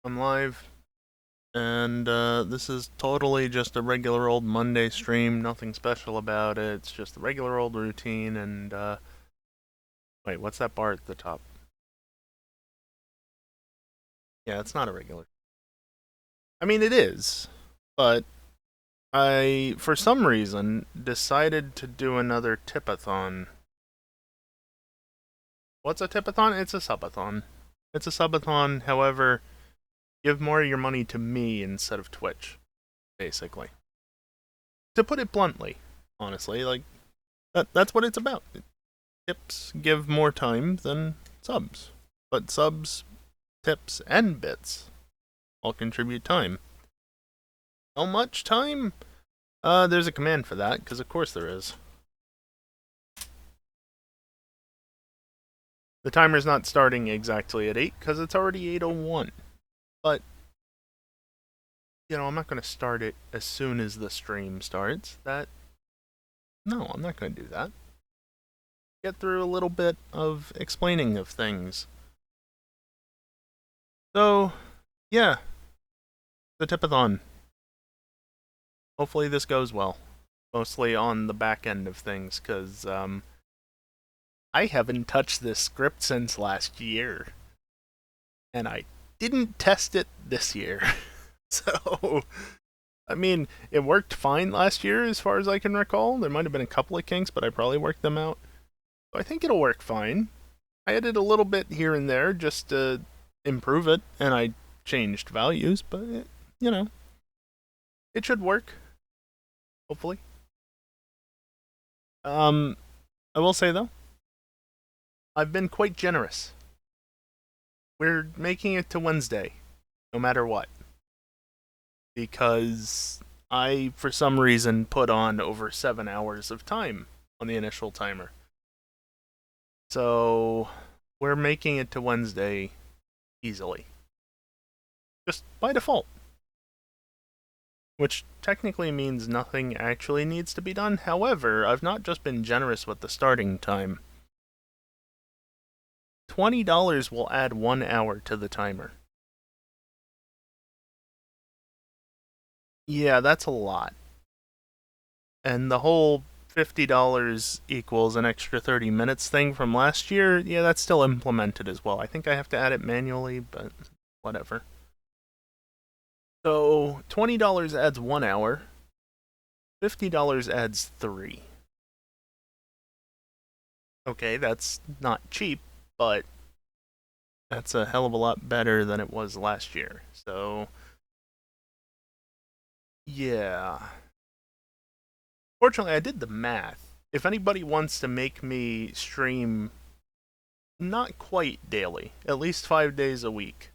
I'm live, and this is totally just a regular old Monday stream. Nothing special about it. It's just a regular old routine. And wait, what's that bar at the top? Yeah, it's not a regular. I mean, it is, but I, for some reason, decided to do another tipathon. What's a tipathon? It's a subathon. It's a subathon. However, give more of your money to me instead of Twitch, basically. To put it bluntly, honestly, like that's what it's about. Tips give more time than subs, but subs, tips, and bits all contribute time. How much time? There's a command for that, because of course there is. The timer's not starting exactly at 8, because it's already 8:01. But, I'm not going to start it as soon as the stream starts. No, I'm not going to do that. Get through a little bit of explaining of things. So, yeah, the tipathon. Hopefully this goes well. Mostly on the back end of things, because I haven't touched this script since last year. And I didn't test it this year. So, I mean, it worked fine last year as far as I can recall. There might have been a couple of kinks, but I probably worked them out. So I think it'll work fine. I added a little bit here and there just to improve it, and I changed values, but, it should work. Hopefully. I will say, though, I've been quite generous. We're making it to Wednesday, no matter what. Because I, for some reason, put on over 7 hours of time on the initial timer. So, we're making it to Wednesday easily. Just by default. Which technically means nothing actually needs to be done. However, I've not just been generous with the starting time. $20 will add 1 hour to the timer. Yeah, that's a lot. And the whole $50 equals an extra 30 minutes thing from last year, yeah, that's still implemented as well. I think I have to add it manually, but whatever. So $20 adds 1 hour, $50 adds 3. Okay, that's not cheap, but that's a hell of a lot better than it was last year. So, yeah. Fortunately, I did the math. If anybody wants to make me stream not quite daily, at least 5 days a week,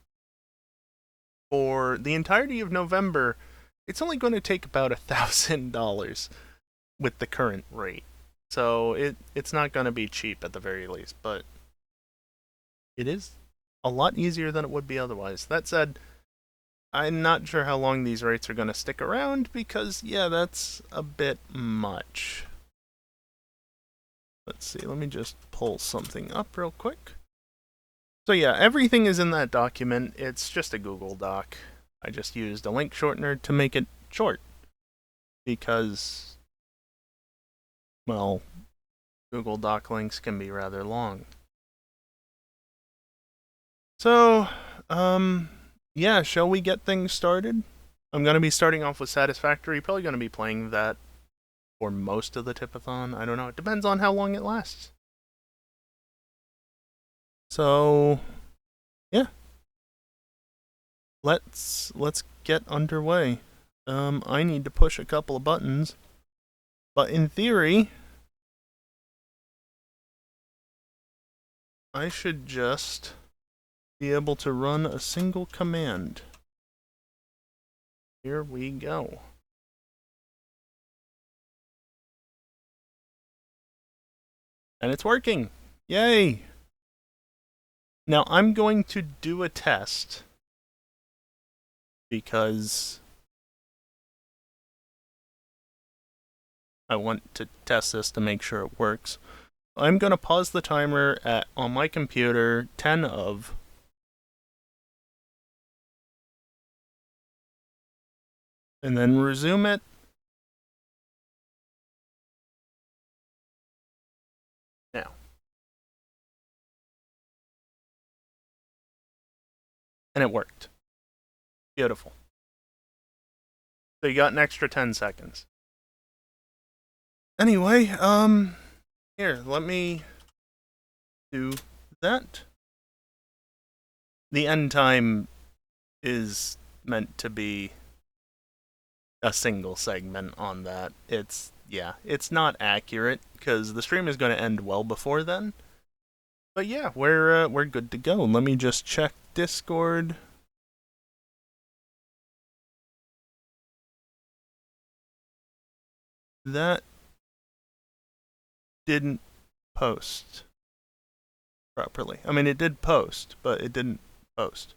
for the entirety of November, it's only going to take about $1,000 with the current rate. So it's not going to be cheap at the very least, but it is a lot easier than it would be otherwise. That said, I'm not sure how long these rates are going to stick around because, yeah, that's a bit much. Let's see, let me just pull something up real quick. So, yeah, everything is in that document. It's just a Google Doc. I just used a link shortener to make it short because, well, Google Doc links can be rather long. So, yeah, shall we get things started? I'm going to be starting off with Satisfactory. Probably going to be playing that for most of the tipathon. I don't know. It depends on how long it lasts. So, yeah. Let's get underway. I need to push a couple of buttons. But in theory, I should just be able to run a single command. Here we go. And it's working. Yay! Now I'm going to do a test because I want to test this to make sure it works. I'm going to pause the timer at, on my computer, 10 of, and then resume it. Now. And it worked. Beautiful. So you got an extra 10 seconds. Anyway, here, let me do that. The end time is meant to be a single segment on that. It's not accurate because the stream is going to end well before then. But yeah, we're good to go. Let me just check Discord. That didn't post properly. I mean, it did post, but it didn't post.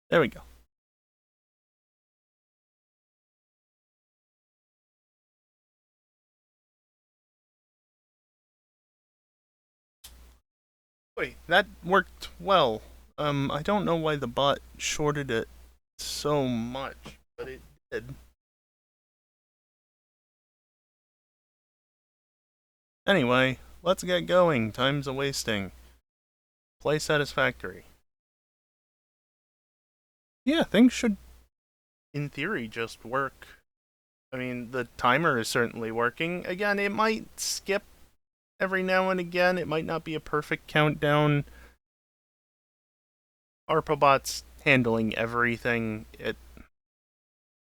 There we go. Wait, that worked well. I don't know why the bot shorted it so much, but it did. Anyway, let's get going. Time's a wasting. Play Satisfactory. Yeah, things should, in theory, just work. I mean, the timer is certainly working. Again, it might skip every now and again. It might not be a perfect countdown. Arpabot's handling everything.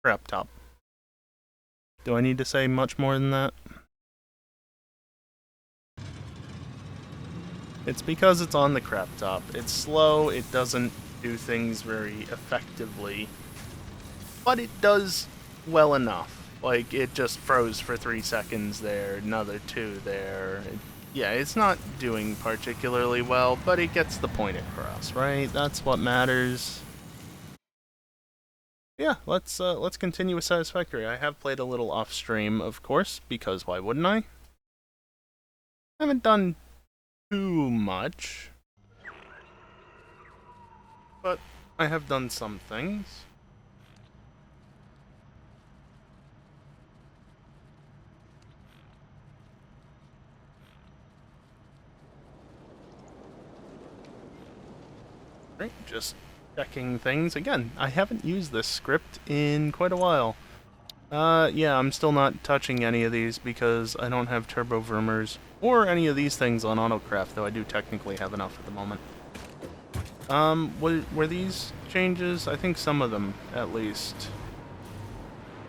Crap top. Do I need to say much more than that? It's because it's on the crap top. It's slow, it doesn't do things very effectively, but it does well enough. Like, it just froze for 3 seconds there, another 2 there. Yeah, it's not doing particularly well, but it gets the point across, right? That's what matters. Yeah, let's continue with Satisfactory. I have played a little off stream, of course, because why wouldn't I? I haven't done too much, but I have done some things. Right, just checking things. Again, I haven't used this script in quite a while. Yeah, I'm still not touching any of these because I don't have turbo vermers or any of these things on autocraft, though I do technically have enough at the moment. Were these changes? I think some of them, at least.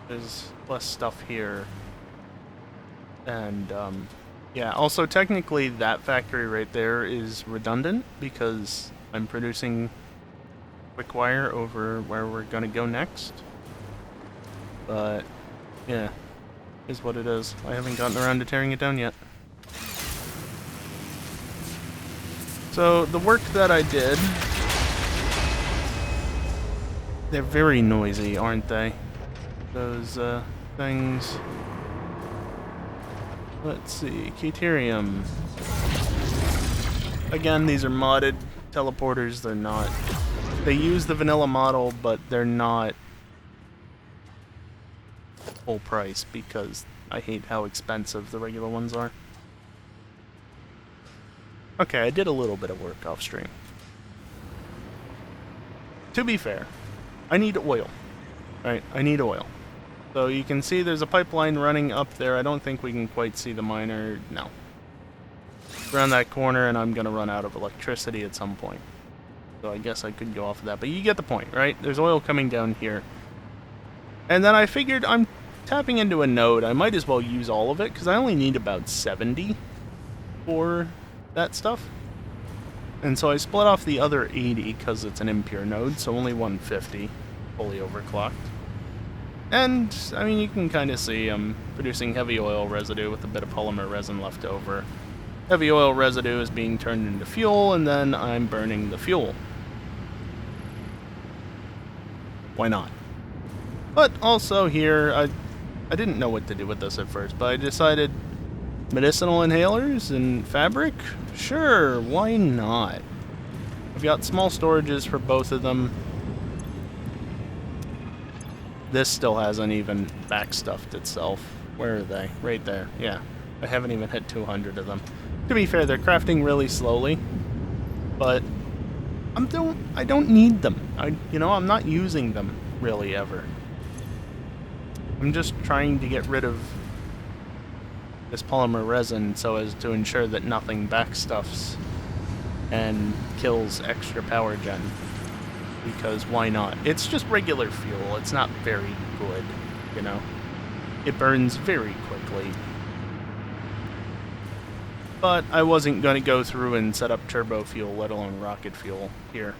There's less stuff here. And, yeah, also technically that factory right there is redundant because I'm producing quick wire over where we're gonna go next. But, yeah, is what it is. I haven't gotten around to tearing it down yet. So, the work that I did... They're very noisy, aren't they? Those, things... Let's see, Caterium. Again, these are modded teleporters, they're not... They use the vanilla model, but they're not full price because I hate how expensive the regular ones are. Okay, I did a little bit of work off stream. To be fair, I need oil. Right, I need oil. So you can see there's a pipeline running up there. I don't think we can quite see the miner. No. Around that corner, and I'm going to run out of electricity at some point. So I guess I could go off of that. But you get the point, right? There's oil coming down here. And then I figured I'm tapping into a node. I might as well use all of it, because I only need about 70 for that stuff. And so I split off the other 80, because it's an impure node, so only 150 fully overclocked. And, I mean, you can kind of see I'm producing heavy oil residue with a bit of polymer resin left over. Heavy oil residue is being turned into fuel, and then I'm burning the fuel. Why not? But also here, I didn't know what to do with this at first, but I decided medicinal inhalers and fabric? Sure, why not? I've got small storages for both of them. This still hasn't even backstuffed itself. Where are they? Right there. Yeah. I haven't even hit 200 of them. To be fair, they're crafting really slowly, but I don't need them. I'm not using them really ever. I'm just trying to get rid of this polymer resin so as to ensure that nothing backstuffs and kills extra power gen. Because why not? It's just regular fuel. It's not very good, you know? It burns very quickly. But I wasn't going to go through and set up turbo fuel, let alone rocket fuel here.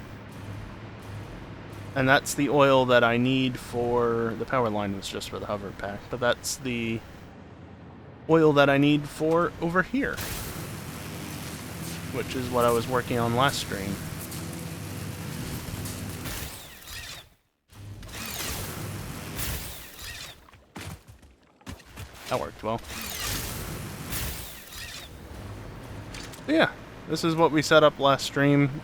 And that's the oil that I need for... The power line was just for the hover pack, but that's the oil that I need for over here. Which is what I was working on last stream. That worked well. But yeah, this is what we set up last stream.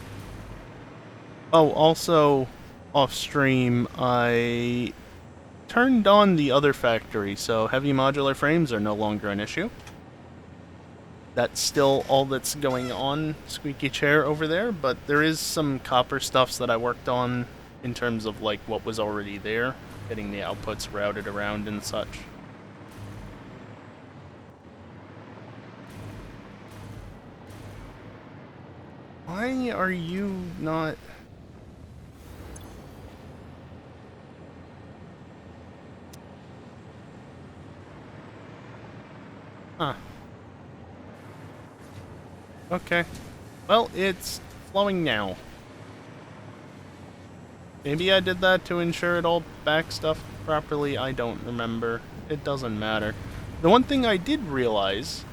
Oh, also, off stream, I turned on the other factory, so heavy modular frames are no longer an issue. That's still all that's going on, squeaky chair over there, but there is some copper stuffs that I worked on in terms of like what was already there, getting the outputs routed around and such. Why are you not... Huh. Okay. Well, it's flowing now. Maybe I did that to ensure it all backstuffed properly. I don't remember. It doesn't matter. The one thing I did realize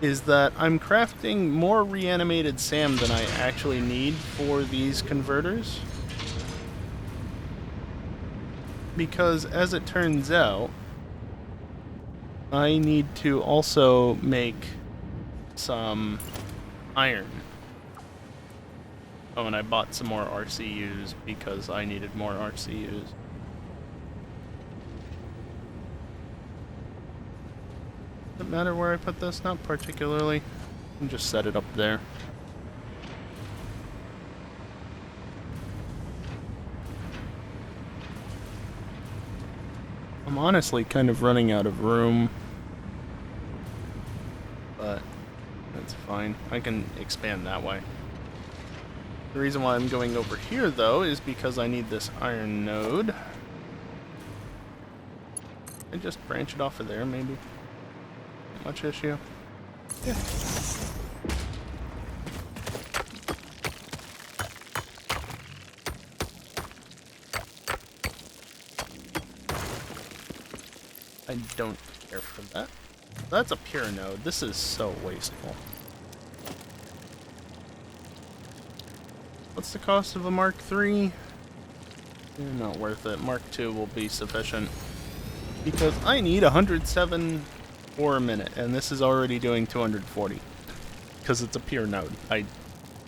is that I'm crafting more reanimated SAM than I actually need for these converters. Because, as it turns out, I need to also make some iron. Oh, and I bought some more RCUs because I needed more RCUs. Does it matter where I put this? Not particularly. I can just set it up there. I'm honestly kind of running out of room, but that's fine. I can expand that way. The reason why I'm going over here, though, is because I need this iron node. I just branch it off of there, maybe. Not much issue. Yeah. I don't care for that. That's a pure node. This is so wasteful. What's the cost of a Mark III? Not worth it. Mark II will be sufficient. Because I need 107 ore a minute, and this is already doing 240. Because it's a pure node. I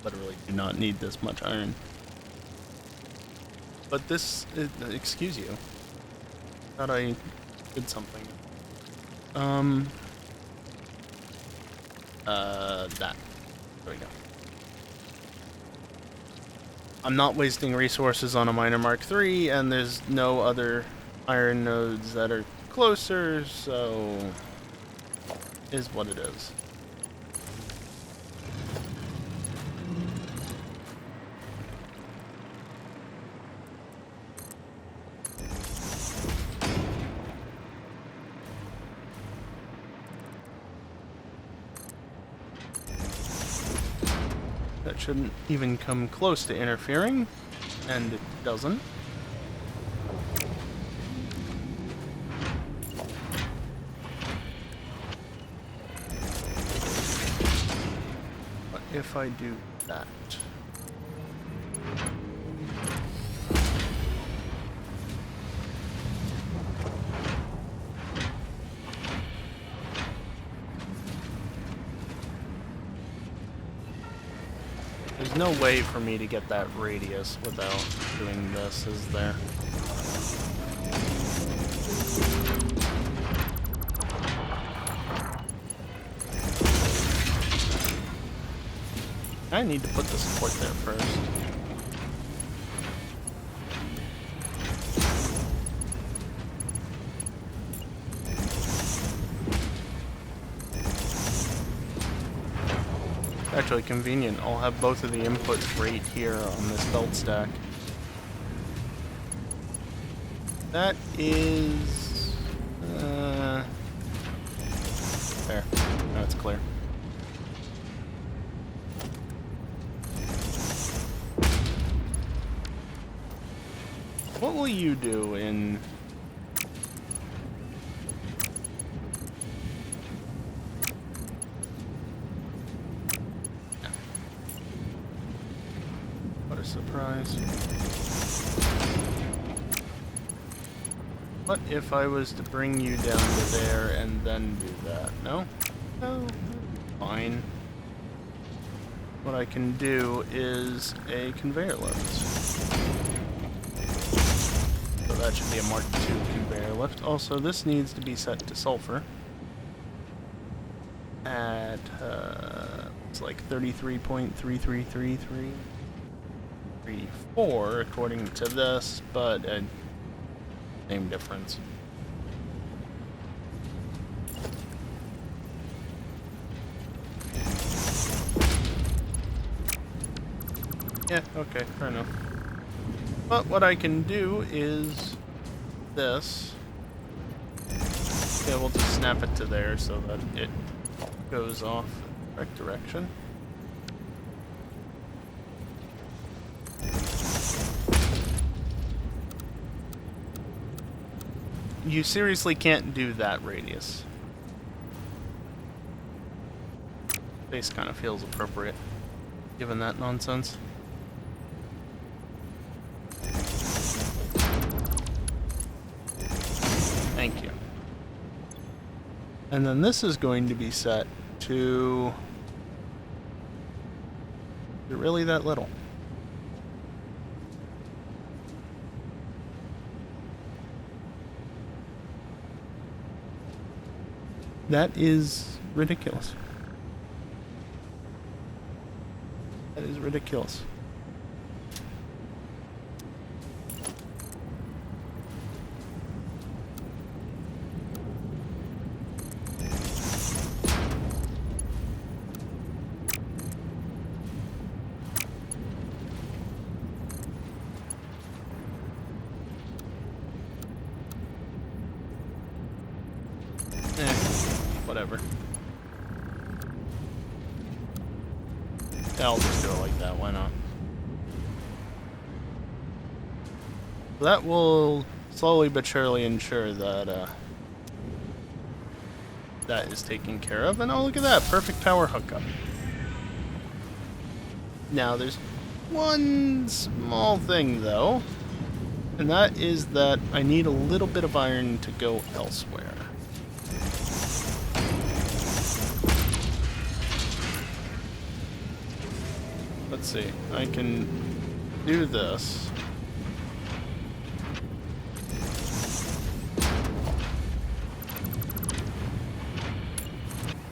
literally do not need this much iron. But this is, excuse you. Thought I did something. That. There we go. I'm not wasting resources on a miner Mark III, and there's no other iron nodes that are closer, so is what it is. That shouldn't even come close to interfering, and it doesn't. But if I do that... There's no way for me to get that radius without doing this, is there? I need to put the support there first. Actually convenient. I'll have both of the inputs right here on this belt stack. That is... there. Now it's clear. What will you do in... What a surprise. What if I was to bring you down to there and then do that? No? No. Fine. What I can do is a conveyor lift. So that should be a Mark II conveyor lift. Also, this needs to be set to sulfur. At, it's like 33.333334 according to this, but same difference. Yeah, okay, fair enough. But what I can do is this. Be able to snap it to there so that it goes off the correct direction. You seriously can't do that radius. Face kind of feels appropriate, given that nonsense. Thank you. And then this is going to be set to... Is it really that little? That is ridiculous. That is ridiculous. Whatever. Yeah, I'll just do it like that, why not? That will slowly but surely ensure that that is taken care of, and oh, look at that, perfect power hookup. Now there's one small thing though, and that is that I need a little bit of iron to go elsewhere. Let's see, I can do this.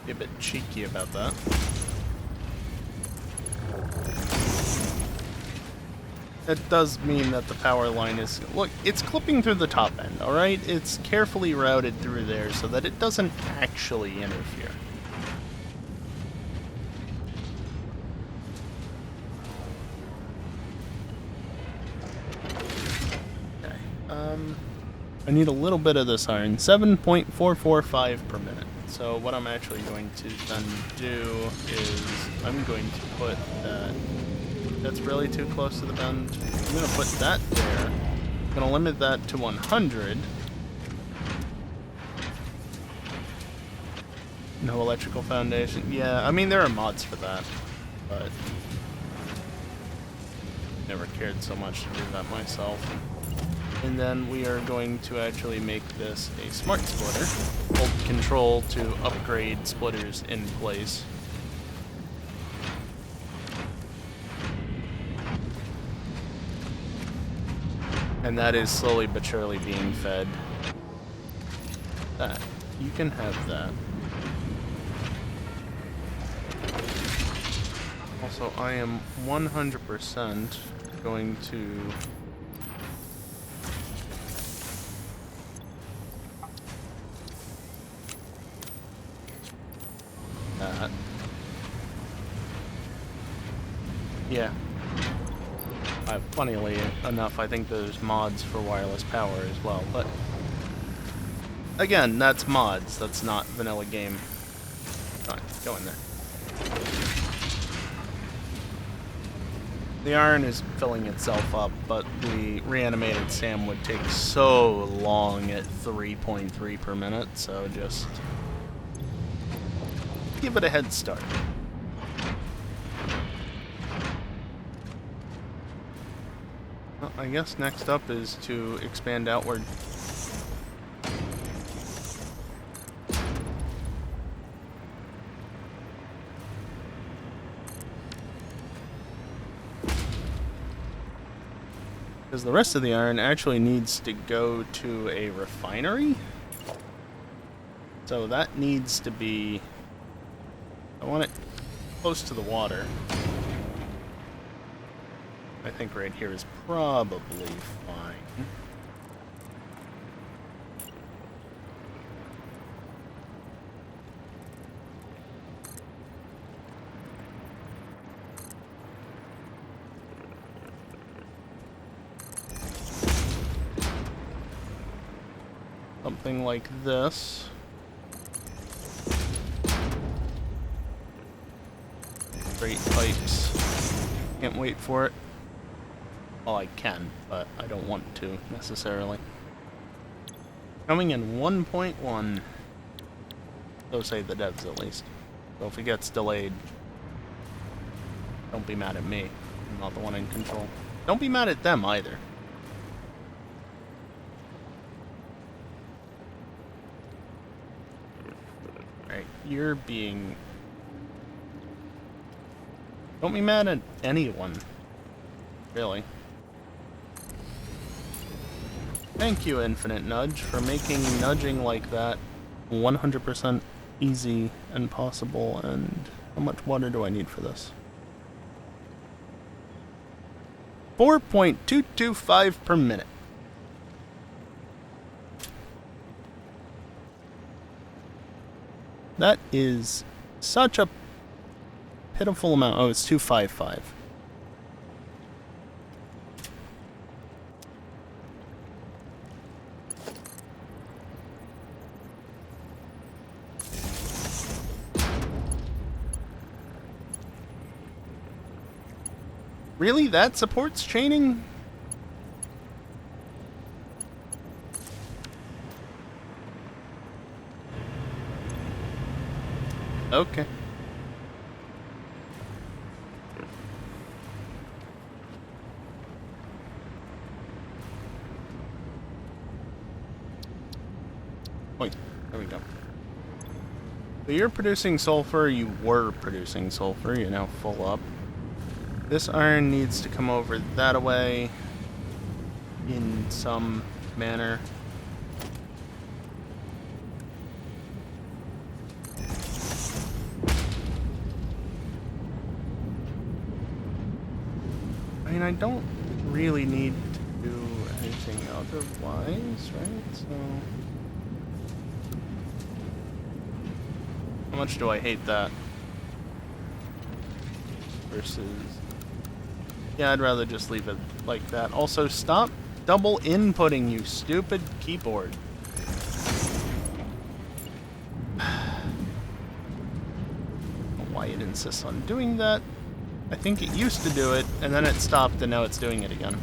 Be a bit cheeky about that. That does mean that the power line is... Look, it's clipping through the top end, alright? It's carefully routed through there so that it doesn't actually interfere. I need a little bit of this iron, 7.445 per minute. So what I'm actually going to then do is I'm going to put that, that's really too close to the bend. I'm going to put that there. I'm going to limit that to 100. No electrical foundation. Yeah, I mean there are mods for that, but never cared so much to do that myself. And then we are going to actually make this a smart splitter. Hold control to upgrade splitters in place. And that is slowly but surely being fed. That. You can have that. Also, I am 100% going to... that. Yeah. Funnily enough, I think there's mods for wireless power as well, but... Again, that's mods, that's not vanilla game. Fine, go in there. The iron is filling itself up, but the reanimated SAM would take so long at 3.3 per minute, so just give it a head start. Well, I guess next up is to expand outward. Because the rest of the iron actually needs to go to a refinery. So that needs to be... I want it close to the water. I think right here is probably fine. Something like this. Straight pipes. Can't wait for it. Well, I can, but I don't want to, necessarily. Coming in 1.1. So say the devs, at least. So if it gets delayed, don't be mad at me. I'm not the one in control. Don't be mad at them, either. Alright, you're being... Don't be mad at anyone. Really. Thank you, Infinite Nudge, for making nudging like that 100% easy and possible. And how much water do I need for this? 4.225 per minute. That is such a pitiful amount. Oh, it's 255. Really? That supports chaining? Okay. Wait, there we go. So you're producing sulfur, you were producing sulfur, you're now full up. This iron needs to come over that way in some manner. I mean, I don't really need to do anything otherwise, right? So... How much do I hate that? Versus... Yeah, I'd rather just leave it like that. Also, stop double inputting, you stupid keyboard. I don't know why it insists on doing that. I think it used to do it, and then it stopped, and now it's doing it again.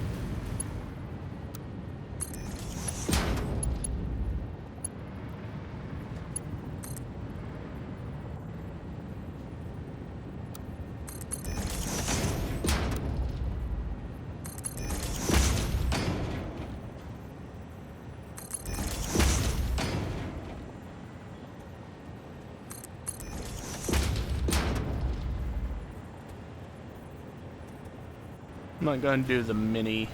I'm not going to do the mini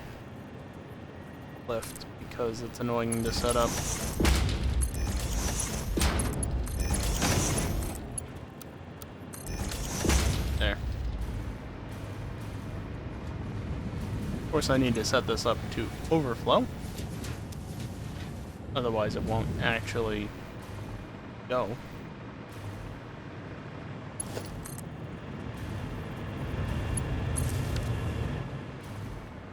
lift because it's annoying to set up. There. Of course, I need to set this up to overflow. Otherwise, it won't actually go.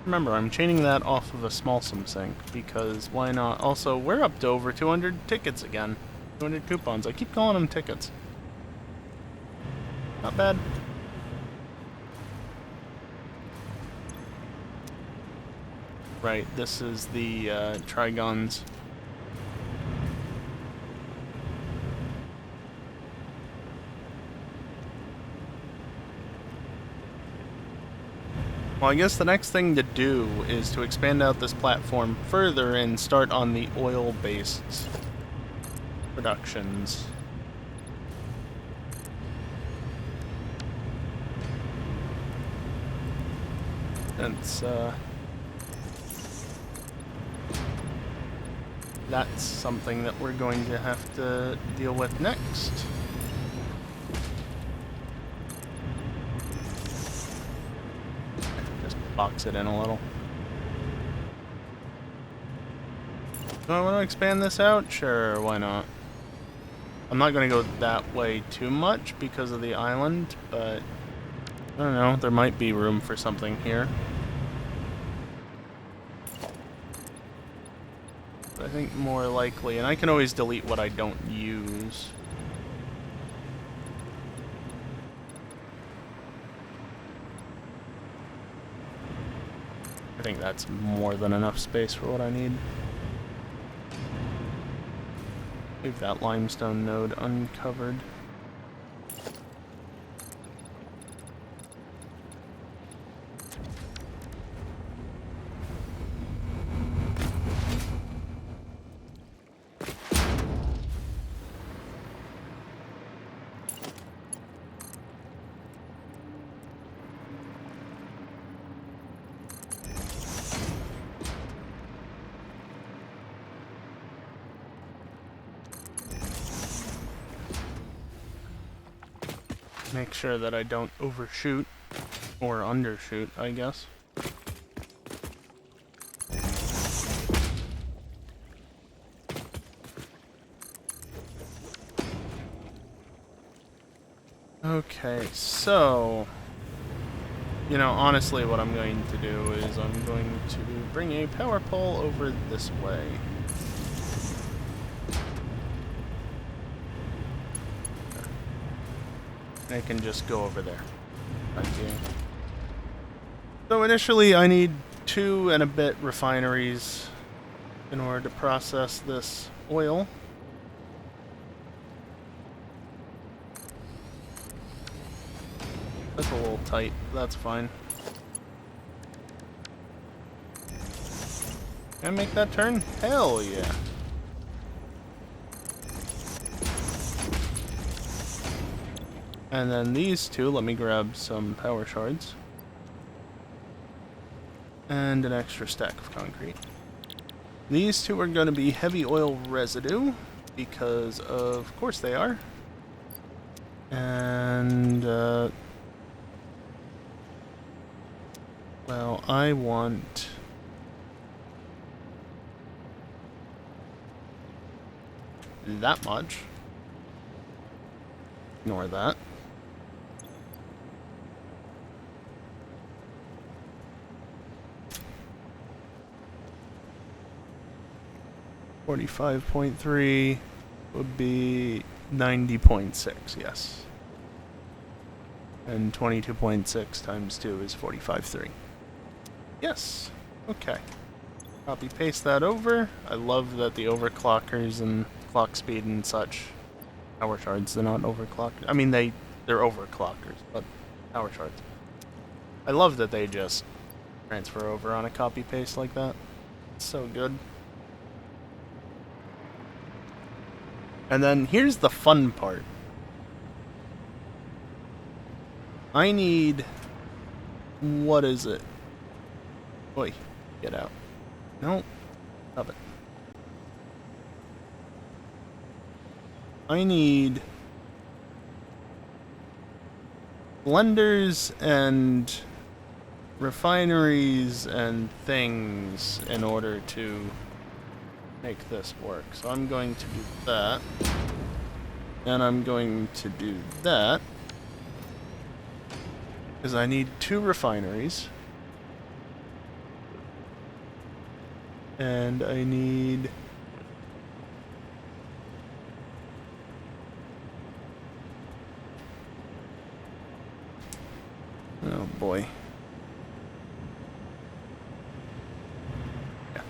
Remember, I'm chaining that off of a smallsome sink, because why not? Also, we're up to over 200 tickets again. 200 coupons. I keep calling them tickets. Not bad. Right, this is the Trigons. Well, I guess the next thing to do is to expand out this platform further and start on the oil-based productions. That's something that we're going to have to deal with next. Just box it in a little. Do I want to expand this out? Sure, why not? I'm not going to go that way too much because of the island, but I don't know, there might be room for something here. I think more likely, and I can always delete what I don't use. I think that's more than enough space for what I need. Leave that limestone node uncovered. Make sure that I don't overshoot, or undershoot, I guess. Okay, so, you know, honestly what I'm going to do is I'm going to bring a power pole over this way. I can just go over there. Okay. So initially I need 2 and a bit refineries in order to process this oil. That's a little tight, that's fine. Can I make that turn? Hell yeah. And then these 2, let me grab some power shards. And an extra stack of concrete. These 2 are going to be heavy oil residue, because of course they are. And, well, I want that much. Ignore that. $45.3 would be 90.6, yes. And 22.6 times 2 is 45.3. Yes. Okay. Copy paste that over. I love that the overclockers and clock speed and such power shards, they're not overclocked. I mean they're overclockers, but power shards. I love that they just transfer over on a copy paste like that. It's so good. And then here's the fun part. I need... what is it? Oi, get out. No, Stop it. I need blenders and refineries and things in order to make this work. So I'm going to do that. And I'm going to do that. Because I need 2 refineries. And I need... oh boy. Yeah.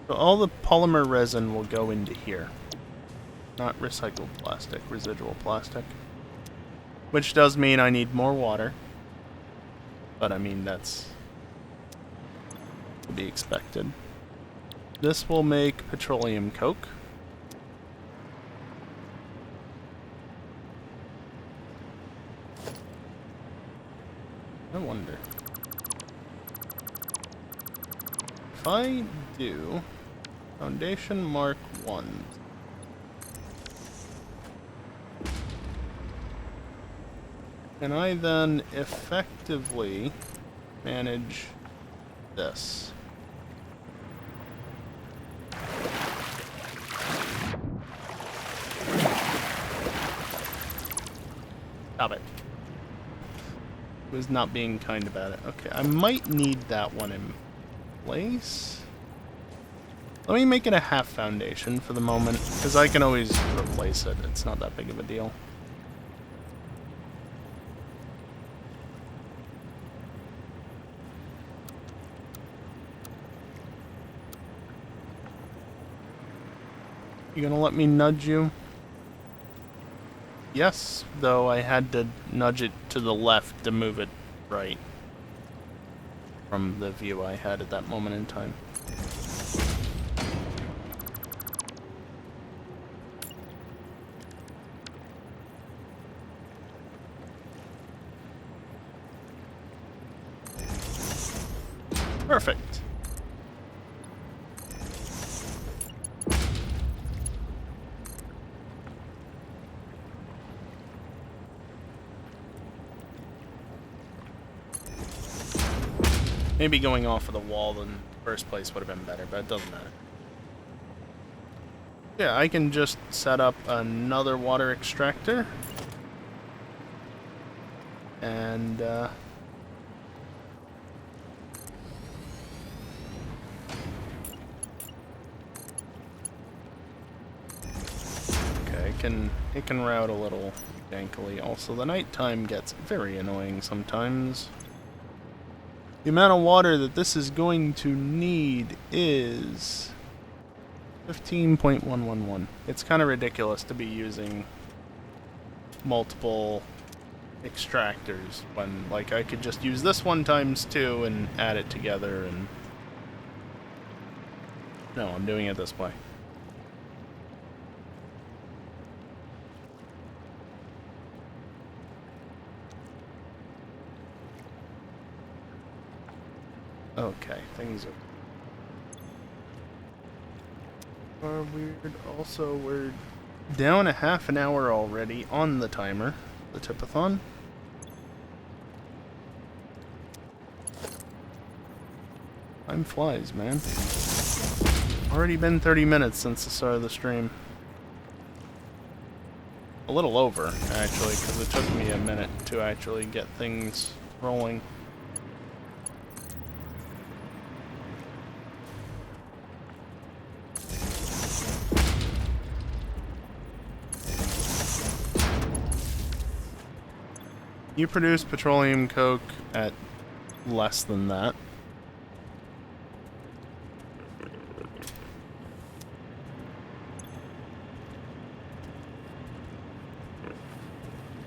So all the polymer resin will go into here. Not recycled plastic, residual plastic. Which does mean I need more water. But I mean, that's to be expected. This will make petroleum coke. I wonder. If I do Foundation Mark 1. Can I then effectively manage this? Stop it. Was not being kind about it. Okay, I might need that one in place. Let me make it a half foundation for the moment, because I can always replace it. It's not that big of a deal. You gonna let me nudge you? Yes, though I had to nudge it to the left to move it right. From the view I had at that moment in time. Perfect. Maybe going off of the wall in the first place would have been better, but it doesn't matter. Yeah, I can just set up another water extractor. And, okay, it can route a little dankily. Also, the nighttime gets very annoying sometimes. The amount of water that this is going to need is 15.111. It's kind of ridiculous to be using multiple extractors when, like, I could just use this one times 2 and add it together and... no, I'm doing it this way. Okay, things are weird. Also, we're down a half an hour already on the timer, the tipathon. Time flies, man. Already been 30 minutes since the start of the stream. A little over, actually, because it took me a minute to actually get things rolling. You produce petroleum coke at less than that.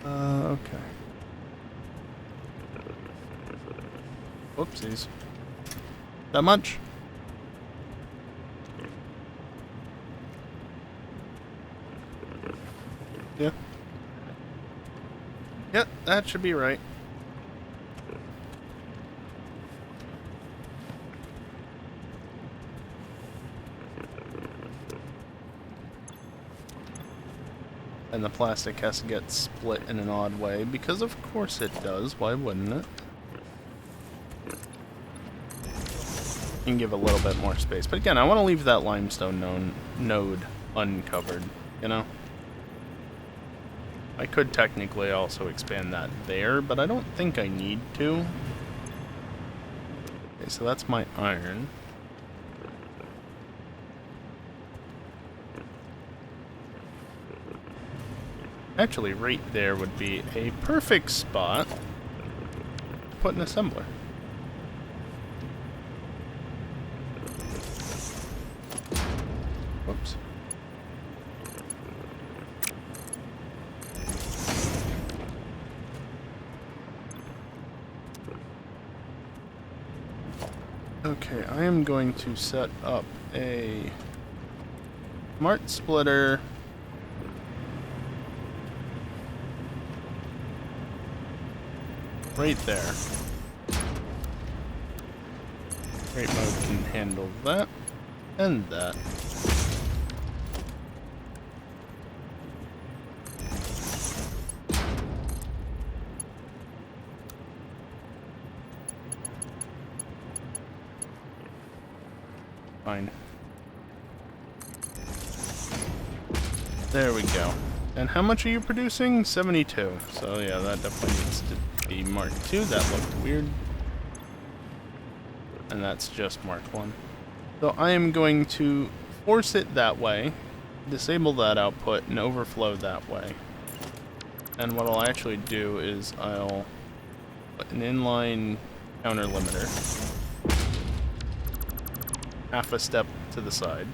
Okay. Whoopsies. That much? Yeah. Yep, that should be right. And the plastic has to get split in an odd way, because of course it does, why wouldn't it? And give a little bit more space. But again, I want to leave that limestone node uncovered, you know? I could technically also expand that there, but I don't think I need to. Okay, so that's my iron. Actually, right there would be a perfect spot to put an assembler. Whoops. Okay, I am going to set up a smart splitter right there. Great mode can handle that and that. Fine. There we go. And how much are you producing? 72. So yeah, that definitely needs to be Mark II. That looked weird. And that's just Mark I. So I am going to force it that way, disable that output, and overflow that way. And what I'll actually do is I'll put an inline counter limiter half a step to the side.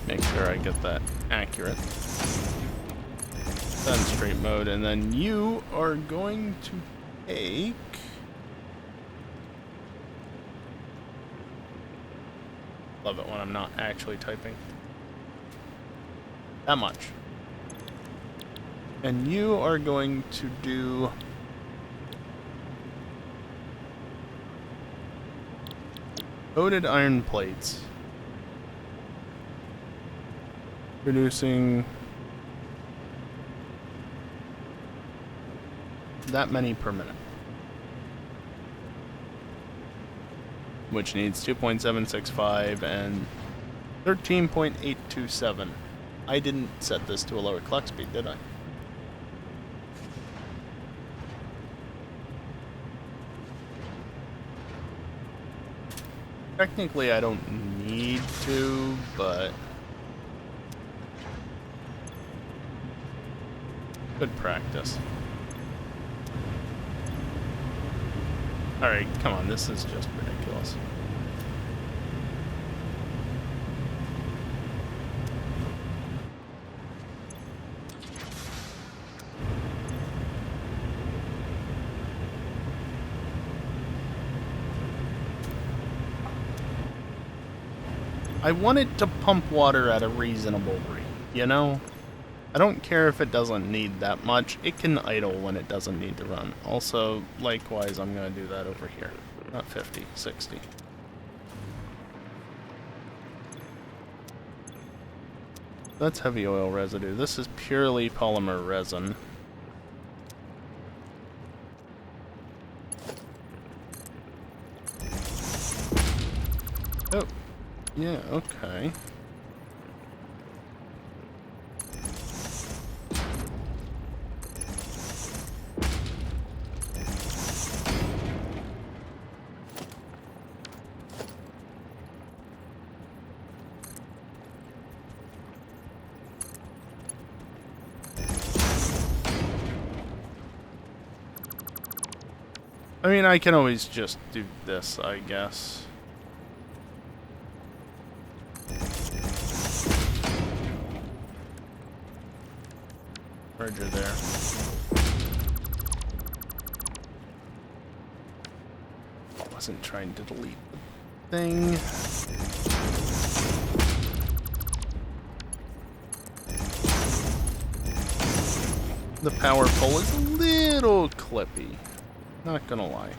Make sure I get that accurate. Then straight mode, and then you are going to take... Love it when I'm not actually typing. That much. And you are going to do... coated iron plates. Producing that many per minute. Which needs 2.765 and 13.827. I didn't set this to a lower clock speed, did I? Technically, I don't need to, but... good practice. Alright, come on, this is just ridiculous. I want it to pump water at a reasonable rate, you know? I don't care if it doesn't need that much. It can idle when it doesn't need to run. Also, likewise, I'm going to do that over here. Not 50, 60. That's heavy oil residue. This is purely polymer resin. Oh, yeah, okay. I mean, I can always just do this, I guess. Merger there. Wasn't trying to delete the thing. The power pole is a little clippy. Not gonna lie.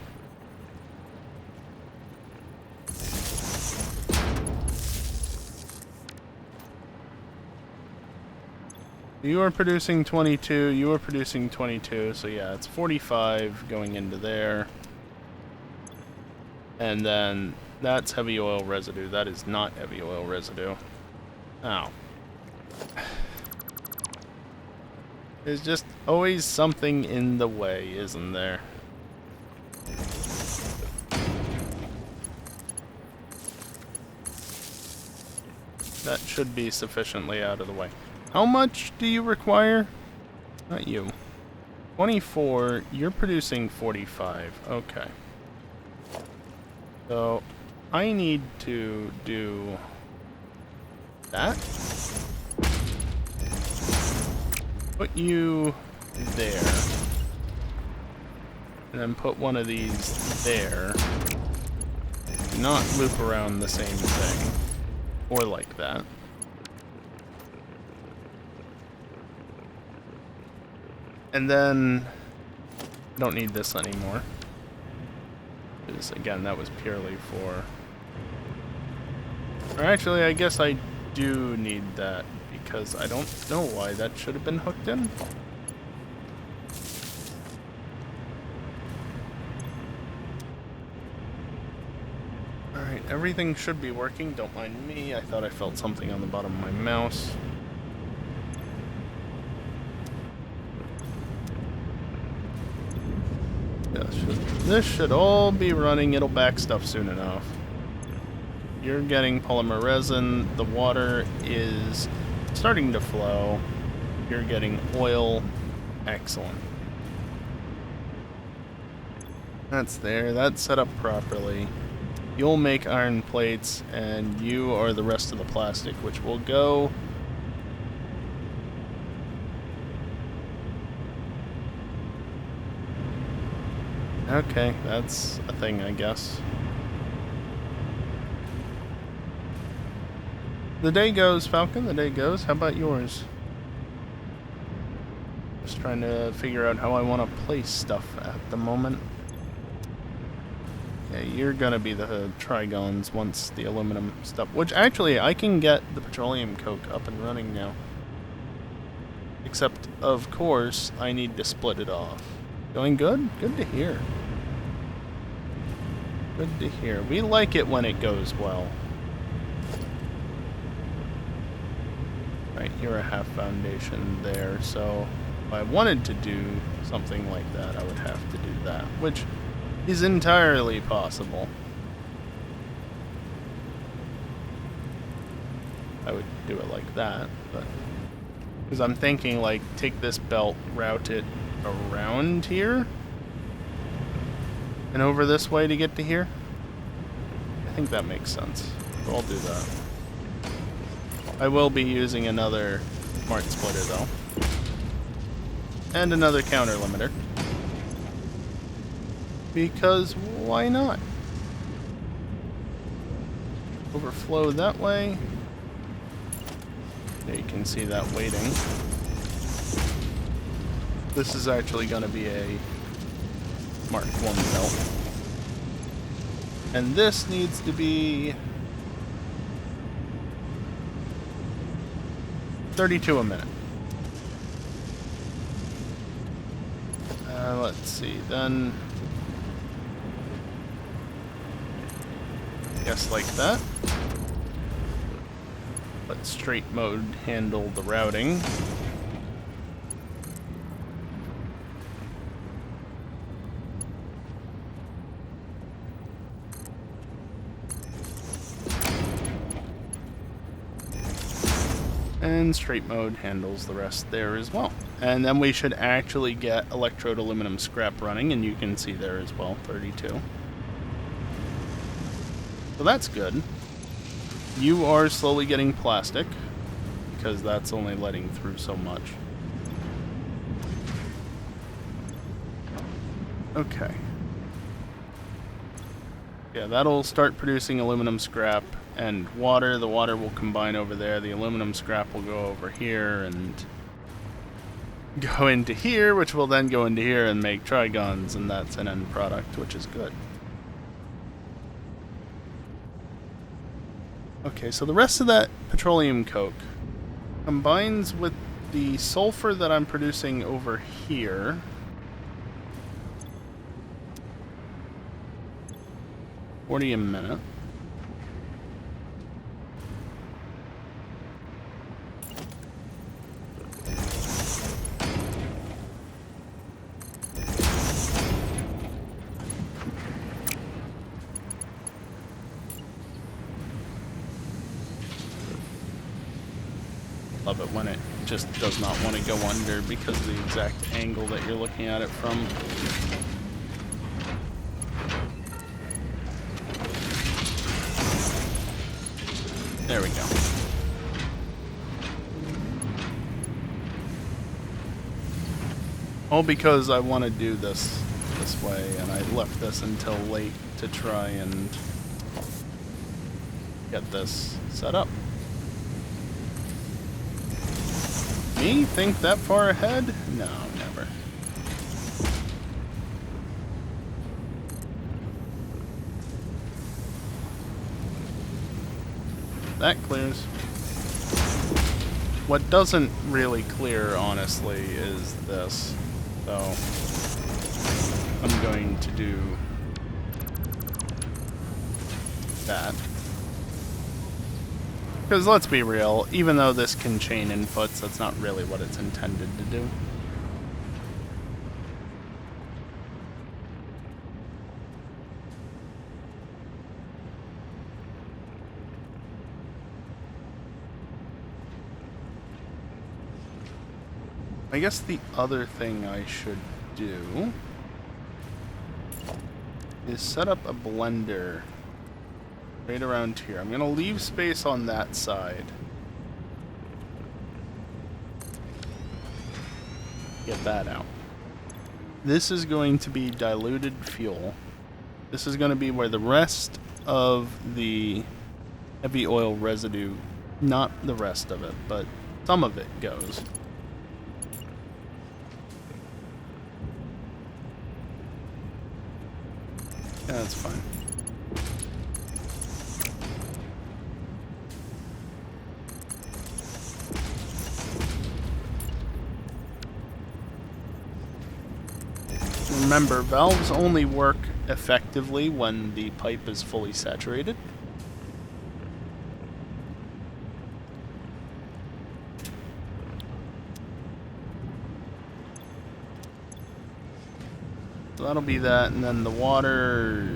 You are producing 22, you are producing 22, so yeah, it's 45 going into there. And then that's heavy oil residue. That is not heavy oil residue. Ow. There's just always something in the way, isn't there? That should be sufficiently out of the way. How much do you require? Not you. 24, you're producing 45. Okay. So, I need to do that. Put you there. And then put one of these there. Do not loop around the same thing. Or like that. And then I don't need this anymore. Because again, that was purely for... Or actually, I guess I do need that because I don't know why that should have been hooked in. Alright, everything should be working. Don't mind me. I thought I felt something on the bottom of my mouse. This should all be running. It'll back stuff soon enough. You're getting polymer resin. The water is starting to flow. You're getting oil. Excellent. That's there. That's set up properly. You'll make iron plates, and you are the rest of the plastic, which will go... Okay, that's a thing, I guess. The day goes, Falcon, the day goes. How about yours? Just trying to figure out how I want to place stuff at the moment. Yeah, you're gonna be the trigons once the aluminum stuff... Which, actually, I can get the petroleum coke up and running now. Except, of course, I need to split it off. Going good? Good to hear. Good to hear. We like it when it goes well. Right, you're a half foundation there, so if I wanted to do something like that, I would have to do that, which is entirely possible. I would do it like that, but... Because I'm thinking, like, take this belt, route it around here and over this way to get to here. I think that makes sense. So I'll do that. I will be using another smart splitter though. And another counter limiter. Because why not? Overflow that way. There you can see that waiting. This is actually going to be a Mark 1 belt. And this needs to be 32 a minute. Let's see, then I guess like that. Let straight mode handle the routing. And straight mode handles the rest there as well. And then we should actually get electrode aluminum scrap running, and you can see there as well, 32. So that's good. You are slowly getting plastic, because that's only letting through so much. Okay. Yeah, that'll start producing aluminum scrap and water. The water will combine over there. The aluminum scrap will go over here and go into here, which will then go into here and make trigons, and that's an end product, which is good. Okay, so the rest of that petroleum coke combines with the sulfur that I'm producing over here. $40 a minute. Love it when it just does not want to go under because of the exact angle that you're looking at it from. There we go. All because I want to do this way, and I left this until late to try and get this set up. Me think that far ahead? No, never. That clears. What doesn't really clear, honestly, is this. So, I'm going to do that. Because let's be real, even though this can chain inputs, that's not really what it's intended to do. I guess the other thing I should do is set up a blender right around here. I'm going to leave space on that side. Get that out. This is going to be diluted fuel. This is going to be where the rest of the heavy oil residue, not the rest of it, but some of it goes. Yeah, that's fine. Remember, valves only work effectively when the pipe is fully saturated. So that'll be that, and then the water...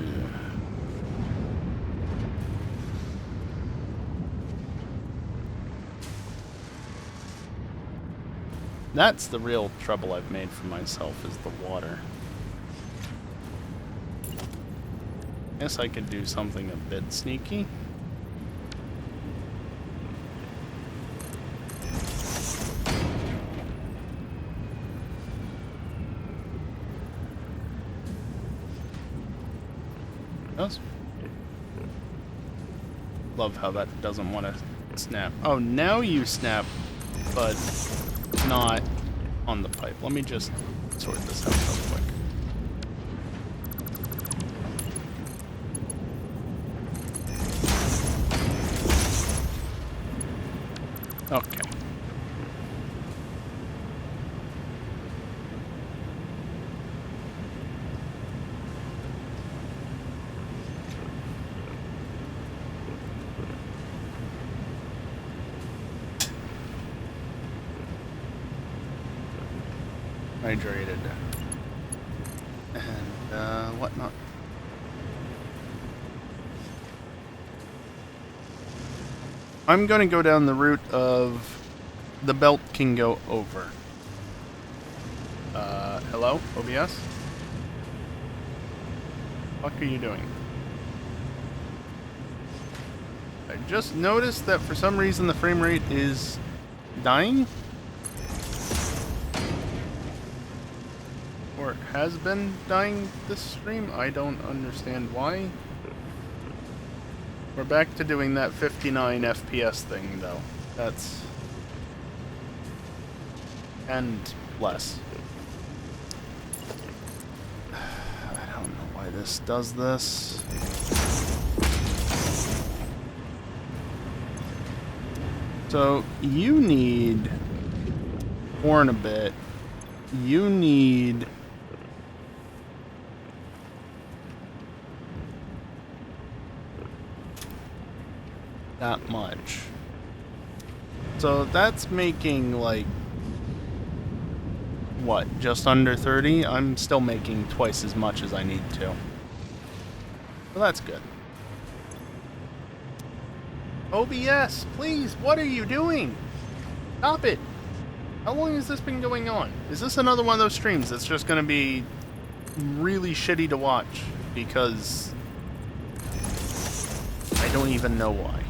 That's the real trouble I've made for myself, is the water. Guess I could do something a bit sneaky. Yes. Love how that doesn't want to snap. Oh, now you snap, but not on the pipe. Let me just sort this out real quick. Okay. Hydrated. And, whatnot. I'm going to go down the route of the belt can go over. Hello, OBS? What are you doing? I just noticed that for some reason the frame rate is dying. Or has been dying this stream. I don't understand why. We're back to doing that 59 FPS thing, though. That's... and less. I don't know why this does this. So, you need 4 and a bit. You need... that much. So that's making like... what, just under 30? I'm still making twice as much as I need to. Well, that's good. OBS, please, what are you doing? Stop it! How long has this been going on? Is this another one of those streams that's just gonna be really shitty to watch? Because I don't even know why.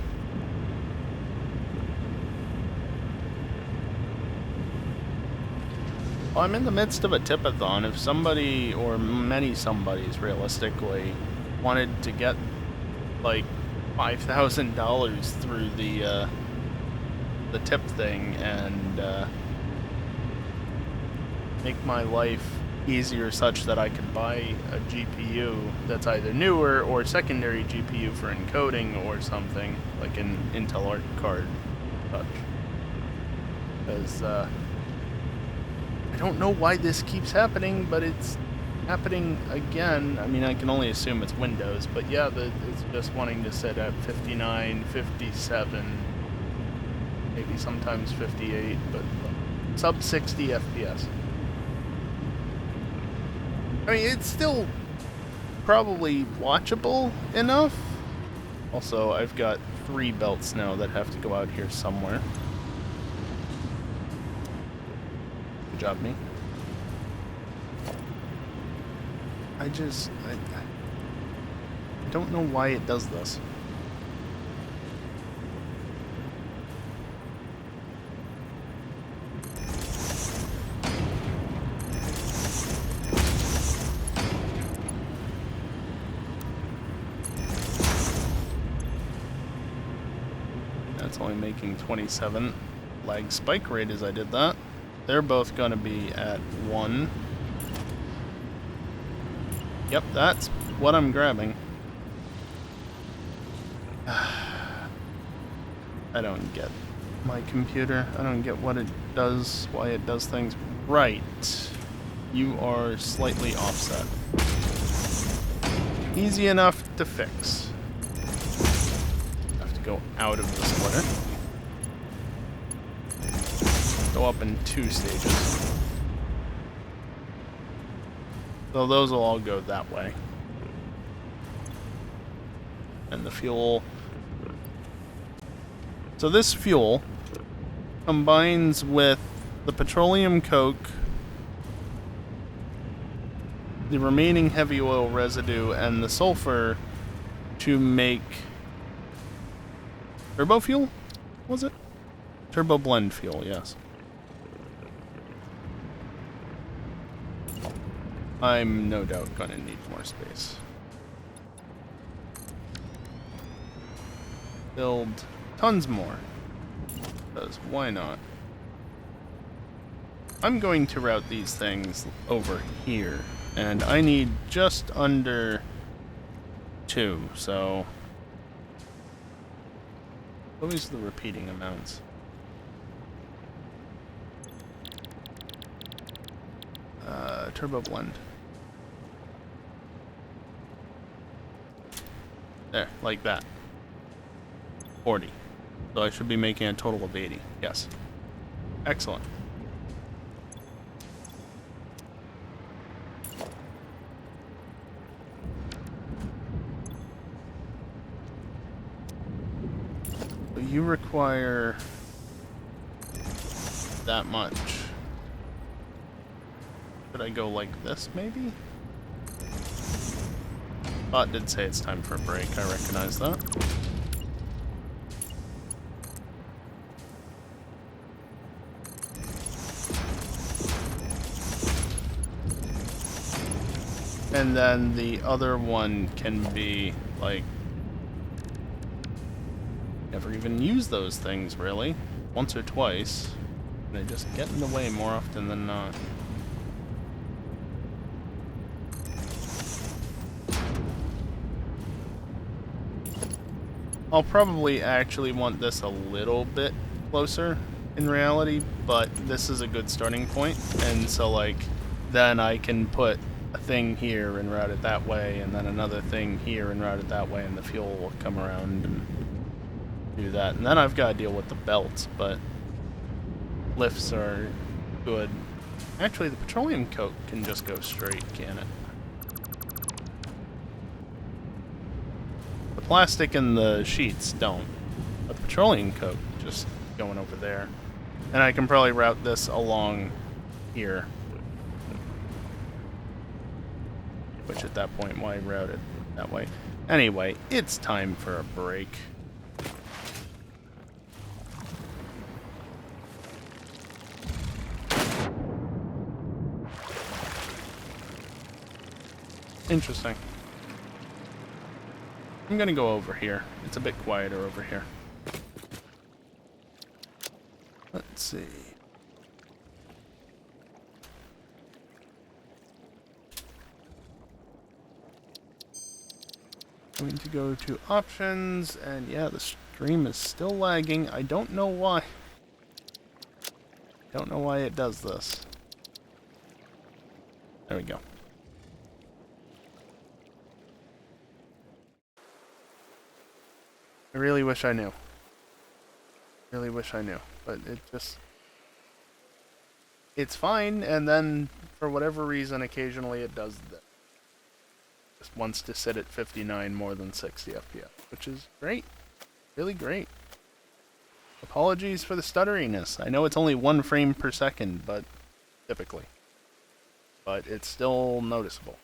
Well, I'm in the midst of a tip-a-thon. If somebody, or many somebodies realistically, wanted to get like $5,000 through the tip thing and make my life easier such that I could buy a GPU that's either newer or secondary GPU for encoding or something, like an Intel Arc card such. Because I don't know why this keeps happening, but it's happening again. I mean, I can only assume it's Windows, but yeah, it's just wanting to sit at 59, 57, maybe sometimes 58, but sub 60 FPS. I mean, it's still probably watchable enough. Also, I've got 3 belts now that have to go out here somewhere. Good job, me. I don't know why it does this. That's only making 27. Lag spike rate as I did that. They're both gonna be at 1. Yep, that's what I'm grabbing. I don't get my computer. I don't get what it does, why it does things. Right. You are slightly offset. Easy enough to fix. Have to go out of the splitter. Go up in 2 stages. So those will all go that way. And the fuel... so this fuel combines with the petroleum coke, the remaining heavy oil residue, and the sulfur to make turbo fuel? Was it? Turbo blend fuel, yes. I'm no doubt gonna need more space. Build tons more. Because why not? I'm going to route these things over here. And I need just under 2, so... always the repeating amounts. Turbo blend. There, like that. 40. So I should be making a total of 80. Yes. Excellent. So you require that much. Should I go like this, maybe? Bot did say it's time for a break. I recognize that. And then the other one can be, like... never even use those things, really. Once or twice. They just get in the way more often than not. I'll probably actually want this a little bit closer, in reality, but this is a good starting point, and so like then I can put a thing here and route it that way, and then another thing here and route it that way, and the fuel will come around and do that. And then I've got to deal with the belts, but lifts are good. Actually, the petroleum coke can just go straight, can it? The plastic and the sheets don't, but the petroleum coke just going over there. And I can probably route this along here, which at that point, why route it that way? Anyway, it's time for a break. Interesting. I'm gonna go over here. It's a bit quieter over here. Let's see. Going to go to options, and yeah, the stream is still lagging. I don't know why. Don't know why it does this. There we go. I really wish I knew. Really wish I knew, but it just... It's fine, and then, for whatever reason, occasionally it does that. Just wants to sit at 59 more than 60 FPS, which is great. Really great. Apologies for the stutteriness. I know it's only 1 frame per second, but typically. But it's still noticeable.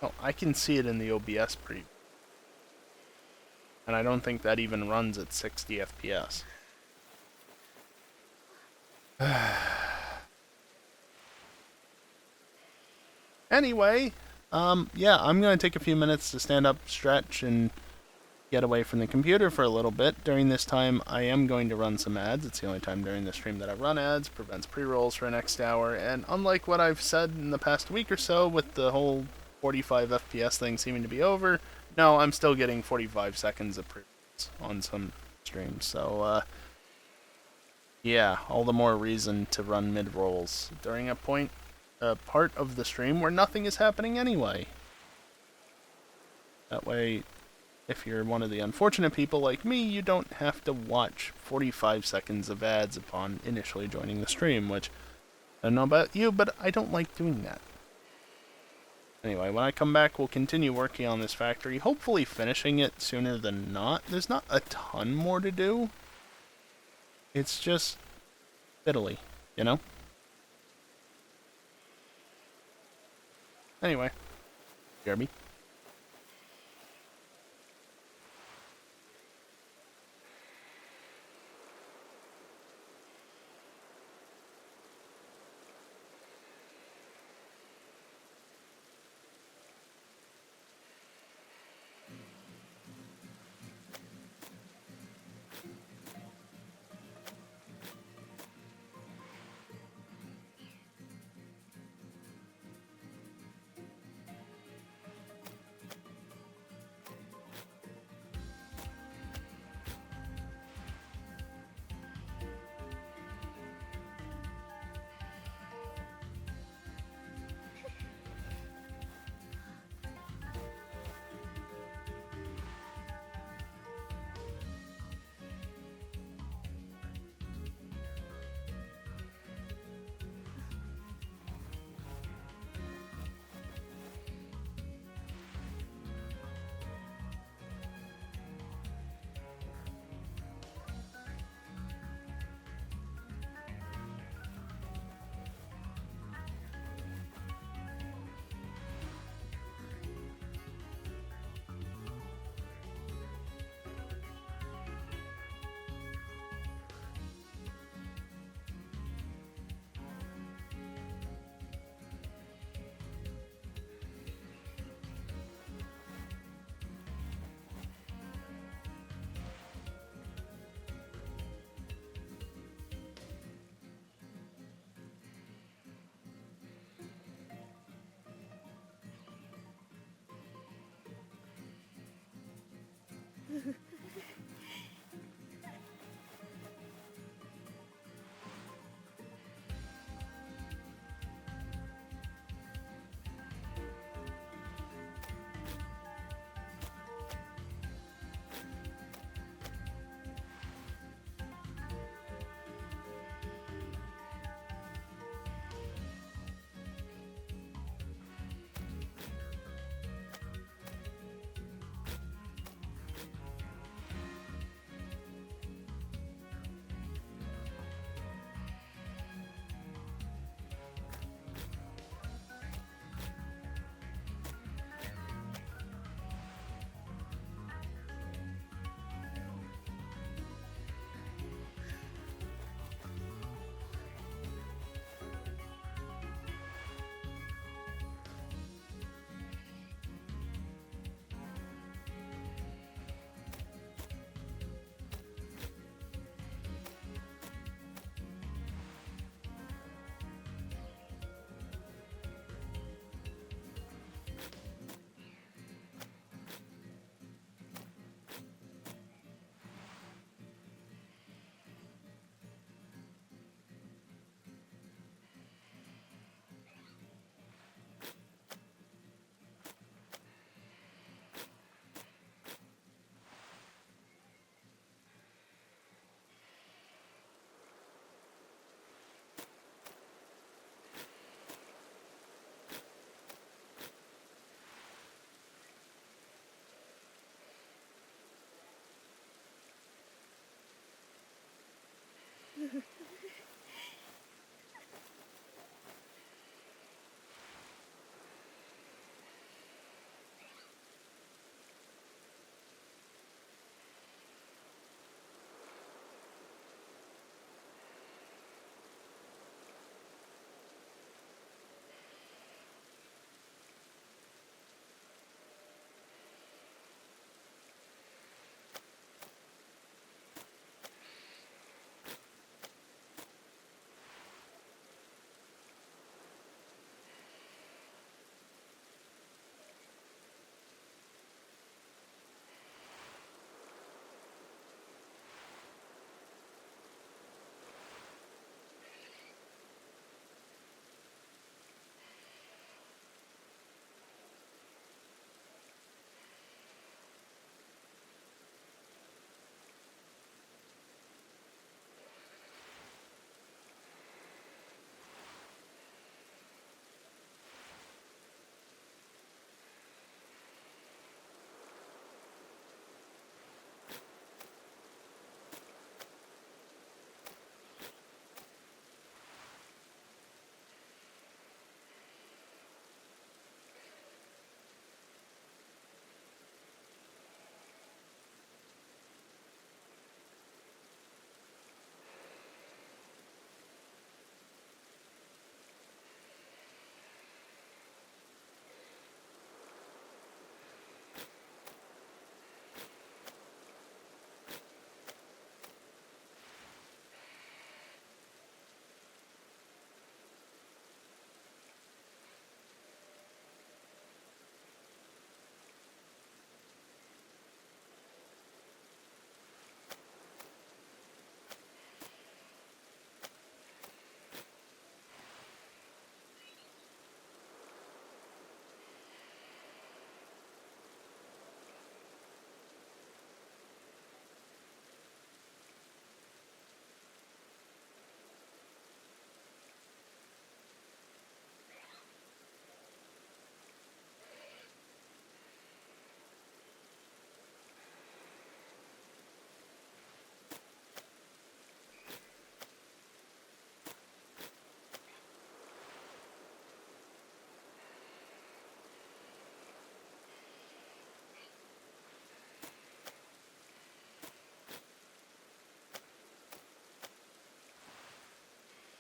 Oh, I can see it in the OBS preview. And I don't think that even runs at 60 FPS. Anyway, yeah, I'm going to take a few minutes to stand up, stretch, and get away from the computer for a little bit. During this time, I am going to run some ads. It's the only time during the stream that I run ads. Prevents pre-rolls for the next hour. And unlike what I've said in the past week or so with the whole 45 FPS thing seeming to be over, no, I'm still getting 45 seconds of pre-rolls on some streams. So, yeah, all the more reason to run mid-rolls during a part of the stream where nothing is happening anyway. That way, if you're one of the unfortunate people like me, you don't have to watch 45 seconds of ads upon initially joining the stream, which, I don't know about you, but I don't like doing that. Anyway, when I come back, we'll continue working on this factory, hopefully finishing it sooner than not. There's not a ton more to do. It's just fiddly, you know? Anyway, Jeremy.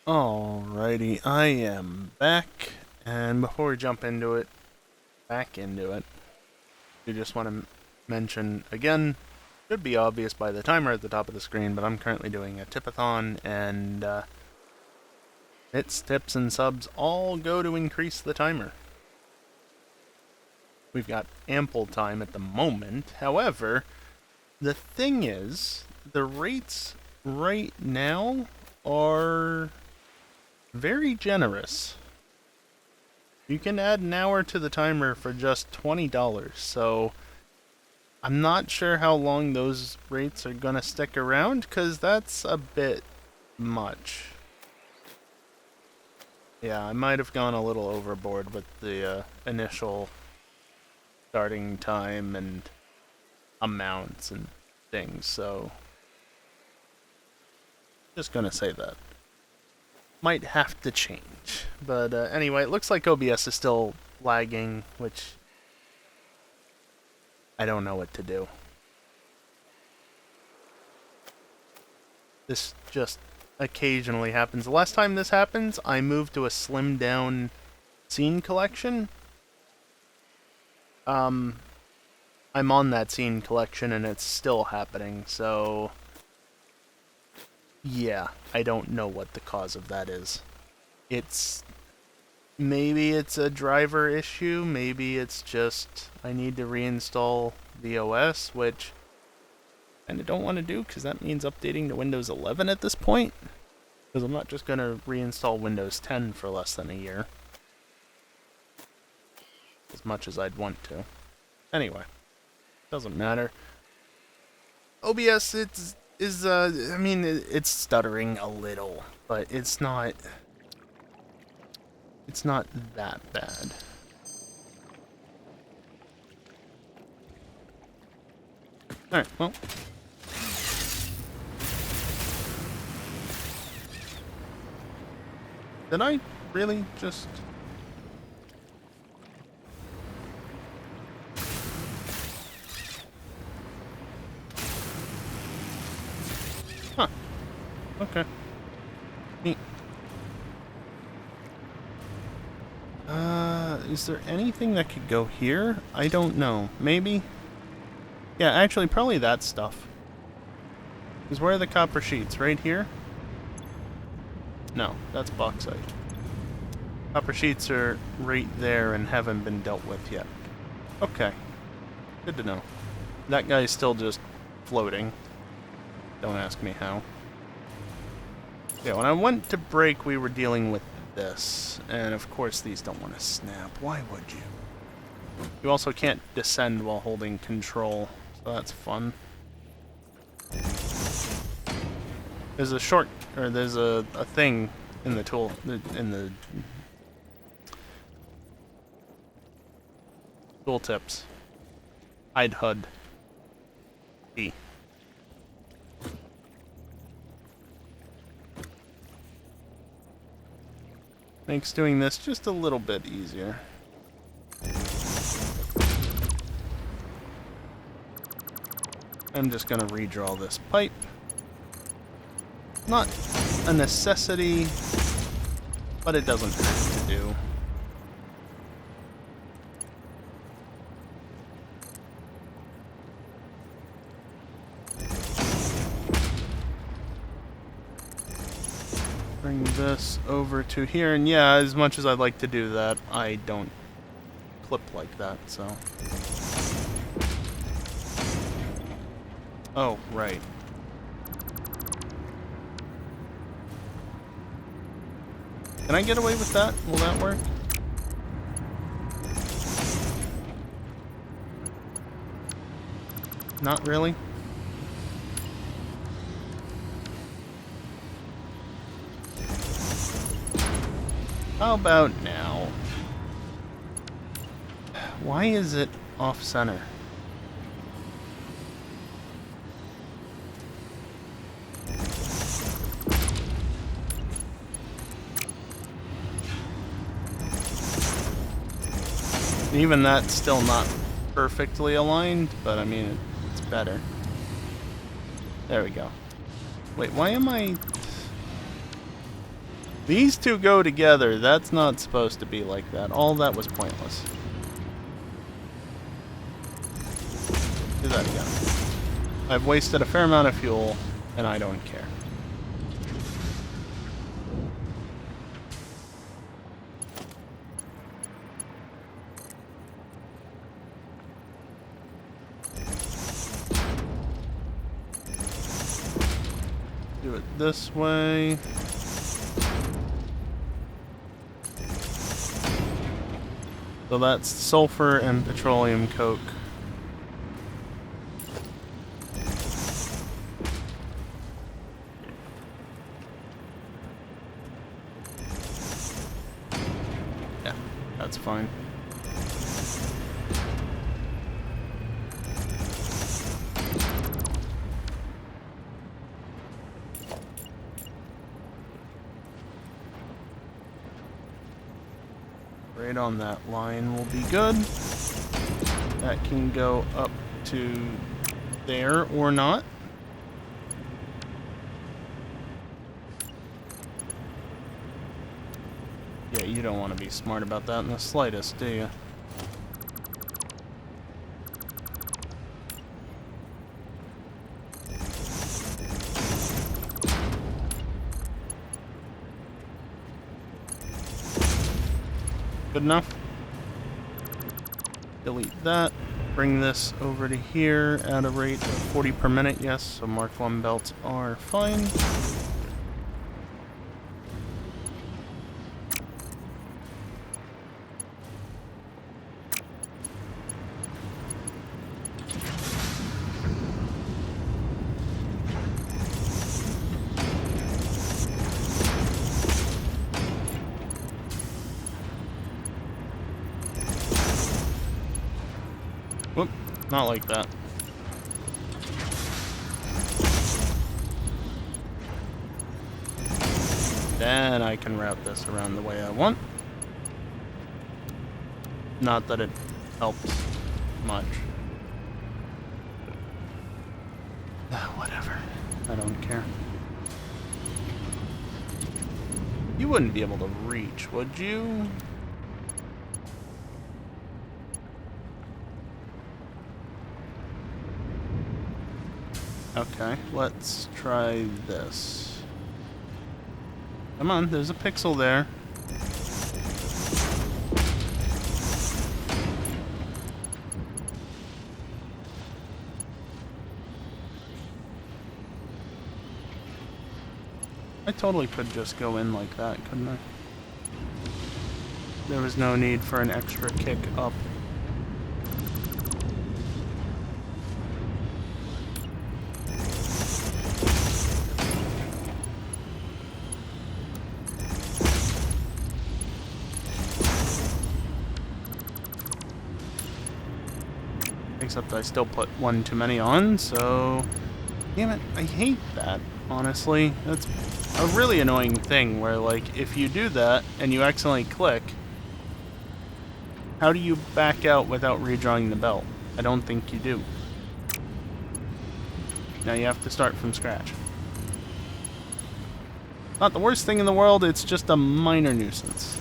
Alrighty, I am back, and before we jump into it, I just want to mention again, should be obvious by the timer at the top of the screen, but I'm currently doing a tipathon, and bits, tips, and subs all go to increase the timer. We've got ample time at the moment. However, the thing is, the rates right now are very generous. You can add an hour to the timer for just $20, so I'm not sure how long those rates are gonna stick around, because that's a bit much. Yeah, I might have gone a little overboard with the initial starting time and amounts and things, so just gonna say that. Might have to change. But anyway, it looks like OBS is still lagging, which I don't know what to do. This just occasionally happens. The last time this happens, I moved to a slimmed down scene collection. I'm on that scene collection and it's still happening, so yeah, I don't know what the cause of that is. Maybe it's a driver issue, maybe it's just I need to reinstall the OS, which I kinda don't want to do because that means updating to Windows 11 at this point. Because I'm not just gonna reinstall Windows 10 for less than a year. As much as I'd want to. Anyway, doesn't matter. OBS, I mean, it's stuttering a little, but it's not that bad. Alright, well. Did I really just... Huh. Okay. Neat. Is there anything that could go here? I don't know. Maybe? Yeah, actually, probably that stuff. Because where are the copper sheets? Right here? No, that's bauxite. Copper sheets are right there and haven't been dealt with yet. Okay. Good to know. That guy's still just floating. Don't ask me how. Yeah, when I went to break, we were dealing with this. And of course, these don't want to snap. Why would you? You also can't descend while holding control, so that's fun. There's a thing in the tool, in the tooltips. Hide HUD. E. Makes doing this just a little bit easier. I'm just gonna redraw this pipe. Not a necessity, but it doesn't have to do. Bring this over to here, and yeah, as much as I'd like to do that, I don't clip like that, so... Oh, right. Can I get away with that? Will that work? Not really? How about now? Why is it off-center? Even that's still not perfectly aligned, but I mean, it's better. There we go. Wait, why am I... These two go together. That's not supposed to be like that. All that was pointless. Do that again. I've wasted a fair amount of fuel, and I don't care. Do it this way. So that's sulfur and petroleum coke. Yeah, that's fine. Right on that line will be good. That can go up to there or not. Yeah, you don't want to be smart about that in the slightest, do you? Good enough. Delete that. Bring this over to here at a rate of 40 per minute. Yes, so Mark 1 belts are fine. Whoop, not like that. Then I can route this around the way I want. Not that it helps much. Whatever. I don't care. You wouldn't be able to reach, would you? Okay, let's try this. Come on, there's a pixel there. I totally could just go in like that, couldn't I? There was no need for an extra kick up. Except I still put one too many on, so... Damn it, I hate that, honestly. That's a really annoying thing where, like, if you do that and you accidentally click, how do you back out without redrawing the belt? I don't think you do. Now you have to start from scratch. Not the worst thing in the world, it's just a minor nuisance.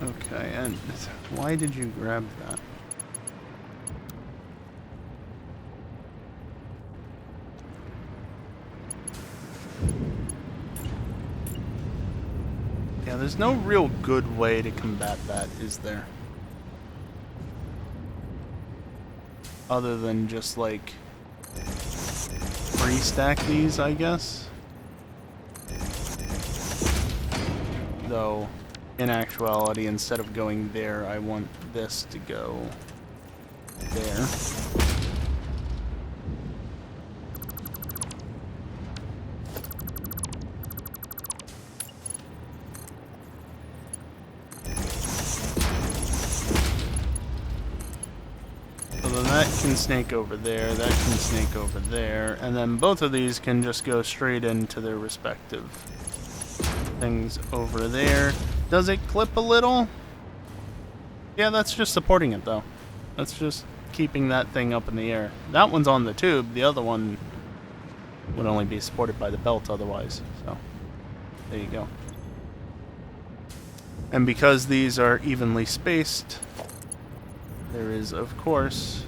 Okay, and why did you grab that? Yeah, there's no real good way to combat that, is there? Other than just, like, pre-stack these, I guess? Though, in actuality, instead of going there, I want this to go there. So then that can snake over there, that can snake over there, and then both of these can just go straight into their respective things over there. Does it clip a little? Yeah, that's just supporting it though. That's just keeping that thing up in the air. That one's on the tube, the other one would only be supported by the belt otherwise, so there you go. And because these are evenly spaced, there is, of course,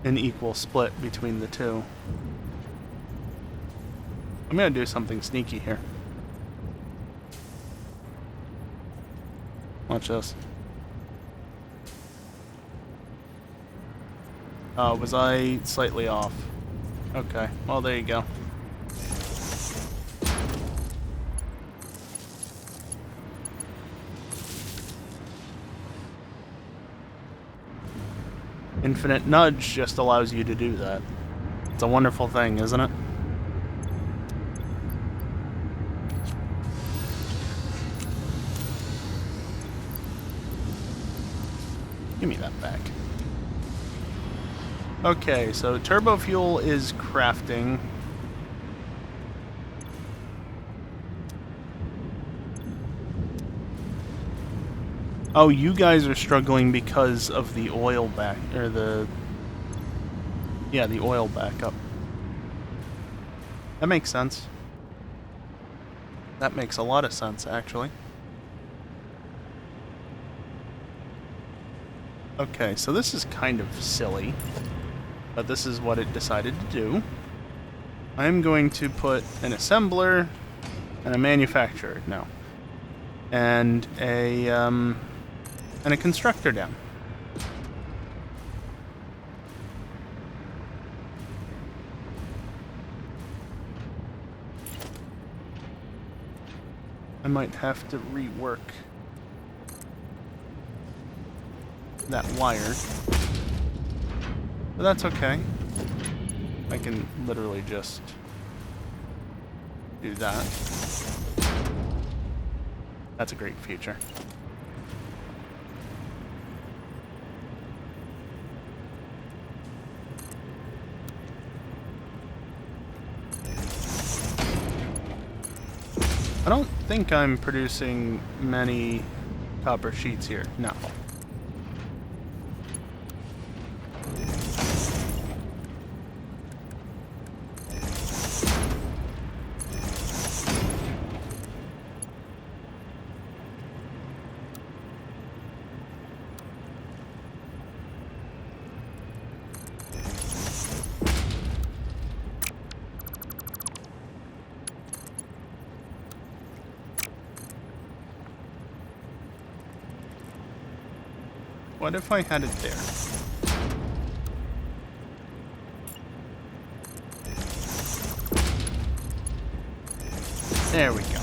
an equal split between the two. I'm gonna do something sneaky here. Watch this. Was I slightly off? Okay, well there you go. Infinite nudge just allows you to do that. It's a wonderful thing, isn't it? Give me that back. Okay, so turbo fuel is crafting. Oh, you guys are struggling because of the oil back, or the oil backup. That makes sense. That makes a lot of sense, actually. Okay, so this is kind of silly, but this is what it decided to do. I'm going to put an assembler and a manufacturer, no, and a constructor down. I might have to rework that wire, but that's okay. I can literally just do that. That's a great feature. I don't think I'm producing many copper sheets here. No. What if I had it there? There we go.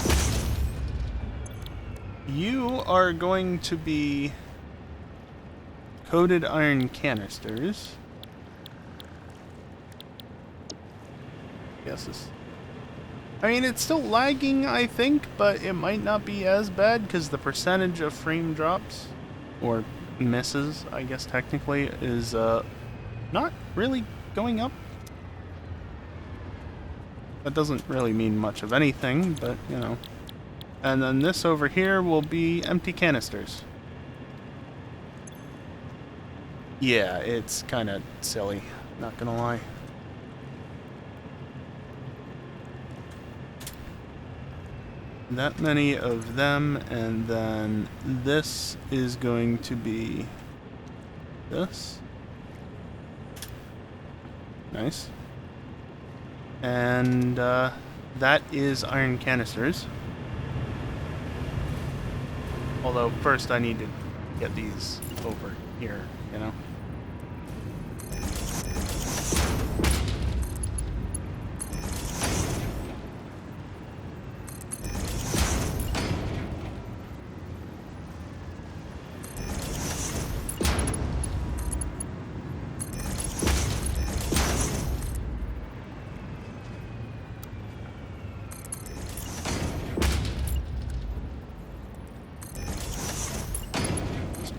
You are going to be coated iron canisters. Yes. I mean, it's still lagging, I think, but it might not be as bad because the percentage of frame drops, or misses, I guess technically, is not really going up. That doesn't really mean much of anything, but you know. And then this over here will be empty canisters. Yeah, it's kind of silly, not gonna lie. That many of them, and then this is going to be this. Nice. And that is iron canisters. Although first I need to get these over here, you know.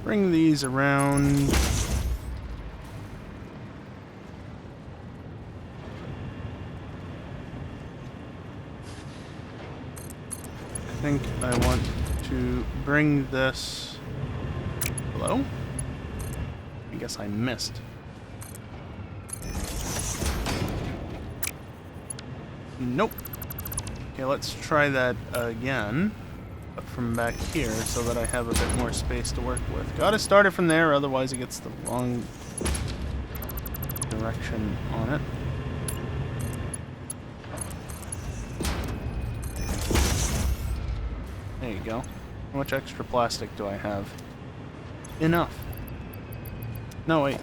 bring these around. I think I want to bring this... Hello? I guess I missed. Nope. Okay, let's try that again. But from back here so that I have a bit more space to work with. Gotta start it from there, otherwise it gets the wrong direction on it. There you go. How much extra plastic do I have? Enough. No, wait.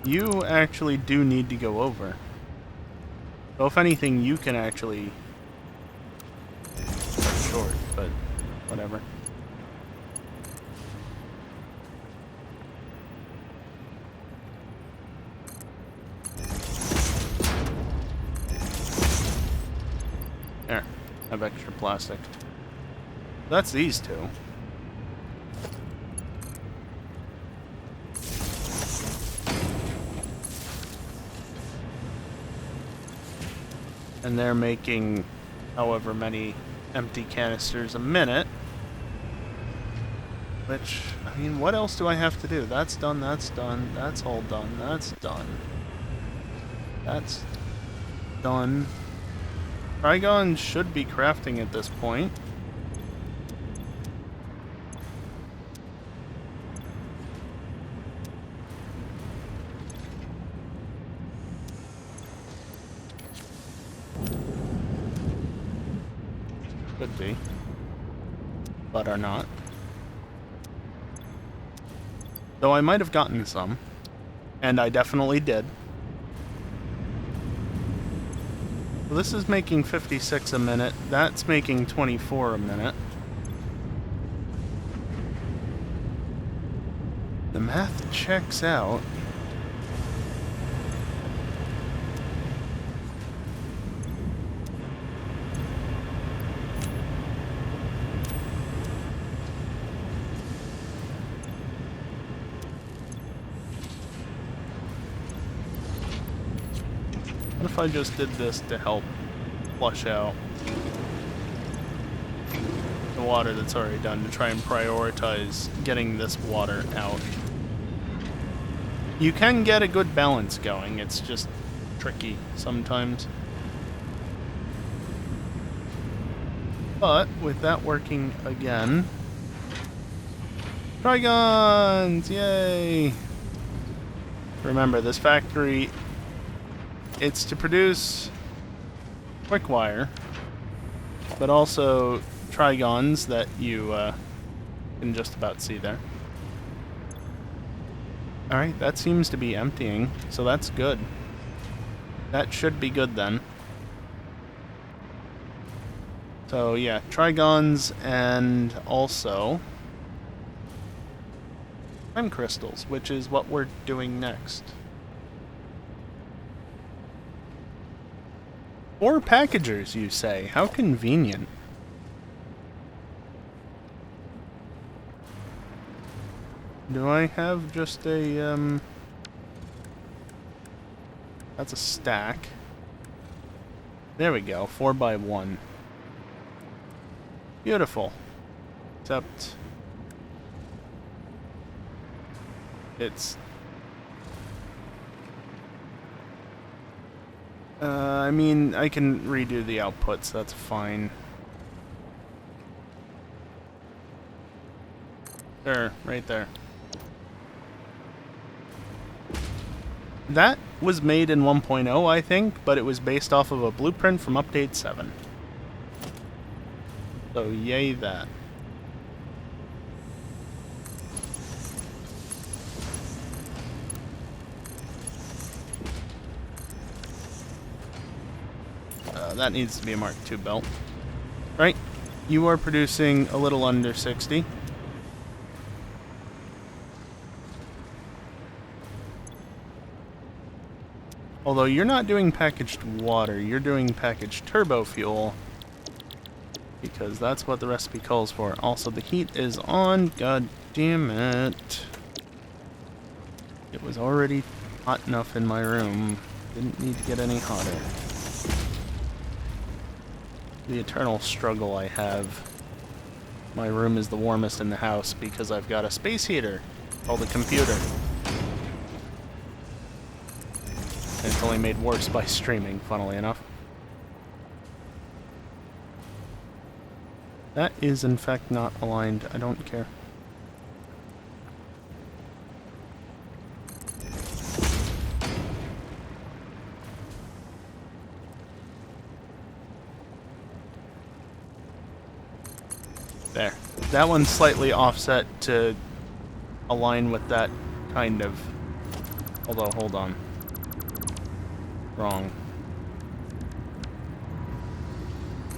You actually do need to go over. So if anything, you can actually... start short, but whatever. There. I have extra plastic. That's these two. And they're making however many empty canisters a minute. Which, I mean, what else do I have to do? That's done, that's done, that's all done, that's done. That's done. Trigon should be crafting at this point. Could be. But are not. Though I might have gotten some. And I definitely did. Well, this is making 56 a minute. That's making 24 a minute. The math checks out. What if I just did this to help flush out the water that's already done, to try and prioritize getting this water out? You can get a good balance going, it's just tricky sometimes. But with that working again... Trigons! Yay! Remember, this factory... It's to produce quick wire, but also trigons that you can just about see there. Alright, that seems to be emptying, so that's good. That should be good then. So yeah, trigons and also time crystals, which is what we're doing next. 4 packagers, you say? How convenient. Do I have just a, That's a stack. There we go, 4x1. Beautiful. Except... it's... I mean, I can redo the outputs, that's fine. There, right there. That was made in 1.0, I think, but it was based off of a blueprint from Update 7. So, yay that. That needs to be a Mark II belt. Right, you are producing a little under 60. Although you're not doing packaged water, you're doing packaged turbo fuel. Because that's what the recipe calls for. Also, the heat is on. God damn it. It was already hot enough in my room. Didn't need to get any hotter. The eternal struggle I have. My room is the warmest in the house because I've got a space heater called a computer. And it's only made worse by streaming, funnily enough. That is, in fact, not aligned. I don't care. There. That one's slightly offset to align with that, kind of. Although, hold on. Wrong.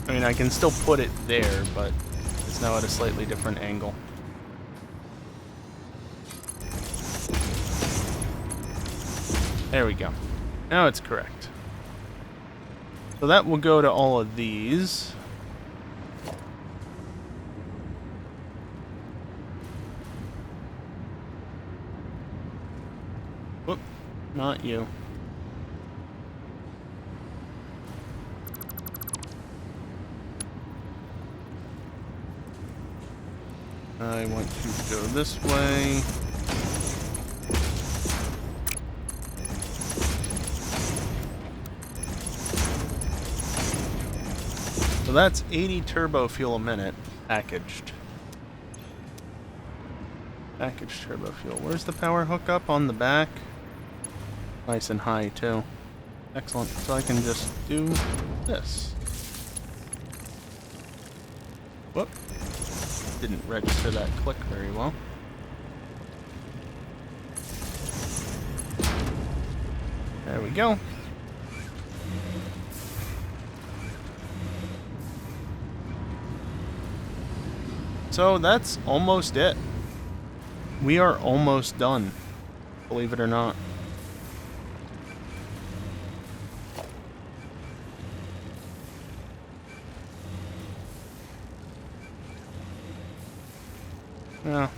I mean, I can still put it there, but it's now at a slightly different angle. There we go. Now it's correct. So that will go to all of these. Whoop, not you. I want to go this way. So that's 80 turbo fuel a minute, packaged. Packaged turbo fuel. Where's the power hookup? On the back? Nice and high, too. Excellent. So I can just do this. Whoop. Didn't register that click very well. There we go. So that's almost it. We are almost done, believe it or not. Yeah.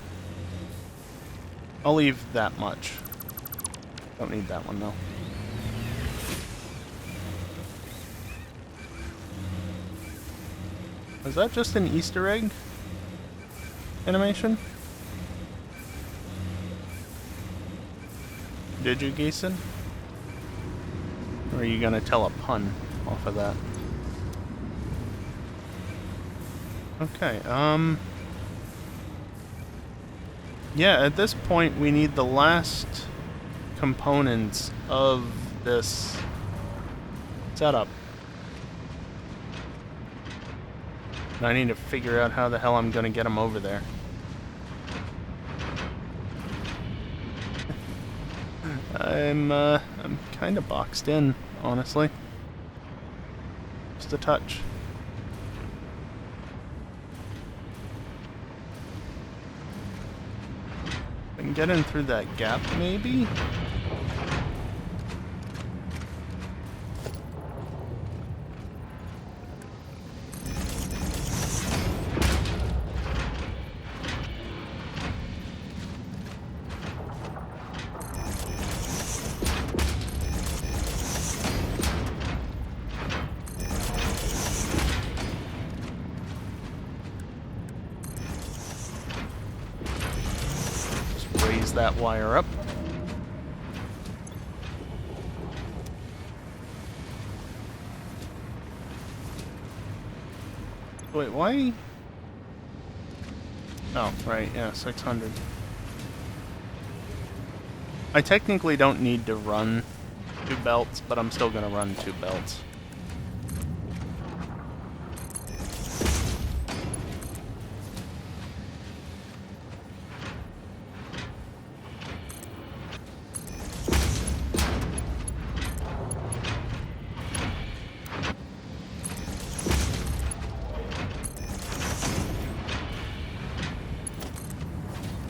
I'll leave that much. Don't need that one, though. Was that just an Easter egg animation? Did you, Geeson? Or are you gonna tell a pun off of that? Okay, yeah, at this point we need the last components of this setup. I need to figure out how the hell I'm gonna get them over there. I'm kind of boxed in, honestly. Just a touch. I can get in through that gap, maybe? That wire up. Wait, why? Oh, right, yeah, 600. I technically don't need to run 2 belts, but I'm still gonna run 2 belts.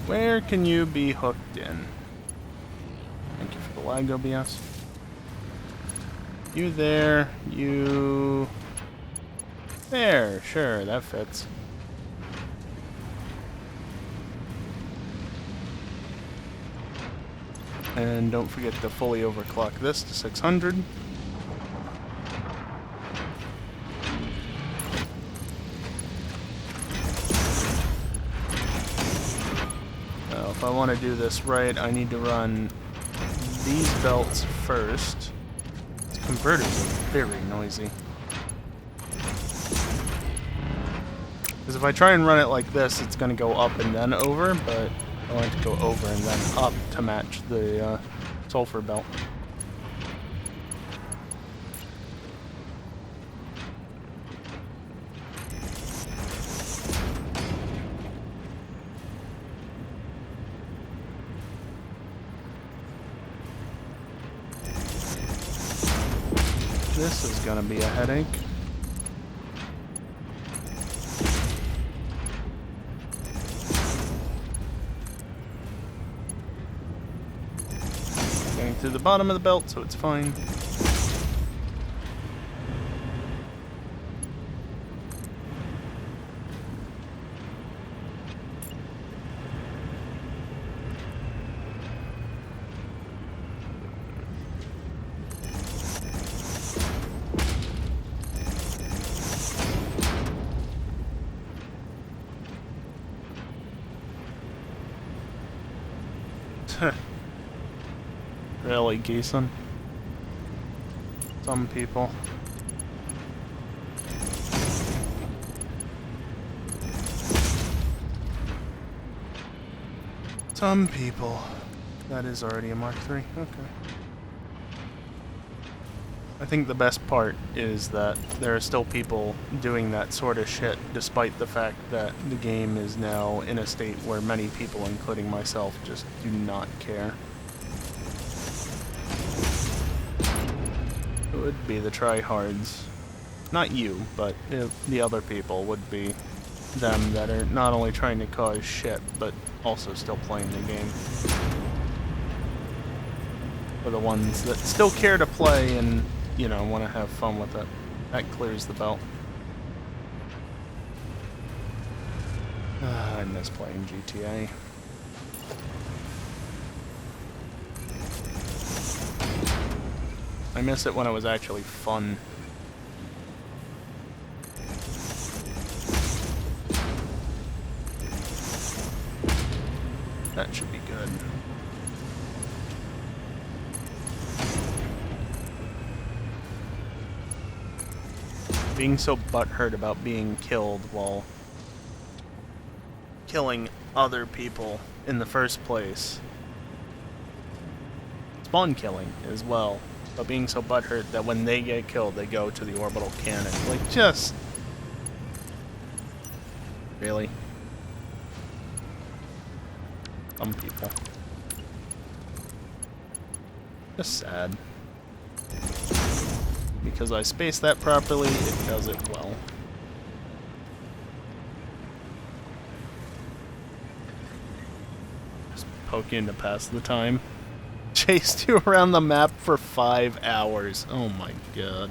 Where can you be hooked in? Thank you for the lag, OBS. You there, you... There, sure, that fits. And don't forget to fully overclock this to 600. Now, if I want to do this right, I need to run these belts first. These converters are very noisy. Because if I try and run it like this, it's going to go up and then over, but I want it to go over and then up to match the sulfur belt. This is going to be a headache. To the bottom of the belt, so it's fine. Really, Geeson? Some people. Some people. That is already a Mark III. Okay. I think the best part is that there are still people doing that sort of shit, despite the fact that the game is now in a state where many people, including myself, just do not care. It would be the tryhards. Not you, but the other people would be them that are not only trying to cause shit, but also still playing the game. For the ones that still care to play and, you know, want to have fun with it. That clears the belt. I miss playing GTA. I miss it when it was actually fun. That should be good. Being so butthurt about being killed while killing other people in the first place. Spawn killing as well. But being so butthurt that when they get killed, they go to the orbital cannon. Like, just... Really? Some people. Just sad. Because I spaced that properly, it does it well. Just poking to pass the time. Chased you around the map for 5 hours. Oh my god.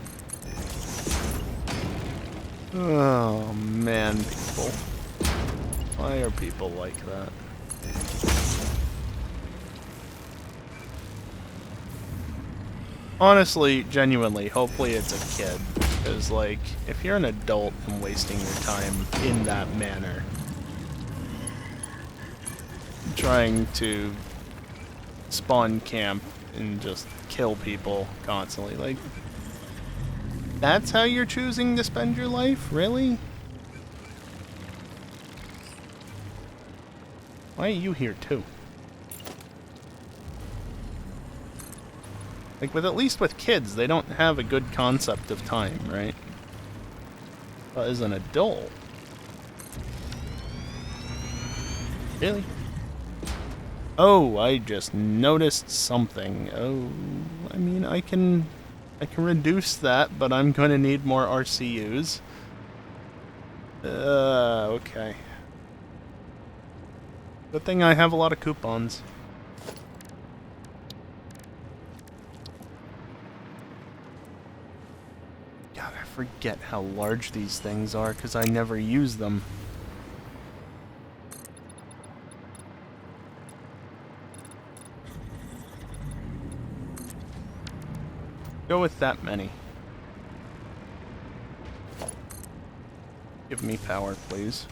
Oh man, people. Why are people like that? Honestly, genuinely, hopefully it's a kid. Because, like, if you're an adult and wasting your time in that manner, trying to spawn camp and just kill people constantly, like, that's how you're choosing to spend your life? Really? Why are you here too? Like, with at least with kids, they don't have a good concept of time, right? But as an adult... Really? Oh, I just noticed something. Oh, I mean, I can reduce that, but I'm going to need more RCUs. Okay. Good thing I have a lot of coupons. God, I forget how large these things are because I never use them. Go with that many. Give me power, please.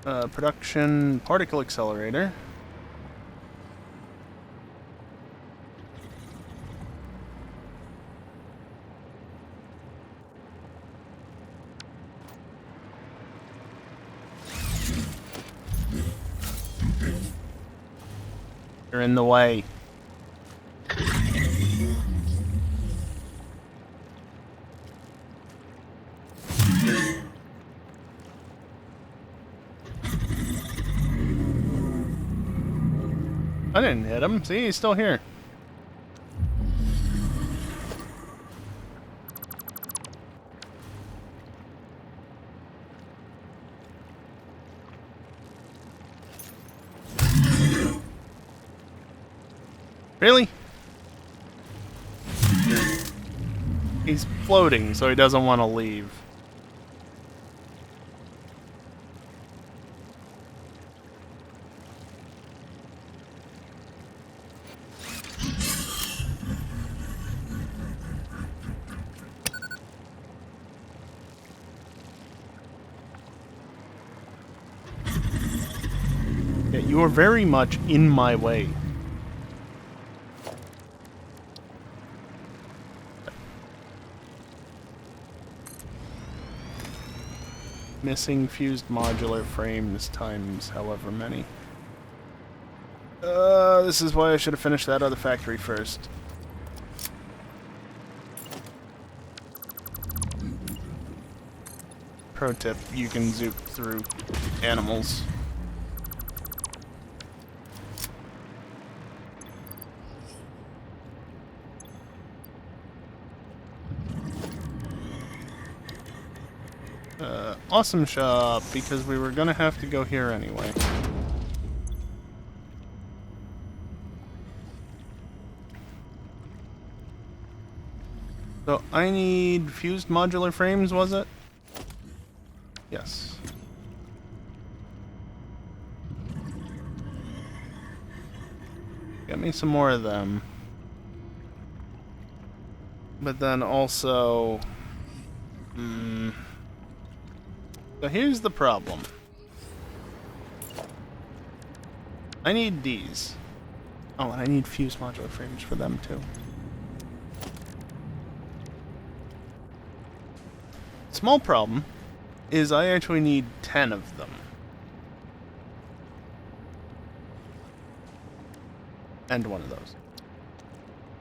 Production particle accelerator. You're in the way. I didn't hit him. See, he's still here. Really? He's floating, so he doesn't want to leave. Yeah, you are very much in my way. Missing fused modular frames times however many. This is why I should have finished that other factory first. Pro tip, you can zoop through animals. Awesome shop, because we were gonna have to go here anyway. So I need fused modular frames, was it? Yes. Get me some more of them. But then also... So here's the problem. I need these. Oh, and I need fused modular frames for them too. Small problem is I actually need 10 of them. And one of those.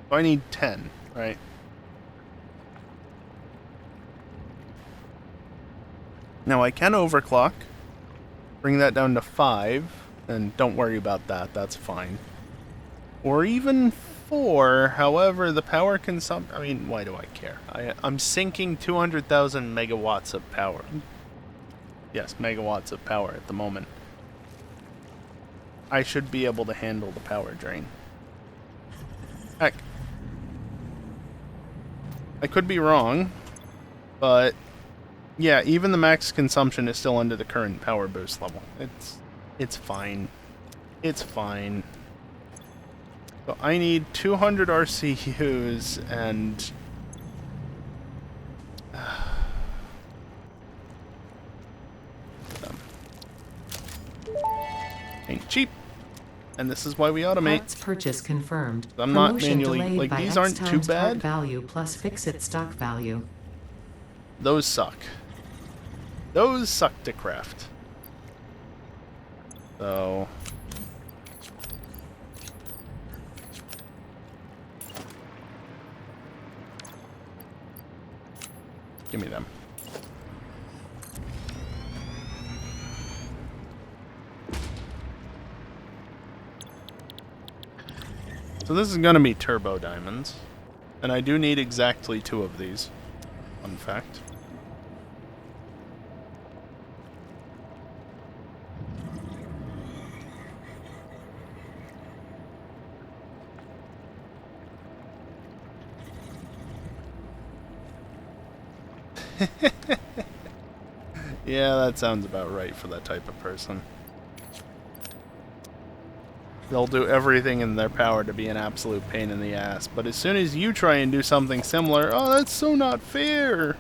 So I need 10, right? Now I can overclock, bring that down to 5, and don't worry about that, that's fine. Or even 4, however, the power consumption... I mean, why do I care? I'm sinking 200,000 megawatts of power. Yes, megawatts of power at the moment. I should be able to handle the power drain. Heck. I could be wrong, but... yeah, even the max consumption is still under the current power boost level. It's fine. It's fine. So I need 200 RCUs and... ain't cheap. And this is why we automate. Parts purchase confirmed. I'm not manually... like, these aren't too bad. Value plus fix-it stock value. Those suck. Those suck to craft. So... give me them. So this is going to be turbo diamonds. And I do need exactly 2 of these. Fun fact. Yeah, that sounds about right for that type of person. They'll do everything in their power to be an absolute pain in the ass. But as soon as you try and do something similar, oh, that's so not fair.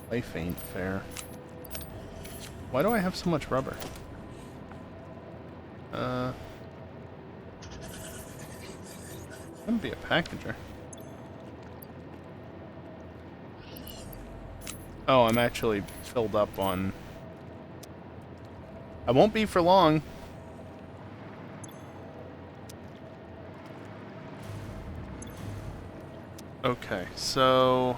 Life ain't fair. Why do I have so much rubber? Wouldn't be a packager. Oh, I'm actually filled up on... I won't be for long. Okay, so...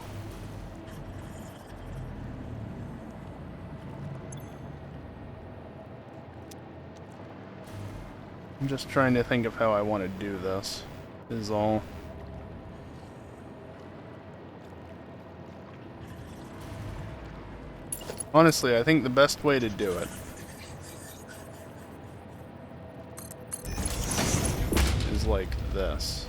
I'm just trying to think of how I want to do this, is all. Honestly, I think the best way to do it is like this.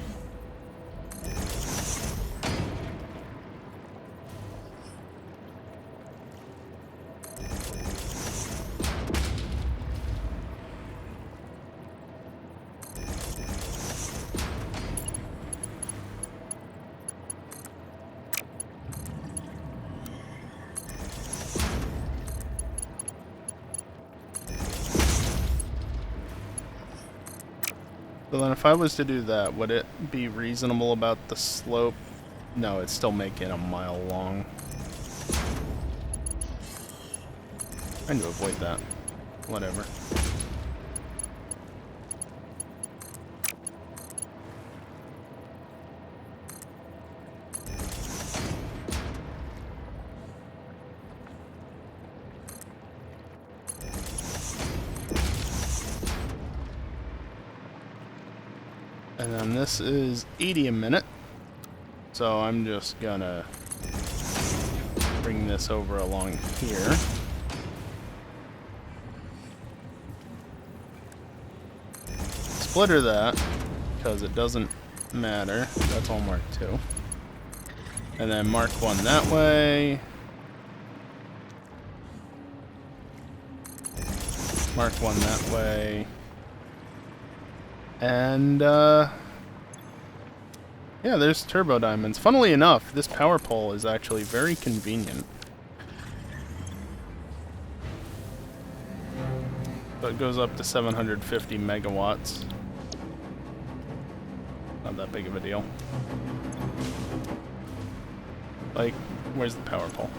So then if I was to do that, would it be reasonable about the slope? No, it'd still make it a mile long. Trying to avoid that. Whatever. And then this is 80 a minute. So I'm just gonna bring this over along here. Splitter that, because it doesn't matter. That's all marked 2. And then mark 1 that way. Mark 1 that way. And, yeah, there's turbo diamonds. Funnily enough, this power pole is actually very convenient. So it goes up to 750 megawatts. Not that big of a deal. Like, where's the power pole?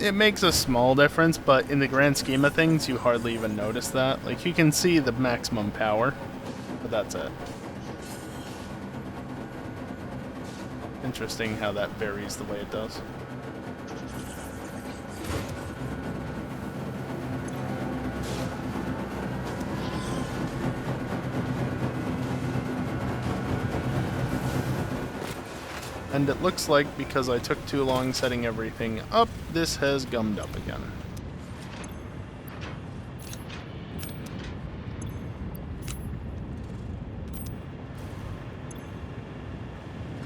It makes a small difference, but in the grand scheme of things, you hardly even notice that. Like, you can see the maximum power, but that's it. Interesting how that varies the way it does. And it looks like, because I took too long setting everything up, this has gummed up again.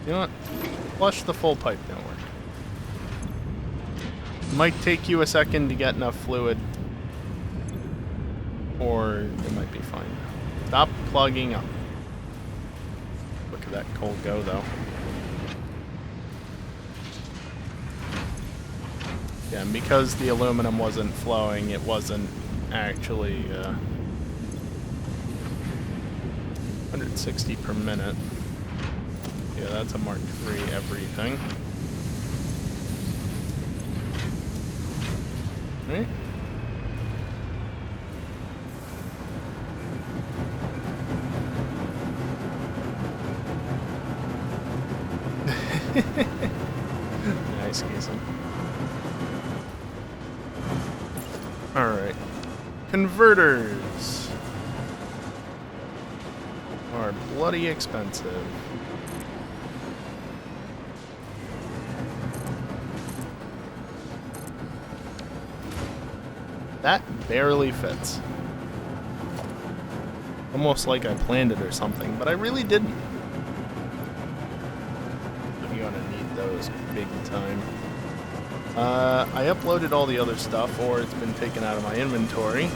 You know what? Flush the full pipe network. Might take you a second to get enough fluid, or it might be fine. Stop plugging up. Look at that coal go, though. Yeah, and because the aluminum wasn't flowing, it wasn't actually 160 per minute. Yeah, that's a Mark III everything. Right? Nice, Giesen. Alright. Converters are bloody expensive. That barely fits. Almost like I planned it or something, but I really didn't. You're gonna need those sucks big time. I uploaded all the other stuff, or it's been taken out of my inventory.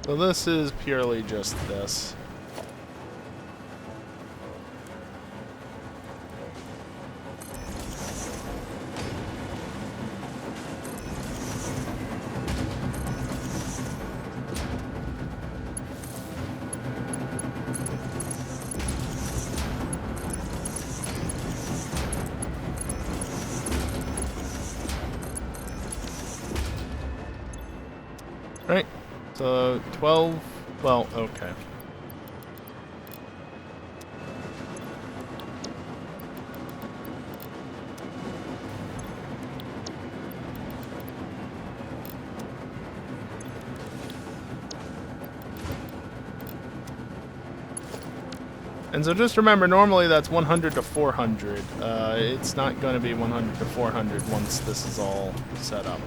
So this is purely just this. Right. So 12, well, okay. And so just remember, normally that's 100 to 400. It's not going to be 100 to 400 once this is all set up.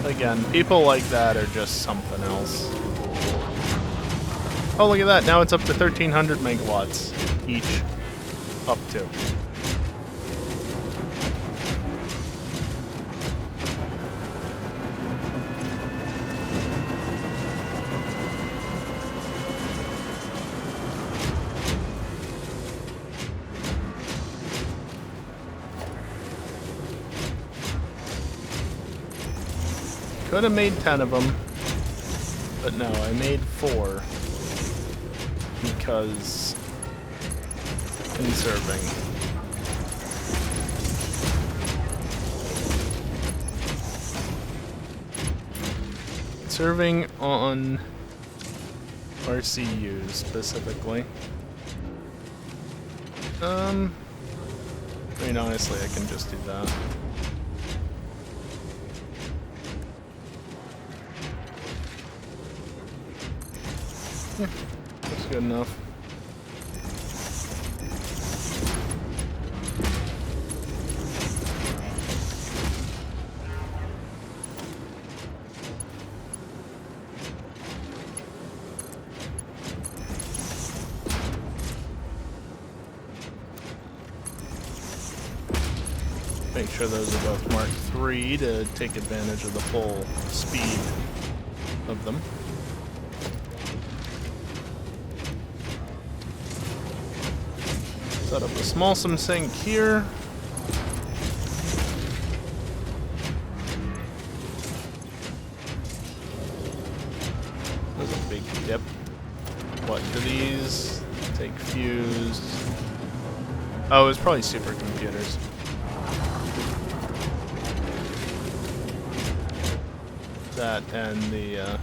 Again, people like that are just something else. Oh, look at that. Now it's up to 1,300 megawatts each. Up to. Could have made 10 of them, but no, I made 4 because conserving. Conserving on RCUs specifically. I mean, honestly, I can just do that. Yeah, that's good enough. Make sure those are both Mark III to take advantage of the full speed of them. Set up a small sink here. There's a big dip. What do these take fused? Oh, it's probably supercomputers. That and the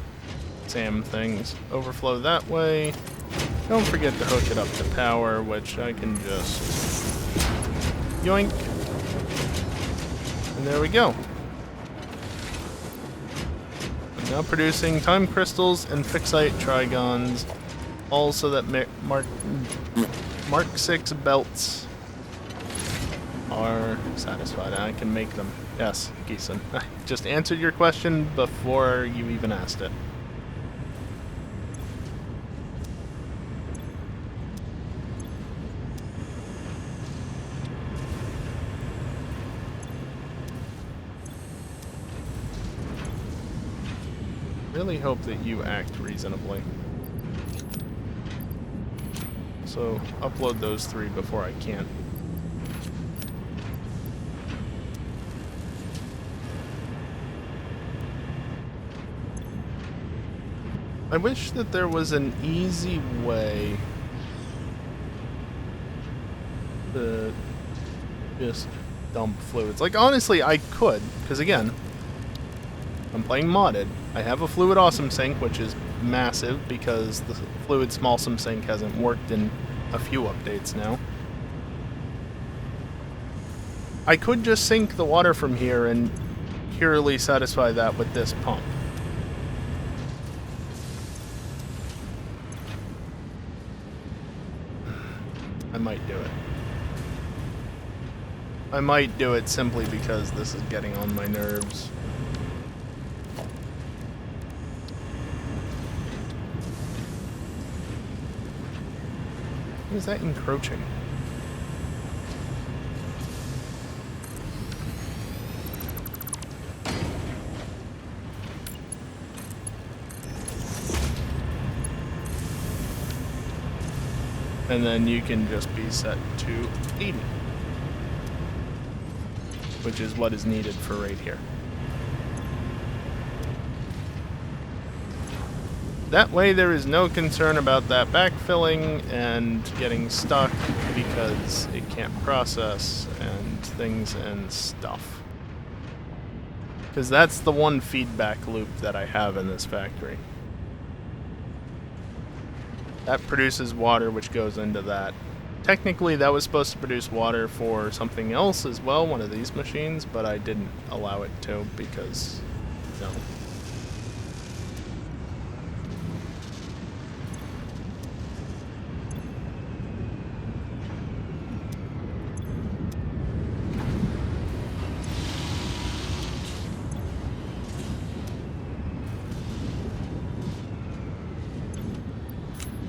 SAM things overflow that way. Don't forget to hook it up to power, which I can just yoink. And there we go. I'm now producing time crystals and fixite trigons, all so that Mark 6 belts are satisfied. I can make them. Yes, Geeson. I just answered your question before you even asked it. Really hope that you act reasonably. So, upload those 3 before I can. I wish that there was an easy way to just dump fluids. Like, honestly, I could, because again, I'm playing modded. I have a Fluid Awesome Sink, which is massive because the Fluid Smallsome Sink hasn't worked in a few updates now. I could just sink the water from here and purely satisfy that with this pump. I might do it. I might do it simply because this is getting on my nerves. What is that encroaching? And then you can just be set to 80. Which is what is needed for right here. That way there is no concern about that backfilling and getting stuck because it can't process and things and stuff. Because that's the one feedback loop that I have in this factory. That produces water which goes into that. Technically that was supposed to produce water for something else as well, one of these machines, but I didn't allow it to because, no.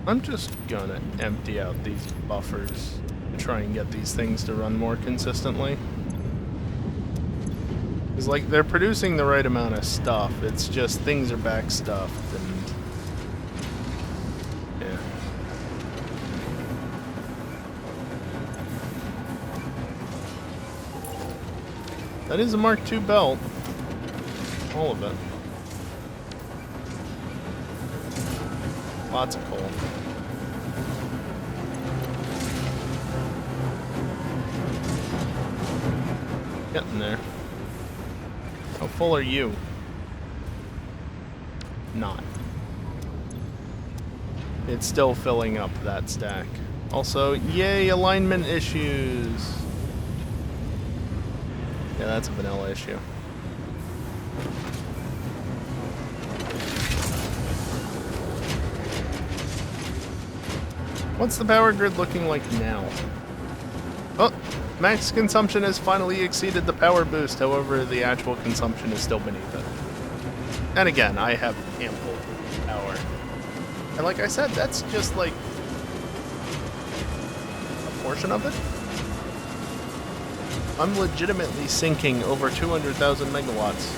I'm just gonna empty out these buffers to try and get these things to run more consistently. Because, like, they're producing the right amount of stuff, it's just things are backstuffed and... yeah. That is a Mark II belt. All of it. Lots of coal. Getting there. How full are you? Not. It's still filling up that stack. Also, yay, alignment issues! Yeah, that's a vanilla issue. What's the power grid looking like now? Oh, max consumption has finally exceeded the power boost, however the actual consumption is still beneath it. And again, I have ample power. And like I said, that's just like a portion of it. I'm legitimately sinking over 200,000 megawatts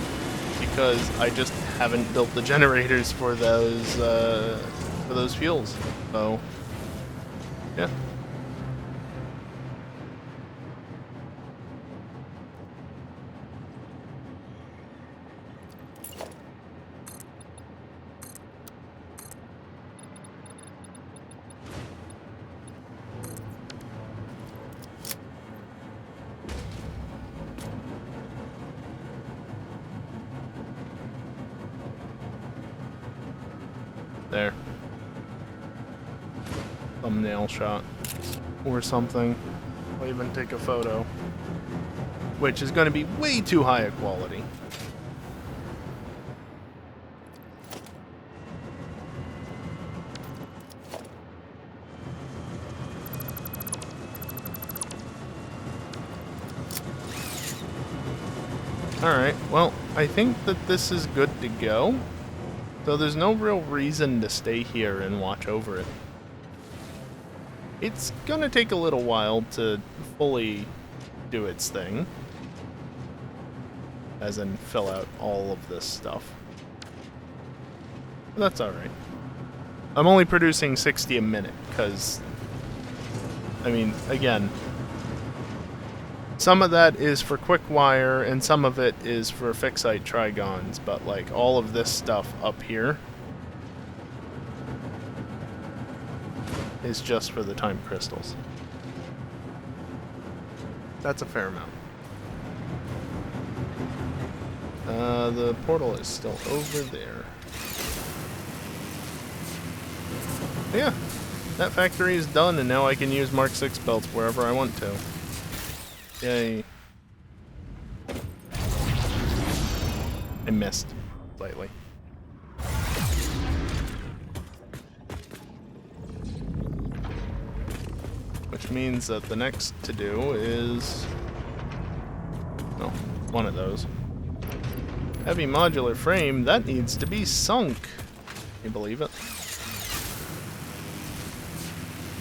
because I just haven't built the generators for those fuels. So, yeah. There. Thumbnail shot. Or something. I'll even take a photo. Which is going to be way too high a quality. Alright, well, I think that this is good to go. So there's no real reason to stay here and watch over it. It's gonna take a little while to fully do its thing. As in fill out all of this stuff. But that's alright. I'm only producing 60 a minute, because... I mean, again... some of that is for quick wire, and some of it is for fixite trigons, but like all of this stuff up here is just for the time crystals. That's a fair amount. The portal is still over there. But yeah, that factory is done, and now I can use Mark 6 belts wherever I want to. Yay. I missed slightly. Which means that the next to do is... oh, one of those. Heavy modular frame, that needs to be sunk. Can you believe it?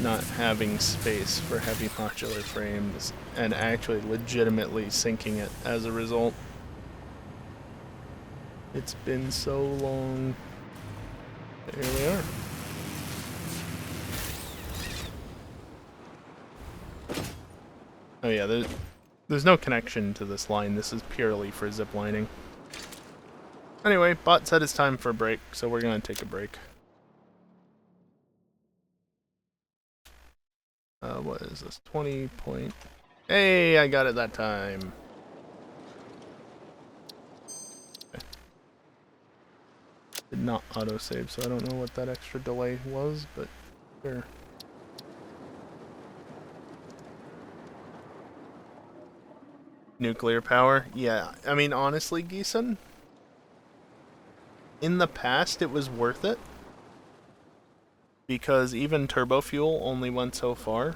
Not having space for heavy modular frames and actually legitimately sinking it as a result. It's been so long. Here we are. Oh yeah, there's no connection to this line. This is purely for ziplining. Anyway, bot said it's time for a break, so we're gonna take a break. What is this? 20 point... Hey, I got it that time. Okay. Did not autosave, so I don't know what that extra delay was, but sure. Nuclear power? Yeah, I mean, honestly, Geeson, in the past it was worth it. Because even turbo fuel only went so far.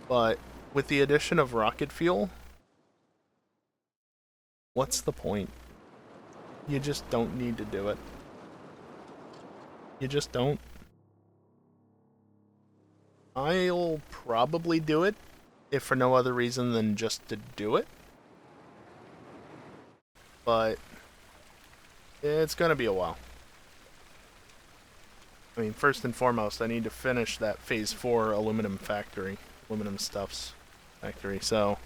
But with the addition of rocket fuel, what's the point? You just don't need to do it. You just don't. I'll probably do it, if for no other reason than just to do it. But it's gonna be a while. I mean, first and foremost, I need to finish that Phase 4 aluminum factory. Aluminum stuffs factory, so...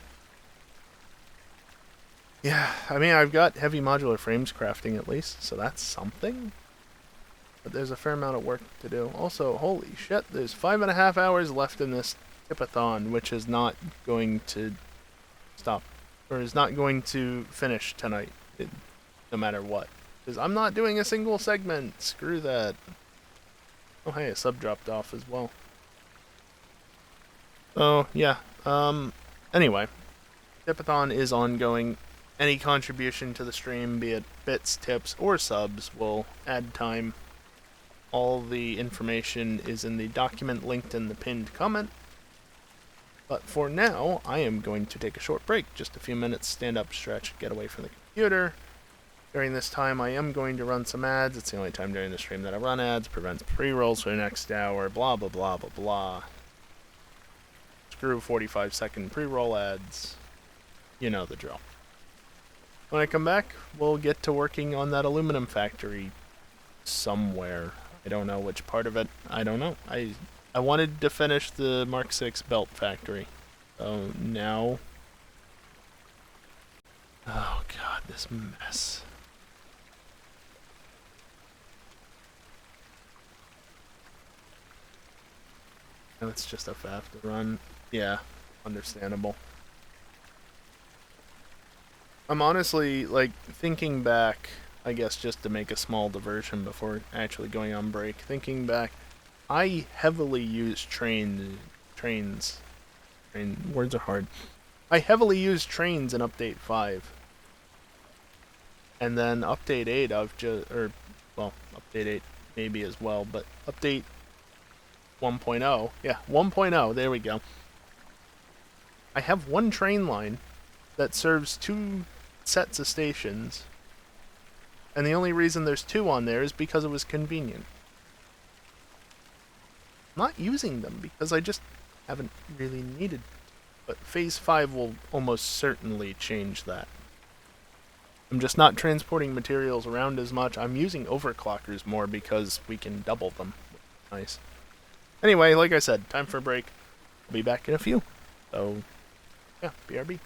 yeah, I mean, I've got heavy modular frames crafting at least, so that's something. But there's a fair amount of work to do. Also, holy shit, there's 5.5 hours left in this tipathon, which is not going to stop. Or is not going to finish tonight, no matter what. Because I'm not doing a single segment. Screw that. Oh hey, a sub dropped off as well. Oh, yeah. Anyway. Tipathon is ongoing. Any contribution to the stream, be it bits, tips, or subs, will add time. All the information is in the document linked in the pinned comment. But for now, I am going to take a short break. Just a few minutes, stand up, stretch, get away from the computer. During this time, I am going to run some ads. It's the only time during the stream that I run ads. Prevents pre-rolls for the next hour. Blah, blah, blah, blah, blah. Screw 45-second pre-roll ads. You know the drill. When I come back, we'll get to working on that aluminum factory somewhere. I don't know which part of it. I don't know. I wanted to finish the Mark 6 belt factory. So now... oh god, this mess. And it's just a faff to run. Yeah, understandable. I'm honestly, like, thinking back, I guess just to make a small diversion before actually going on break, thinking back, I heavily use words are hard. I heavily use trains in Update 5. And then Update 8, well, Update 8 maybe as well, but Update 1.0, yeah, 1.0, there we go. I have one train line that serves 2 sets of stations, and the only reason there's 2 on there is because it was convenient. I'm not using them because I just haven't really needed, but Phase 5 will almost certainly change that. I'm just not transporting materials around as much. I'm using overclockers more because we can double them. Nice. Anyway, like I said, time for a break. I'll be back in a few. So, yeah, BRB.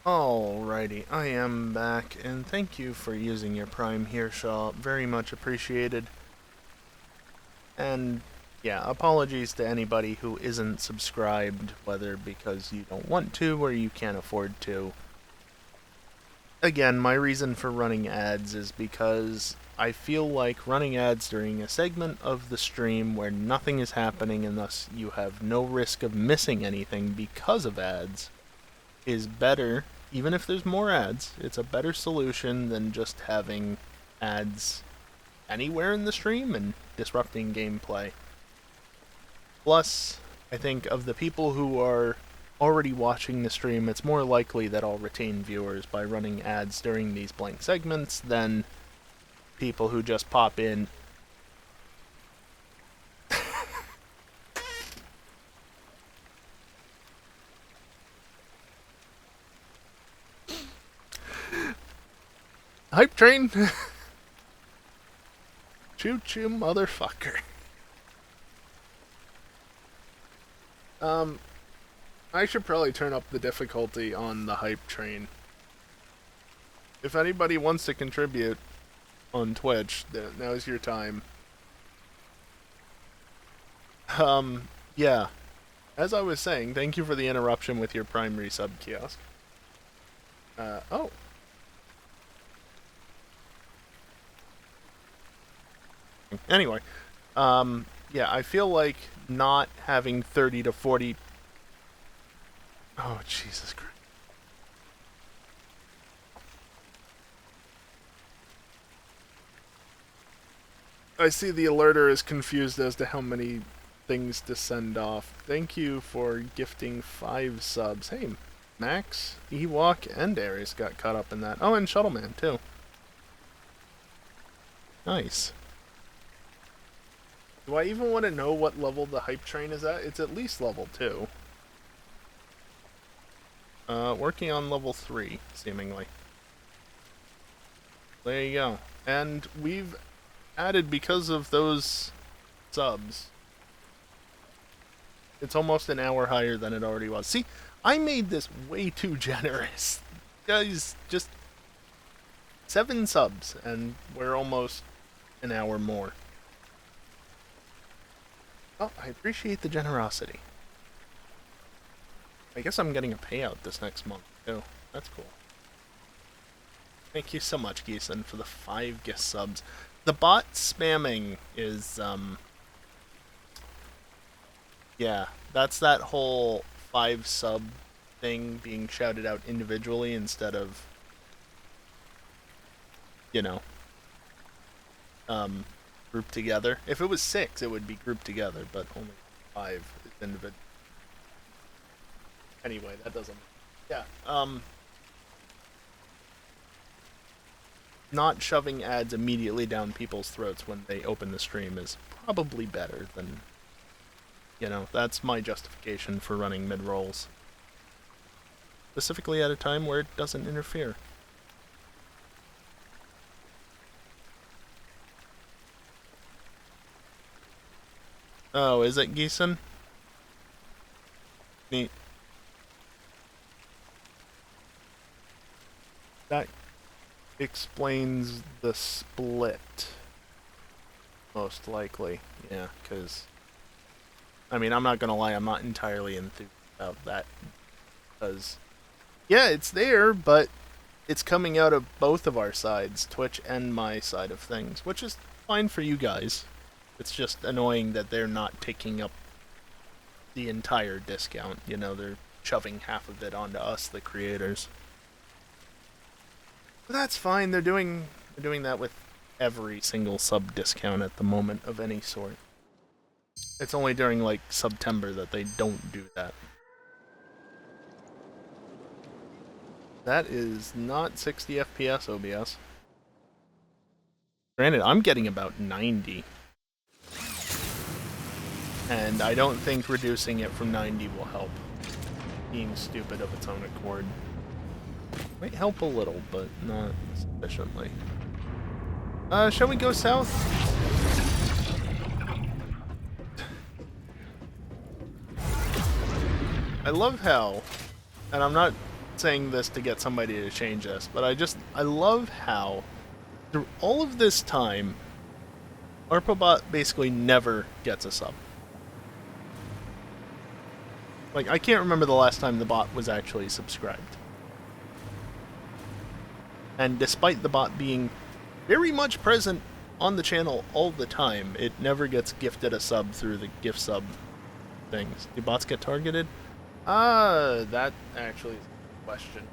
Alrighty, I am back, and thank you for using your Prime here, Shaw. Very much appreciated. And yeah, apologies to anybody who isn't subscribed, whether because you don't want to or you can't afford to. Again, my reason for running ads is because I feel like running ads during a segment of the stream where nothing is happening and thus you have no risk of missing anything because of ads is better. Even if there's more ads, it's a better solution than just having ads anywhere in the stream and disrupting gameplay. Plus, I think of the people who are already watching the stream, it's more likely that I'll retain viewers by running ads during these blank segments than people who just pop in. Hype train! Choo choo, motherfucker. I should probably turn up the difficulty on the hype train. If anybody wants to contribute on Twitch, now's your time. Yeah. As I was saying, thank you for the interruption with your Prime resub kiosk. Oh. Anyway, yeah, I feel like not having 30 to 40... Oh, Jesus Christ. I see the alerter is confused as to how many things to send off. Thank you for gifting 5 subs. Hey, Max, Ewok, and Aries got caught up in that. Oh, and Shuttleman, too. Nice. Do I even want to know what level the hype train is at? It's at least level 2. Working on level 3, seemingly. There you go. And we've added, because of those subs, it's almost an hour higher than it already was. See, I made this way too generous. Guys, just 7 subs, and we're almost an hour more. Oh, I appreciate the generosity. I guess I'm getting a payout this next month, too. That's cool. Thank you so much, Geeson, for the 5 gift subs. The bot spamming is, yeah, that's that whole 5 sub thing being shouted out individually instead of, you know, grouped together. If it was 6, it would be grouped together, but only 5 is individual. Anyway, that doesn't... Yeah, not shoving ads immediately down people's throats when they open the stream is probably better than... You know, that's my justification for running mid-rolls. Specifically at a time where it doesn't interfere. Oh, is it Geeson? Neat. That explains the split. Most likely. Yeah, because... I mean, I'm not gonna lie, I'm not entirely enthused about that. Because... Yeah, it's there, but it's coming out of both of our sides, Twitch and my side of things, which is fine for you guys. It's just annoying that they're not taking up the entire discount. You know, they're shoving half of it onto us, the creators. But that's fine. They're doing that with every single sub discount at the moment of any sort. It's only during like September that they don't do that. That is not 60 FPS OBS. Granted, I'm getting about 90. And I don't think reducing it from 90 will help. Being stupid of its own accord. Might help a little, but not sufficiently. Shall we go south? I love how, and I'm not saying this to get somebody to change this, but I love how through all of this time, ARPABot basically never gets a sub. Like, I can't remember the last time the bot was actually subscribed. And despite the bot being very much present on the channel all the time, it never gets gifted a sub through the gift sub things. Do bots get targeted? That actually is a question.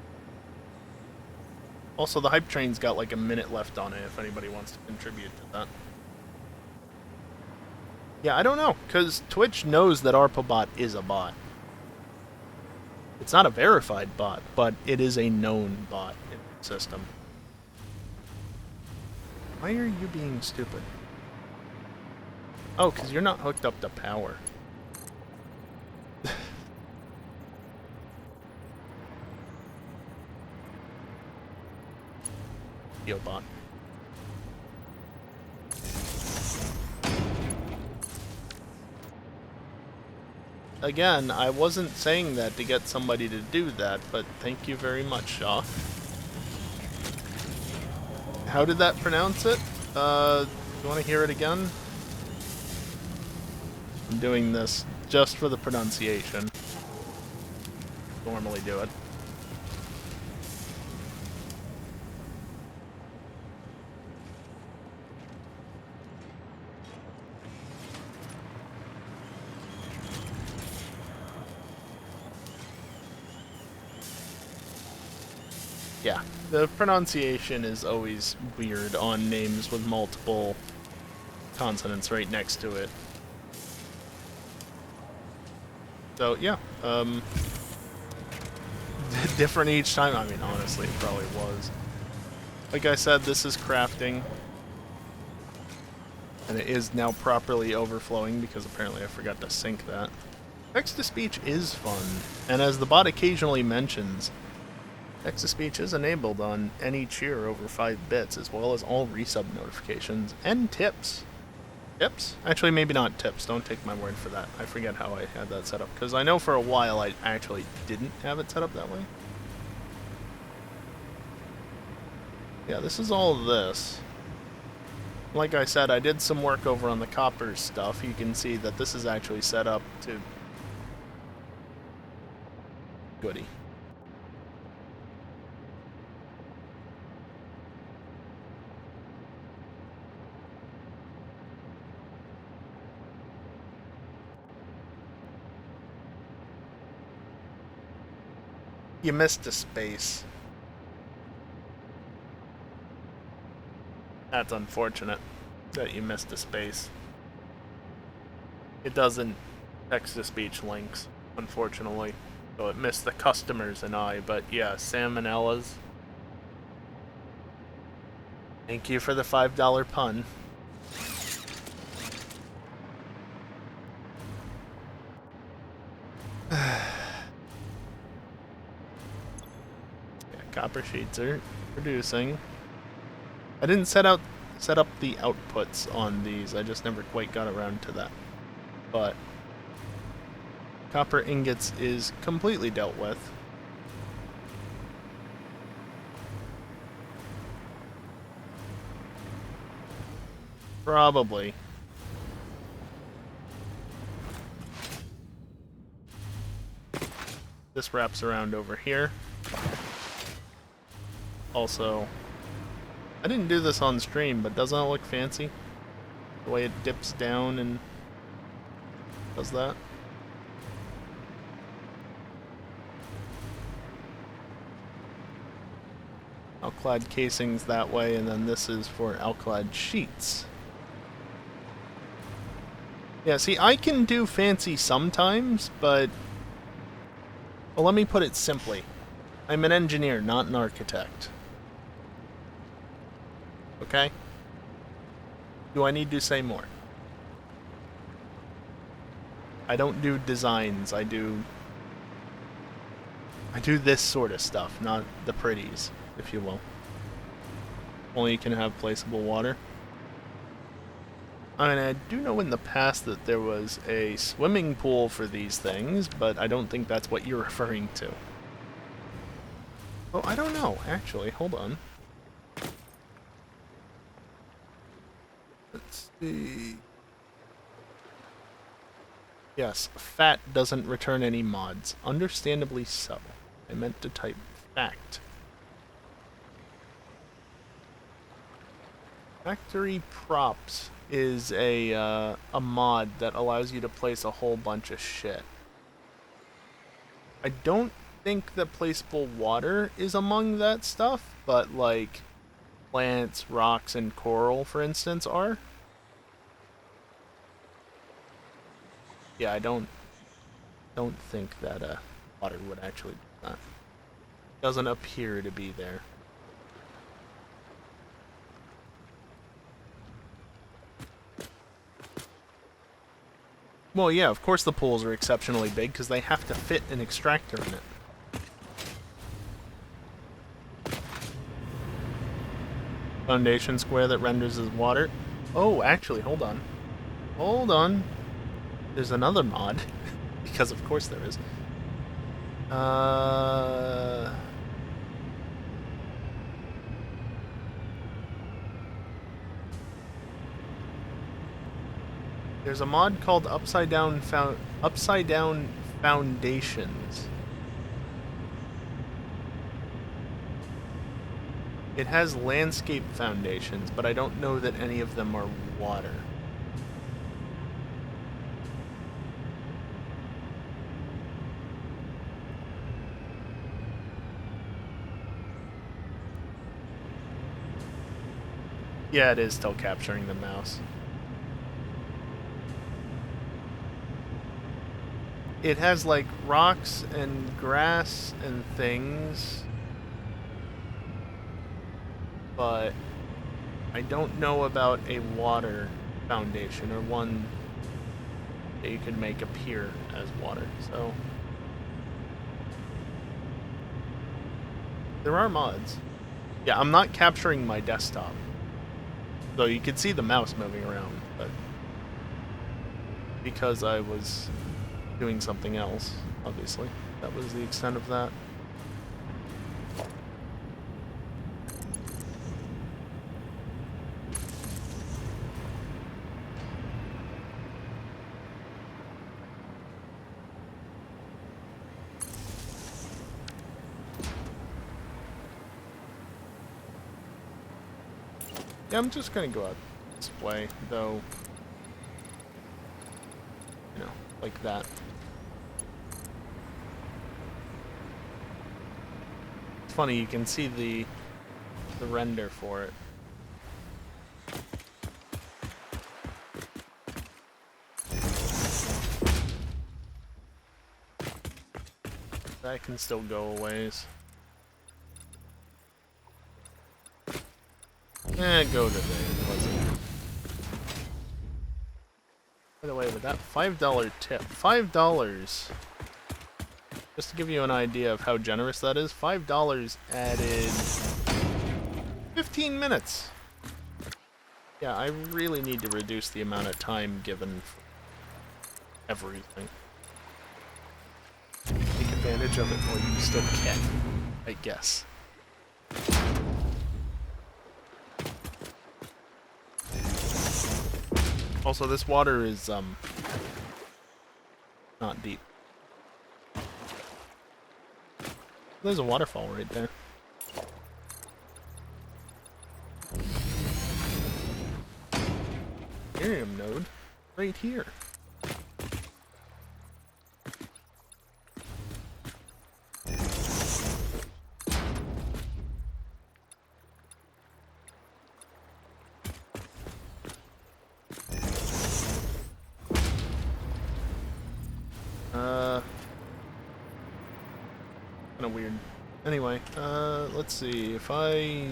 Also, the hype train's got like a minute left on it if anybody wants to contribute to that. Yeah, I don't know, because Twitch knows that ARPABot is a bot. It's not a verified bot, but it is a known bot in the system. Why are you being stupid? Oh, because you're not hooked up to power. Yo, bot. Again, I wasn't saying that to get somebody to do that, but thank you very much, Shaw. How did that pronounce it? You want to hear it again? I'm doing this just for the pronunciation. Normally do it. Yeah, the pronunciation is always weird on names with multiple consonants right next to it. So, yeah, different each time. I mean, honestly, it probably was. Like I said, this is crafting. And it is now properly overflowing because apparently I forgot to sync that. Text-to-speech is fun, and as the bot occasionally mentions, text-to-speech is enabled on any cheer over 5 bits, as well as all resub notifications and tips. Tips? Actually, maybe not tips. Don't take my word for that. I forget how I had that set up, because I know for a while I actually didn't have it set up that way. Yeah, this is all this. Like I said, I did some work over on the copper stuff. You can see that this is actually set up to... Goody. You missed a space. That's unfortunate that you missed a space. It doesn't text-to-speech links, unfortunately. So it missed the customers and I, but yeah, salmonellas. Thank you for the $5 pun. Copper sheets are producing. I didn't set up the outputs on these. I just never quite got around to that. But copper ingots is completely dealt with. Probably. This wraps around over here. Also, I didn't do this on stream, but doesn't it look fancy? The way it dips down and does that. Alclad casings that way, and then this is for Alclad sheets. Yeah, see, I can do fancy sometimes, but... Well, let me put it simply. I'm an engineer, not an architect. Okay? Do I need to say more? I don't do designs, I do this sort of stuff, not the pretties, if you will. Only you can have placeable water. I mean, I do know in the past that there was a swimming pool for these things, but I don't think that's what you're referring to. Oh, I don't know, actually. Hold on. Let's see. Yes, fat doesn't return any mods. Understandably so. I meant to type fact. Factory props is a mod that allows you to place a whole bunch of shit. I don't think that placeable water is among that stuff, but like plants, rocks, and coral, for instance, are. Yeah, I don't think that water would actually do that. Doesn't appear to be there. Well, yeah, of course the pools are exceptionally big because they have to fit an extractor in it. Foundation square that renders as water. Oh, actually, hold on. Hold on. There's another mod. Because of course there is. There's a mod called Upside Down Foundations. It has landscape foundations, but I don't know that any of them are water. Yeah, it is still capturing the mouse. It has like rocks and grass and things, but I don't know about a water foundation or one that you could make appear as water. So there are mods. Yeah, I'm not capturing my desktop. So you can see the mouse moving around, but because I was doing something else, obviously. That was the extent of that. Yeah, I'm just gonna go out this way, though. You know, like that. It's funny, you can see the render for it. That can still go a ways. Go to the Pleasant. By the way, with that $5 tip, $5. Just to give you an idea of how generous that is, $5 added 15 minutes. Yeah, I really need to reduce the amount of time given for everything. Take advantage of it while you still can, I guess. Also, this water is, not deep. There's a waterfall right there. Ethereum node right here. Kinda weird. Anyway, let's see. If I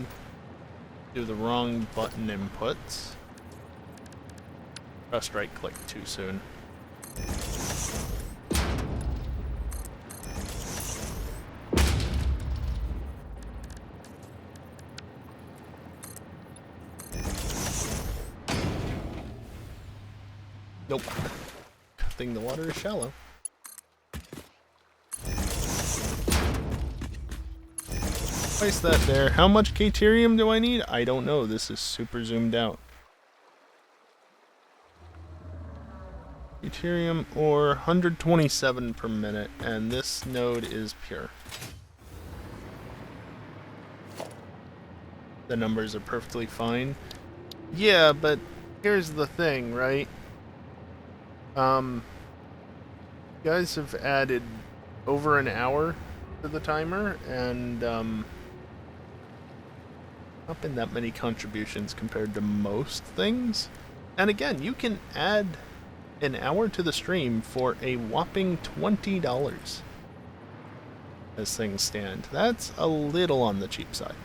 do the wrong button inputs, pressed right click too soon. Nope. Good thing the water is shallow. Place that there. How much Caterium do I need? I don't know. This is super zoomed out. Caterium ore 127 per minute, and this node is pure. The numbers are perfectly fine. Yeah, but here's the thing, right? You guys have added over an hour to the timer, and not been that many contributions compared to most things. And again, you can add an hour to the stream for a whopping $20 as things stand. That's a little on the cheap side.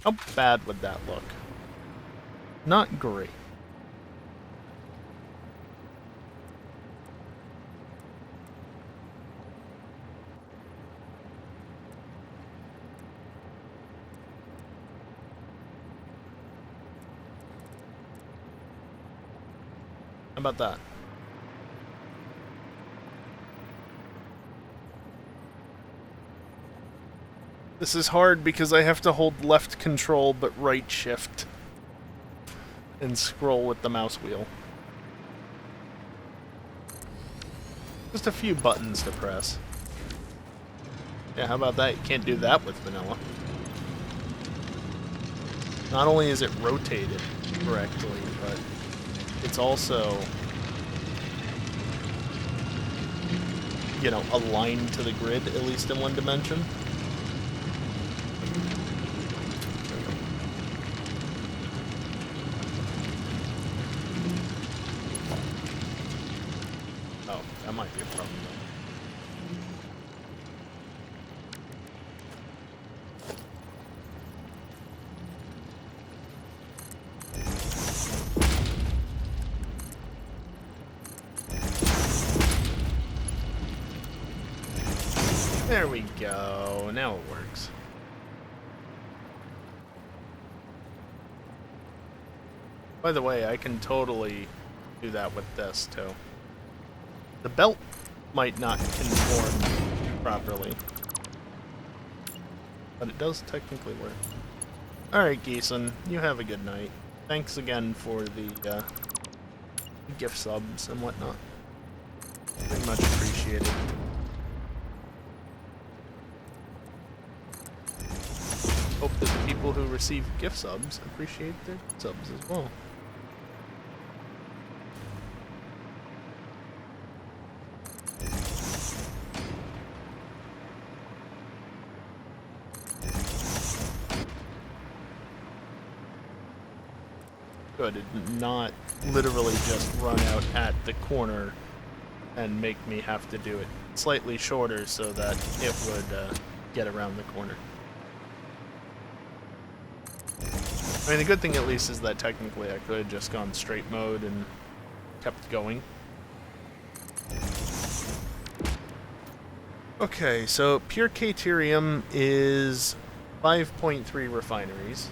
How bad would that look? Not great. How about that? This is hard because I have to hold left control but right shift and scroll with the mouse wheel. Just a few buttons to press. Yeah, how about that? You can't do that with vanilla. Not only is it rotated correctly, but it's also, you know, aligned to the grid, at least in one dimension. Oh, that might be a problem. There we go. Now it works. By the way, I can totally do that with this, too. The belt might not conform properly, but it does technically work. Alright, Geeson, you have a good night. Thanks again for the gift subs and whatnot. Very much appreciated. Hope that the people who receive gift subs appreciate their subs as well. Good, it did not literally just run out at the corner and make me have to do it slightly shorter so that it would get around the corner. I mean, the good thing at least is that technically I could have just gone straight mode and kept going. Okay, so pure Caterium is 5.3 refineries.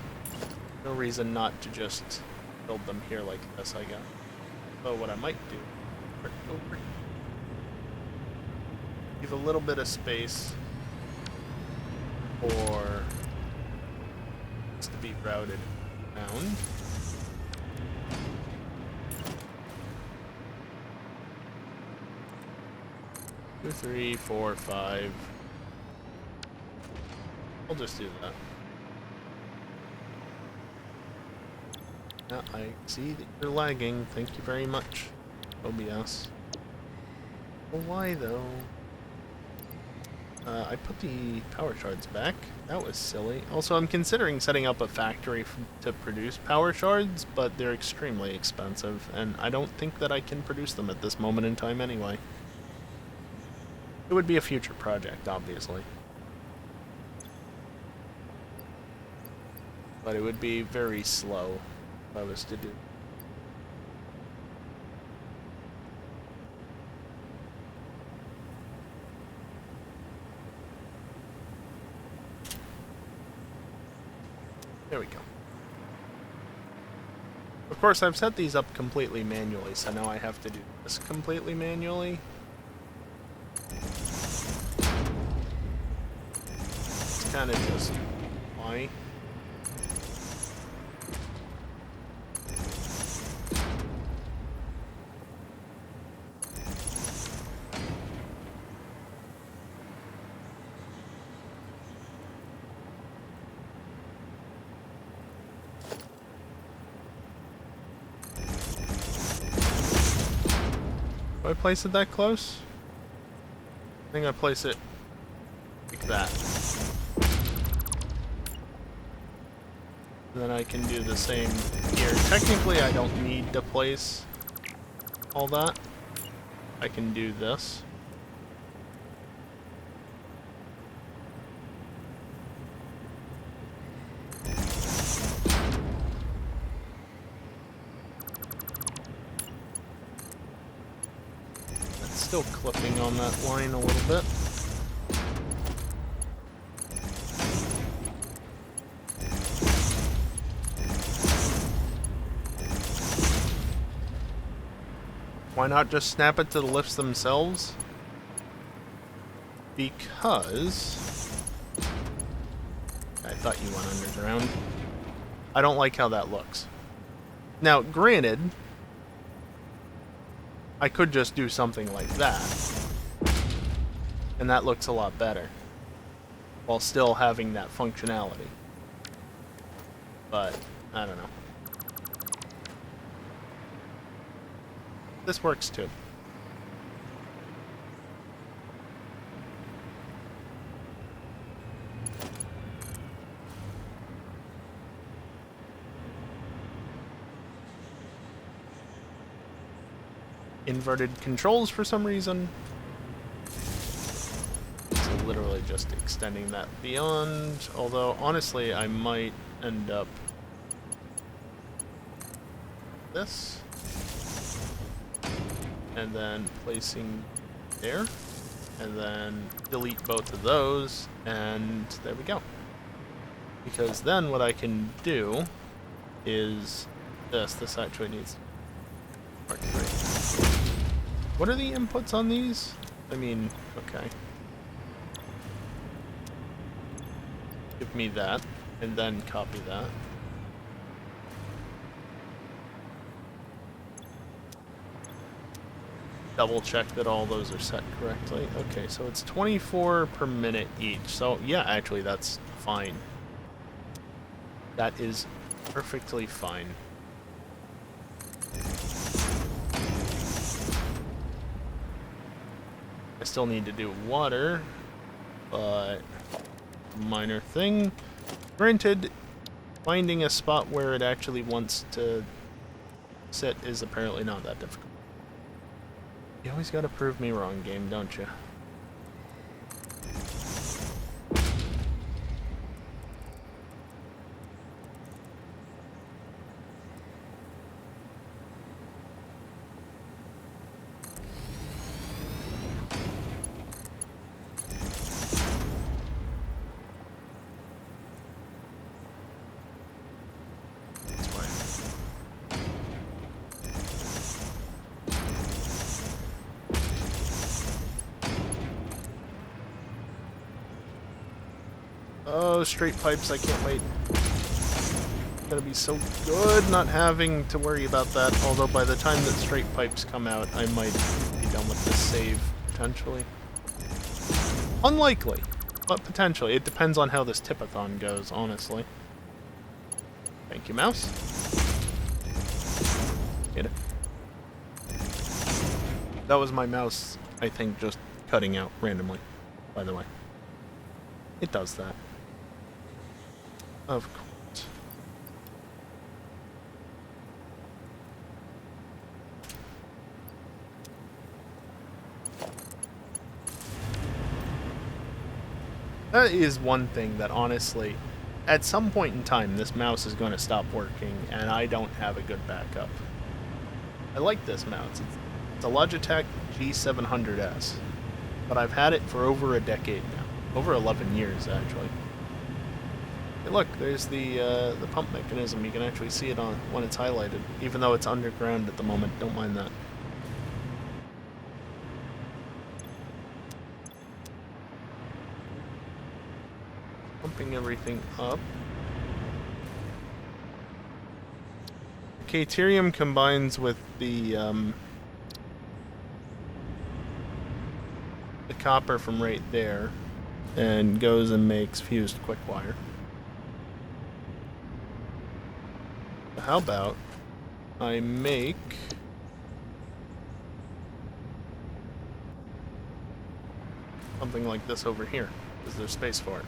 No reason not to just build them here like this, I guess. So what I might do, leave a little bit of space for this to be routed around. Two, three, four, five. I'll just do that. Yeah, I see that you're lagging. Thank you very much, OBS. Well, why though? I put the power shards back. That was silly. Also, I'm considering setting up a factory to produce power shards, but they're extremely expensive, and I don't think that I can produce them at this moment in time anyway. It would be a future project, obviously. But it would be very slow if I was to do. There we go. Of course, I've set these up completely manually, so now I have to do this completely manually. It's kind of just why. Do I place it that close? I think I place it like that. And then I can do the same here. Technically, I don't need to place all that. I can do this. Still clipping on that line a little bit. Why not just snap it to the lifts themselves? Because I thought you went underground. I don't like how that looks. Now, granted, I could just do something like that, and that looks a lot better, while still having that functionality. But, I don't know. This works too. Inverted controls for some reason. So literally just extending that beyond, although honestly I might end up this and then placing there and then delete both of those, and there we go. Because then what I can do is this actually needs Mark 3. What are the inputs on these? I mean, okay. Give me that, and then copy that. Double check that all those are set correctly. Okay, so it's 24 per minute each. So, yeah, actually, that's fine. That is perfectly fine. I still need to do water, but minor thing. Granted, finding a spot where it actually wants to sit is apparently not that difficult. You always gotta prove me wrong, game, don't you? Oh, straight pipes, I can't wait. It's gonna be so good not having to worry about that, although by the time that straight pipes come out, I might be done with this save, potentially. Unlikely, but potentially. It depends on how this tipathon goes, honestly. Thank you, mouse. Get it. That was my mouse, I think, just cutting out randomly, by the way. It does that. Of course. That is one thing that honestly, at some point in time, this mouse is going to stop working, and I don't have a good backup. I like this mouse. It's a Logitech G700S, but I've had it for over a decade now. Over 11 years, actually. Hey, look, there's the pump mechanism. You can actually see it on when it's highlighted, even though it's underground at the moment. Don't mind that. Pumping everything up. Caterium combines with the copper from right there and goes and makes fused quick wire. How about I make something like this over here? Is there space for it?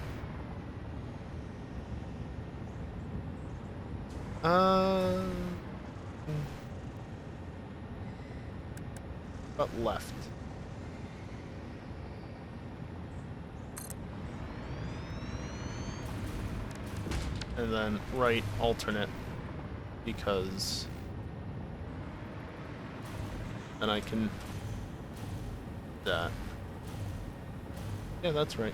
But left. And then right alternate, because then I can that. Yeah, that's right.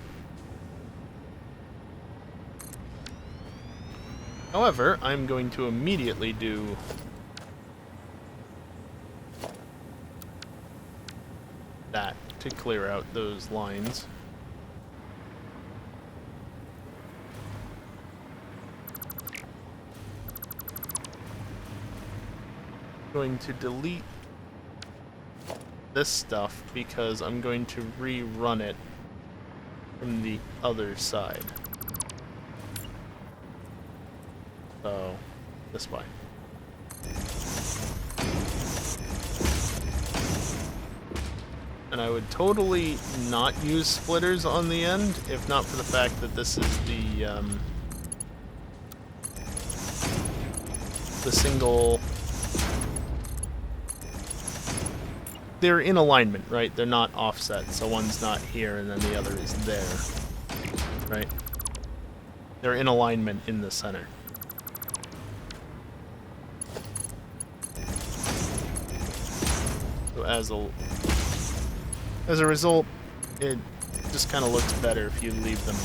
However, I'm going to immediately do that to clear out those lines. Going to delete this stuff because I'm going to rerun it from the other side. So, this way. And I would totally not use splitters on the end, if not for the fact that this is the single. They're in alignment, right? They're not offset, so one's not here and then the other is there, right? They're in alignment in the center. So as a result, it just kind of looks better if you leave them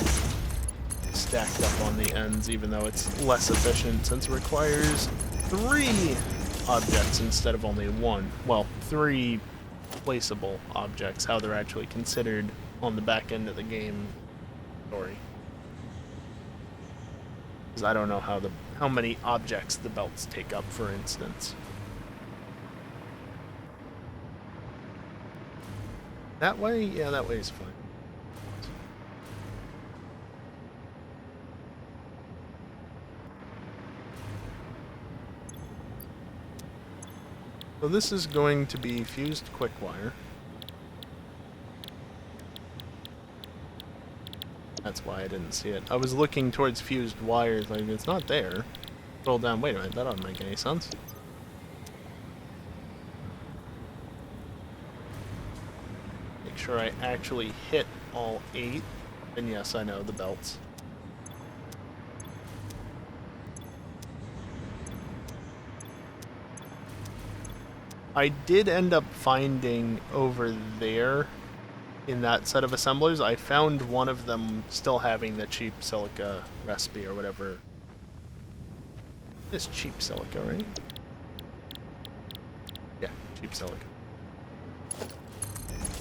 stacked up on the ends, even though it's less efficient since it requires 3 objects instead of only 1. Well, 3 placeable objects, how they're actually considered on the back end of the game story. Because I don't know how many objects the belts take up, for instance. That way? Yeah, that way is fine. So this is going to be fused quick wire. That's why I didn't see it. I was looking towards fused wires, like it's not there. Scroll down, wait a minute, that doesn't make any sense. Make sure I actually hit all 8. And yes, I know, the belts. I did end up finding over there, in that set of assemblers, I found one of them still having the cheap silica recipe or whatever. It's cheap silica, right? Yeah, cheap silica.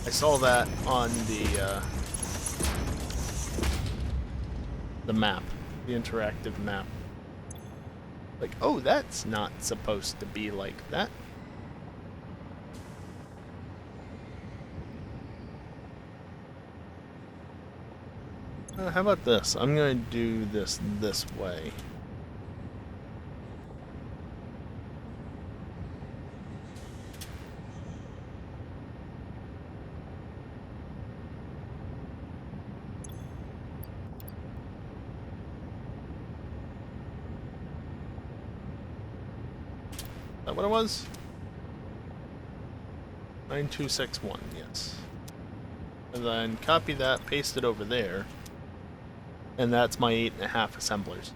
I saw that on the map, the interactive map. Like, oh, that's not supposed to be like that. How about this? I'm going to do this way. Is that what it was? 9261, yes. And then copy that, paste it over there. And that's my 8.5 assemblers.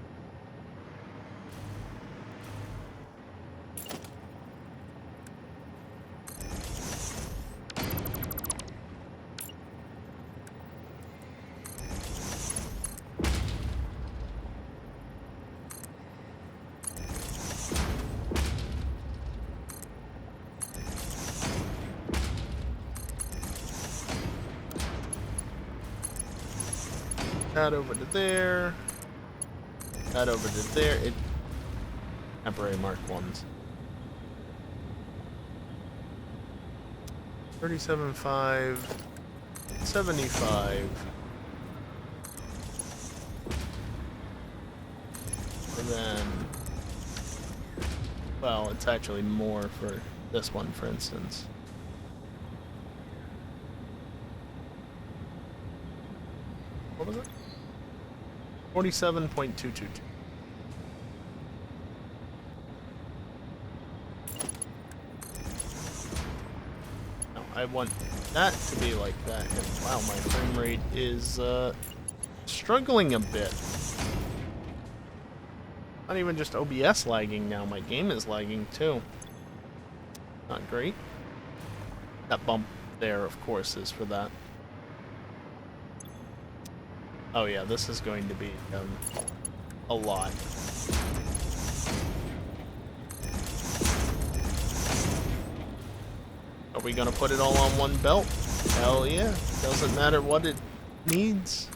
That over to there. That over to there. It temporary Mark 1s. 37.5, 75. And then, well, it's actually more for this one, for instance. What was it? 47.222. No, I want that to be like that. And wow, my frame rate is struggling a bit. Not even just OBS lagging now, my game is lagging too. Not great. That bump there, of course, is for that. Oh yeah, this is going to be a lot. Are we gonna put it all on one belt? Hell yeah. Doesn't matter what it needs.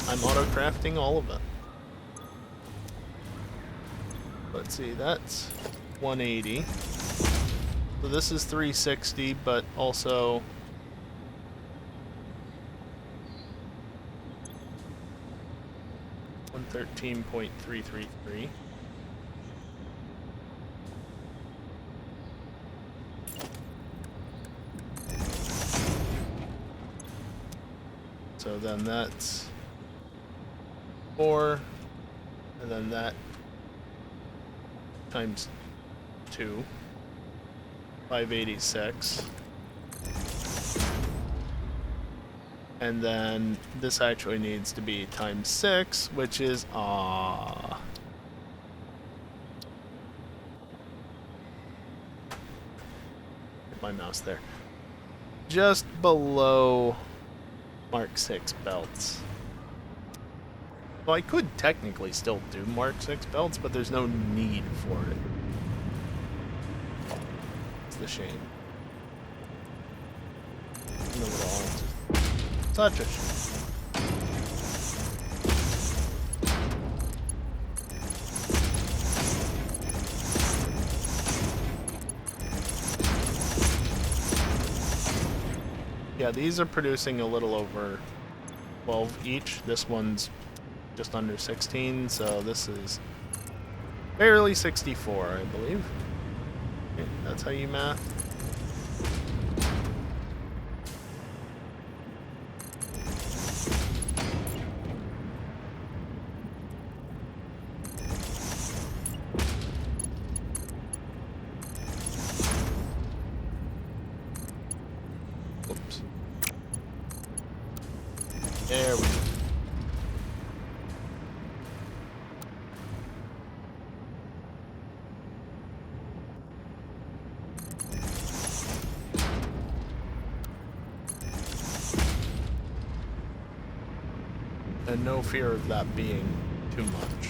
I'm auto-crafting all of it. Let's see, that's 180. So this is 360, but also 113.333. So then that's 4, and then that times 2, 586. And then this actually needs to be times 6, which is Get my mouse there. Just below Mark 6 belts. Well, I could technically still do Mark 6 belts, but there's no need for it. It's the shame. No, at all. Such a shame. Yeah, these are producing a little over 12 each. This one's just under 16, so this is barely 64, I believe. Okay, that's how you math. Oops. There we go. And no fear of that being too much.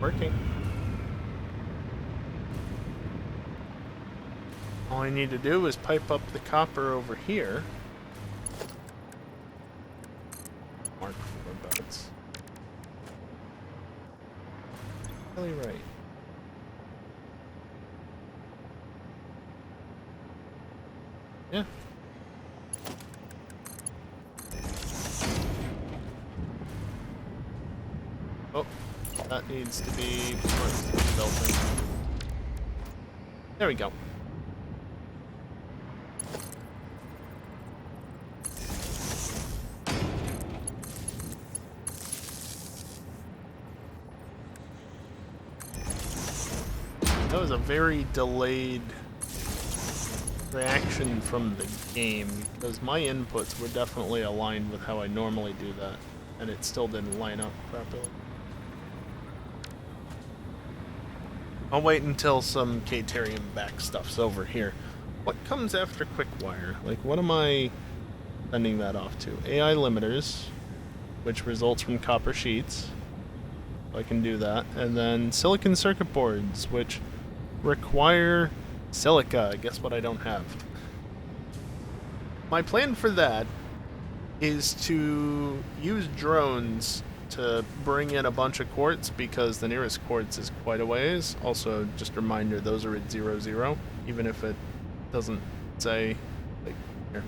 Working. All I need to do is pipe up the copper over here. Mark 4 belts. Really right. Yeah. Oh. That needs to be building. There we go. That was a very delayed reaction from the game, because my inputs were definitely aligned with how I normally do that. and it still didn't line up properly. I'll wait until some Caterium back stuff's over here. What comes after Quickwire? Like, what am I sending that off to? AI limiters, which results from copper sheets. I can do that. And then silicon circuit boards, which require silica. Guess what I don't have? My plan for that is to use drones to bring in a bunch of quartz, because the nearest quartz is quite a ways. Also, just a reminder, those are at 0, even if it doesn't say, like, here.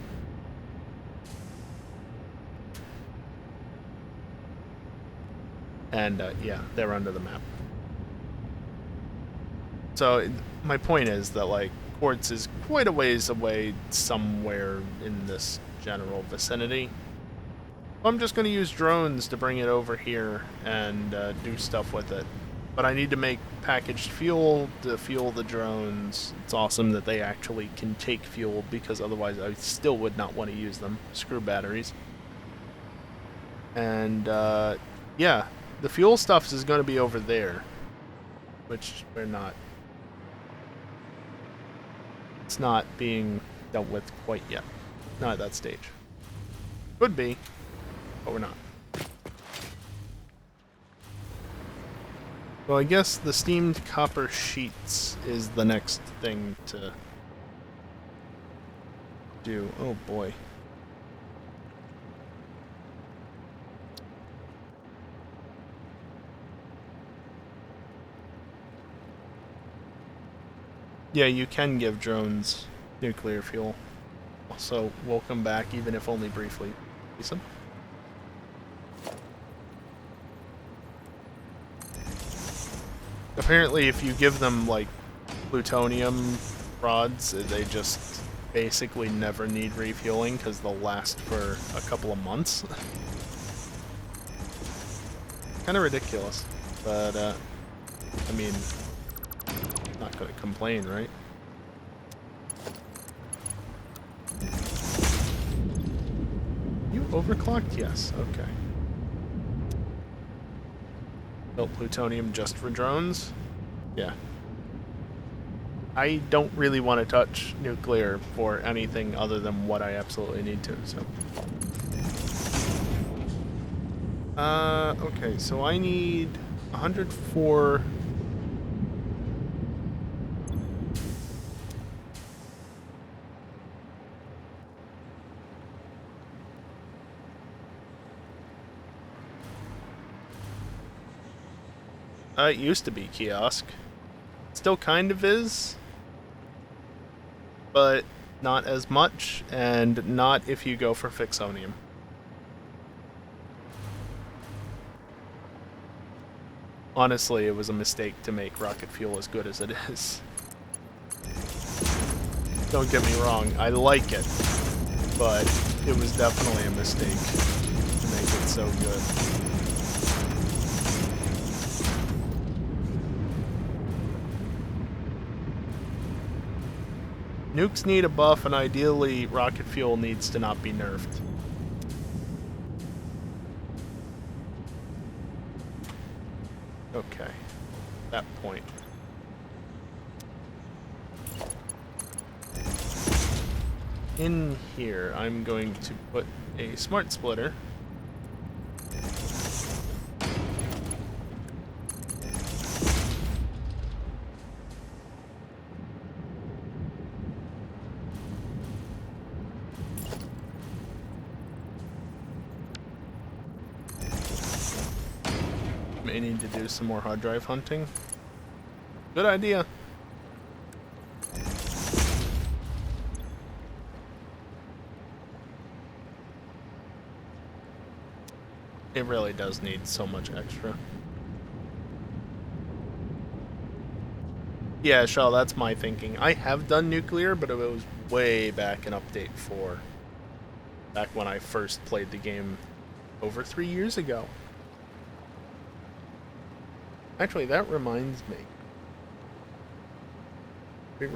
And, yeah, they're under the map. So, my point is that, like, quartz is quite a ways away somewhere in this general vicinity. I'm just going to use drones to bring it over here and do stuff with it. But I need to make packaged fuel to fuel the drones. It's awesome that they actually can take fuel, because otherwise I still would not want to use them. Screw batteries. And, yeah, the fuel stuff is going to be over there, which we're not. It's not being dealt with quite yet. Not at that stage. Could be, but we're not. Well, I guess the steamed copper sheets is the next thing to do. Oh boy. Yeah, you can give drones nuclear fuel. So we'll come back, even if only briefly. Decent. Apparently, if you give them, like, plutonium rods, they just basically never need refueling, because they'll last for a couple of months. Kind of ridiculous. But, I mean, not gonna complain, right? You overclocked? Yes, okay. Built plutonium just for drones? Yeah. I don't really want to touch nuclear for anything other than what I absolutely need to, so. Okay, so I need 104... it used to be kiosk. Still kind of is. But not as much, and not if you go for Fixonium. Honestly, it was a mistake to make rocket fuel as good as it is. Don't get me wrong, I like it, but it was definitely a mistake to make it so good. Nukes need a buff, and ideally, rocket fuel needs to not be nerfed. Okay. That point. In here, I'm going to put a smart splitter. May need to do some more hard drive hunting. Good idea. It really does need so much extra. Yeah, Shaw, that's my thinking. I have done nuclear, but it was way back in Update 4. Back when I first played the game over 3 years ago. Actually, that reminds me. If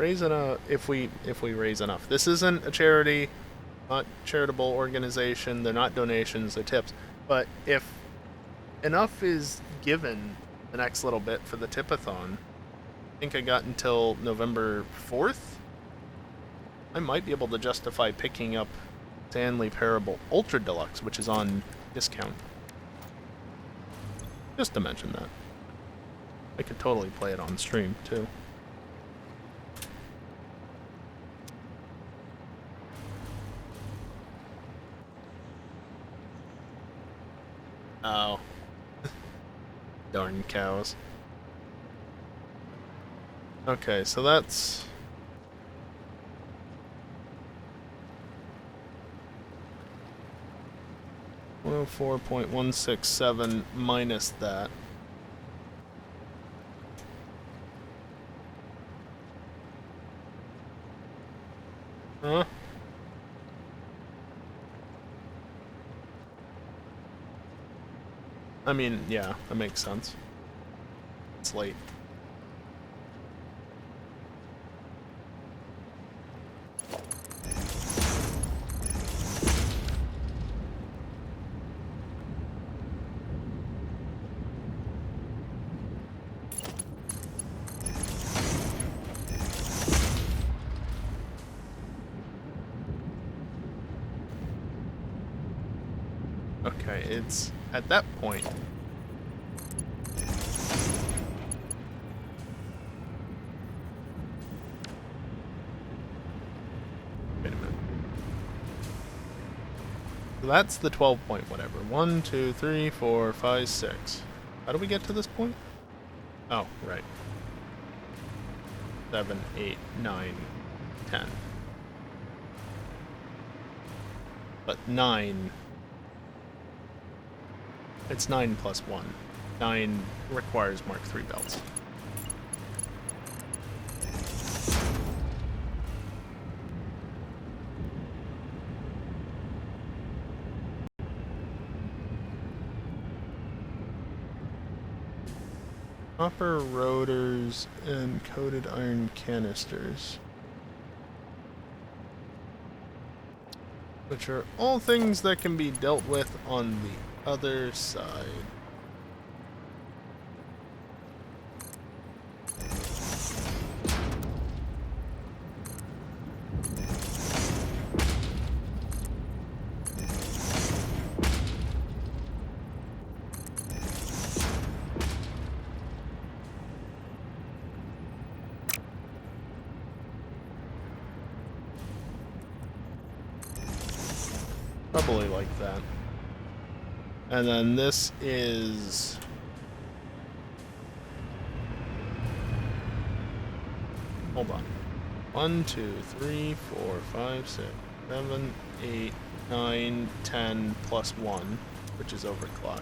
we raise enough. This isn't a charity, not charitable organization. They're not donations, they're tips. But if enough is given the next little bit for the tipathon, I think I got until November 4th. I might be able to justify picking up Stanley Parable Ultra Deluxe, which is on discount. Just to mention that. I could totally play it on stream, too. Oh. Darn cows. Okay, so that's... $104.167 minus that. Huh? I mean, yeah, that makes sense. It's late. Okay, it's at that point. Wait a minute. So that's the 12 point whatever. 1, 2, 3, 4, 5, 6. How do we get to this point? Oh, right. 7, 8, 9, 10. But 9... It's 9 plus 1. 9 requires Mark III belts. Copper rotors and coated iron canisters. Which are all things that can be dealt with on the other side. Probably like that. And then this is... Hold on. 1, 2, 3, 4, 5, 6, 7, 8, 9, 10 plus 1, which is overclocked.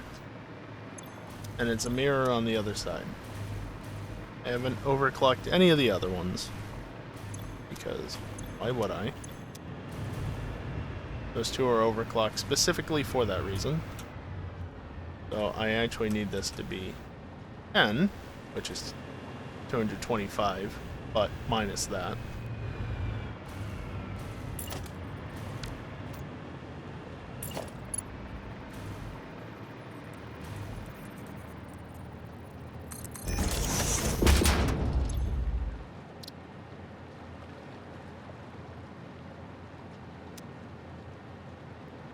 And it's a mirror on the other side. I haven't overclocked any of the other ones. Because why would I? Those two are overclocked specifically for that reason. So I actually need this to be 10, which is 225, but minus that.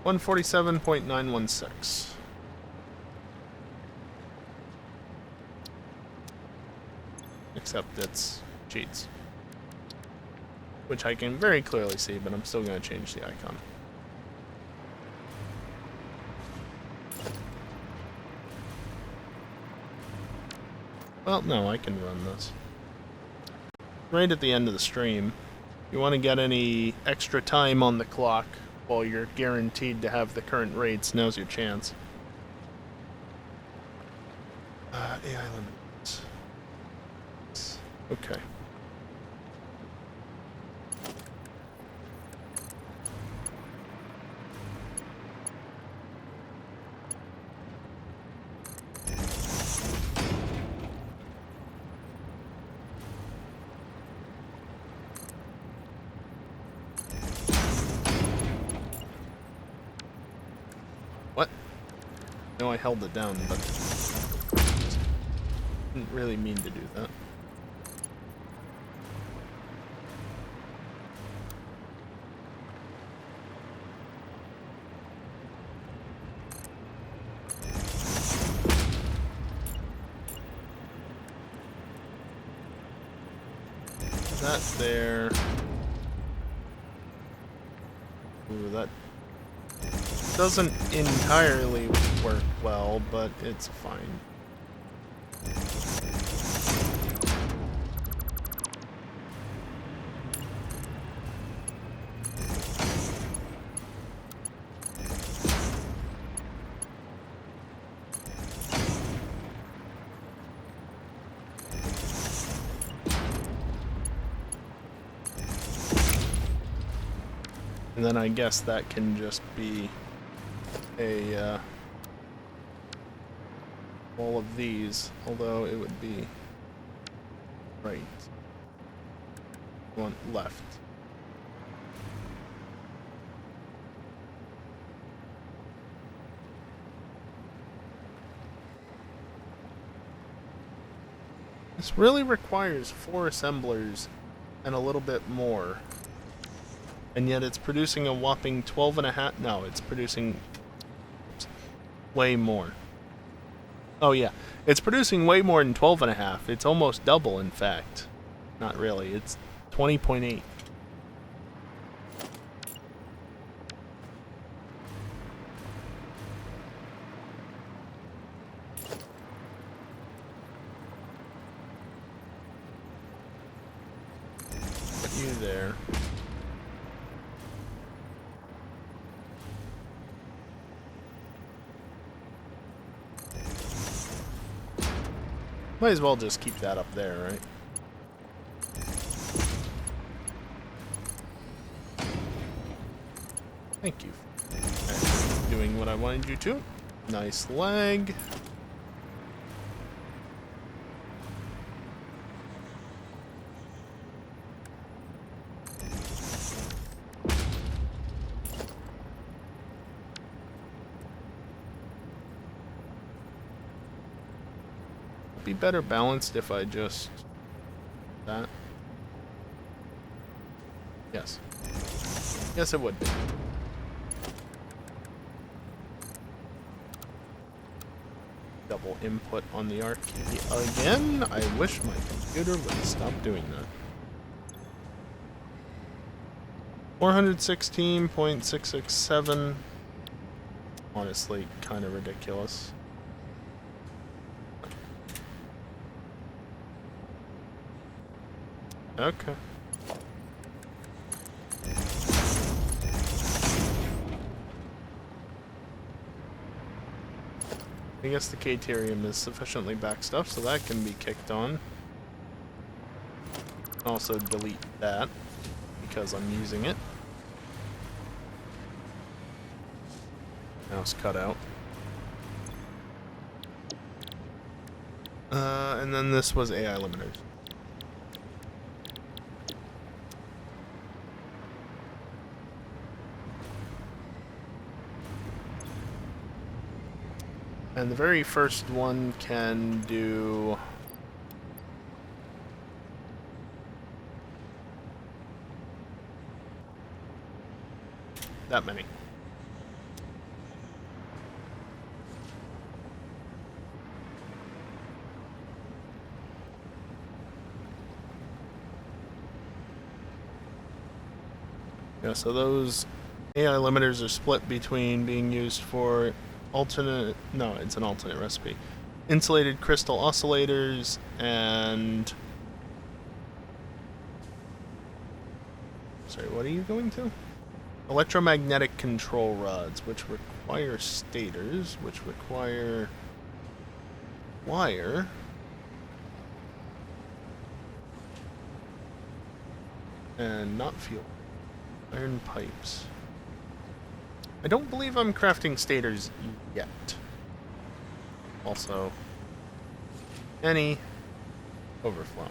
$147.916. Except it's cheats. Which I can very clearly see, but I'm still going to change the icon. Well, no, I can run this. Right at the end of the stream. If you want to get any extra time on the clock while you're guaranteed to have the current rates, now's your chance. AI limits. Okay. What? No, I held it down, but didn't really mean to do that. That there. Ooh, that doesn't entirely work well, but it's fine. And then I guess that can just be a all of these, although it would be right. One left. This really requires 4 assemblers and a little bit more. And yet it's producing a whopping 12.5. No, it's producing way more. Oh yeah, it's producing way more than 12.5. It's almost double, in fact. Not really. It's 20.8. Put you there. Might as well just keep that up there, right? Thank you for doing what I wanted you to. Nice leg. Be better balanced if I just that. Yes. Yes, it would be. Double input on the R key again. I wish my computer would stop doing that. 416.667. Honestly, kind of ridiculous. Okay. I guess the Caterium is sufficiently backstuffed, so that can be kicked on. Also delete that, because I'm using it. Mouse cut out. And then this was AI limiters. And the very first one can do that many. Yeah, so those AI limiters are split between being used for alternate, no, it's an alternate recipe. Insulated crystal oscillators and... Sorry, what are you going to? Electromagnetic control rods, which require stators, which require wire. And not fuel. Iron pipes. I don't believe I'm crafting stators yet. Also, any overflow.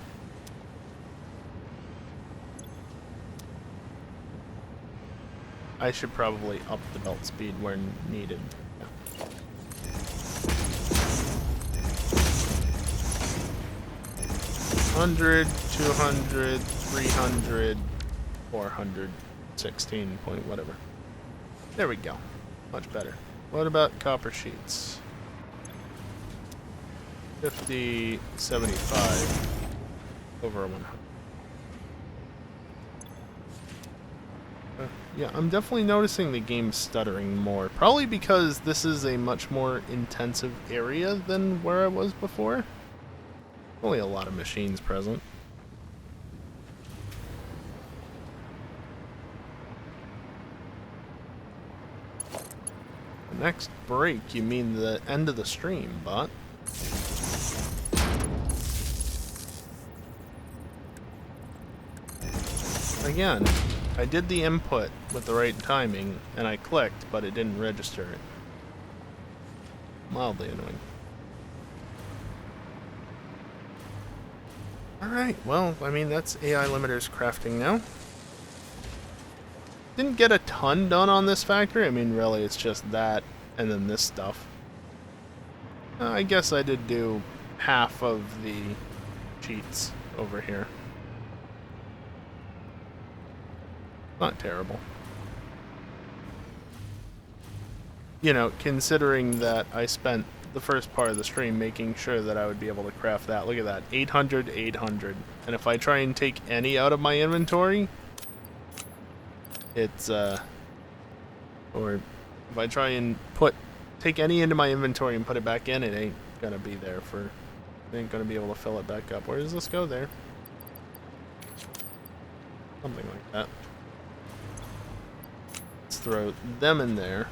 I should probably up the belt speed where needed. Yeah. 100, 200, 300, 400, 16 point whatever. There we go. Much better. What about copper sheets? 50, 75, over 100. Yeah, I'm definitely noticing the game stuttering more. Probably because this is a much more intensive area than where I was before. Only a lot of machines present. The next break, you mean the end of the stream, bot? Again, I did the input with the right timing, and I clicked, but it didn't register it. Mildly annoying. Alright, well, I mean, that's AI limiters crafting now. Didn't get a ton done on this factory. I mean, really, it's just that, and then this stuff. I guess I did do half of the cheats over here. Not terrible. You know, considering that I spent the first part of the stream making sure that I would be able to craft that. Look at that. 800, 800. And if I try and take any out of my inventory, it's, or if I try and take any into my inventory and put it back in, it ain't gonna be there for, it ain't gonna be able to fill it back up. Where does this go? There. Something like that. Let's throw them in there.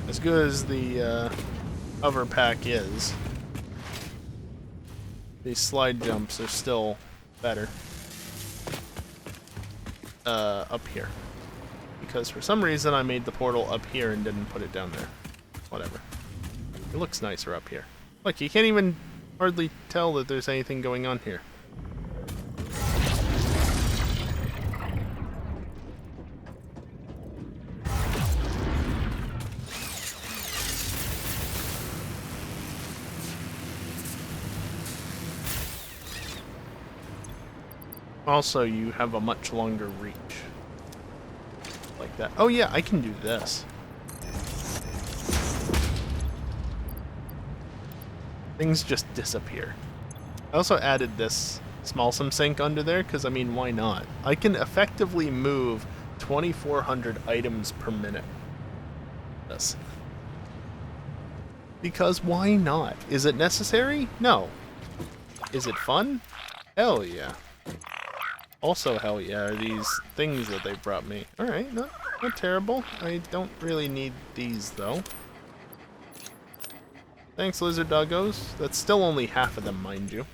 As good as the hover pack is, these slide jumps are still better up here. Because for some reason I made the portal up here and didn't put it down there. Whatever. It looks nicer up here. Look, you can't even hardly tell that there's anything going on here. Also, you have a much longer reach. Like that. Oh yeah, I can do this. Things just disappear. I also added this small sink under there, because, I mean, why not? I can effectively move 2,400 items per minute. This. Because why not? Is it necessary? No. Is it fun? Hell yeah. Also, hell yeah, are these things that they brought me. Alright, not terrible. I don't really need these, though. Thanks, lizard doggos. That's still only half of them, mind you.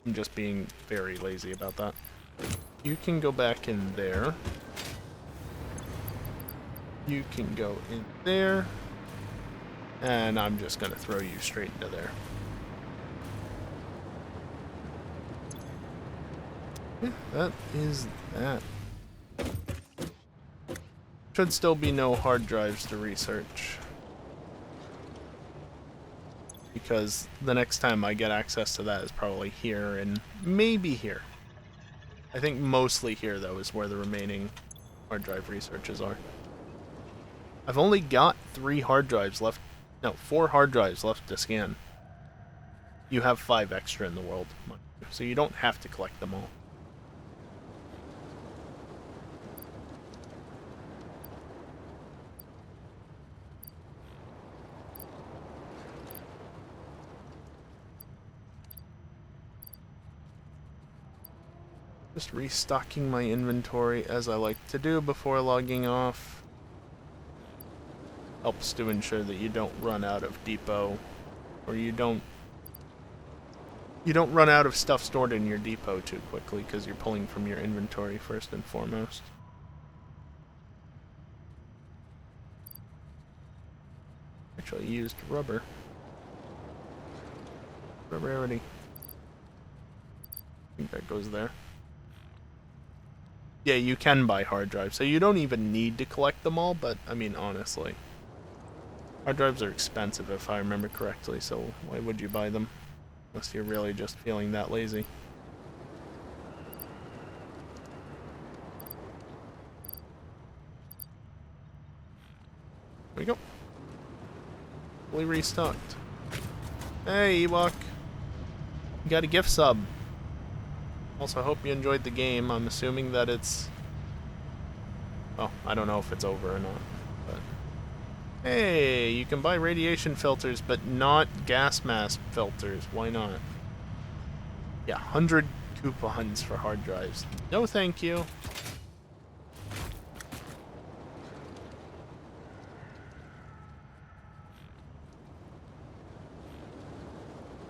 I'm just being very lazy about that. You can go back in there. You can go in there. And I'm just going to throw you straight into there. Yeah, that is that. Should still be no hard drives to research. Because the next time I get access to that is probably here and maybe here. I think mostly here, though, is where the remaining hard drive researches are. I've only got 3 hard drives left. No, 4 hard drives left to scan. You have 5 extra in the world, so you don't have to collect them all. Just restocking my inventory as I like to do before logging off. Helps to ensure that you don't run out of depot, or you don't run out of stuff stored in your depot too quickly because you're pulling from your inventory first and foremost. Actually used rubber. Rubberity. I think that goes there. Yeah, you can buy hard drives, so you don't even need to collect them all, but, I mean, honestly. Hard drives are expensive, if I remember correctly, so why would you buy them? Unless you're really just feeling that lazy. There we go. Fully restocked. Hey, Ewok. You got a gift sub. Also, hope you enjoyed the game. I'm assuming that it's... Well, I don't know if it's over or not, but... Hey, you can buy radiation filters, but not gas mask filters. Why not? Yeah, 100 coupons for hard drives. No thank you.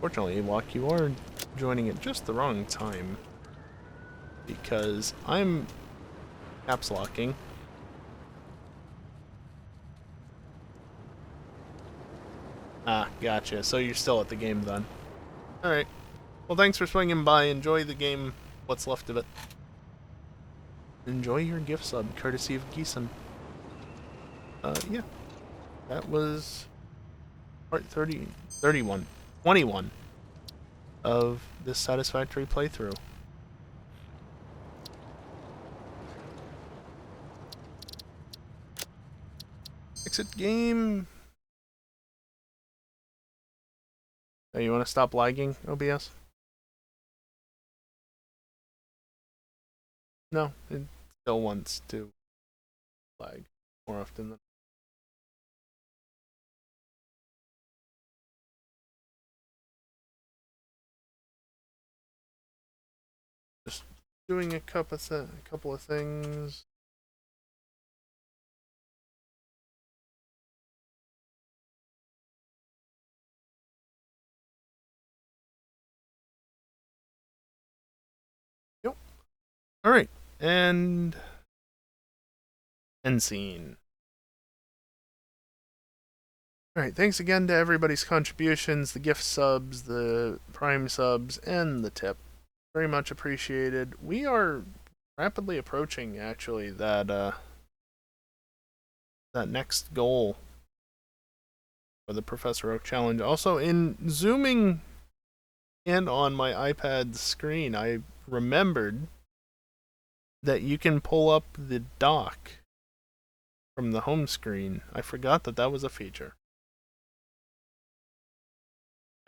Fortunately, Ewok, you are joining at just the wrong time. Because I'm caps locking. Ah, gotcha. So you're still at the game then. Alright. Well, thanks for swinging by. Enjoy the game, what's left of it. Enjoy your gift sub, courtesy of Geeson. Yeah. That was part 30, 31, 21 of this Satisfactory playthrough. Exit game. Oh, you want to stop lagging, OBS? No, it still wants to lag more often than... Just doing a couple of things. Yep. All right, and end scene. All right, thanks again to everybody's contributions, the gift subs, the prime subs, and the tip. Very much appreciated. We are rapidly approaching, actually, that next goal for the Professor Oak Challenge. Also, in zooming in on my iPad's screen, I remembered that you can pull up the dock from the home screen. I forgot that that was a feature.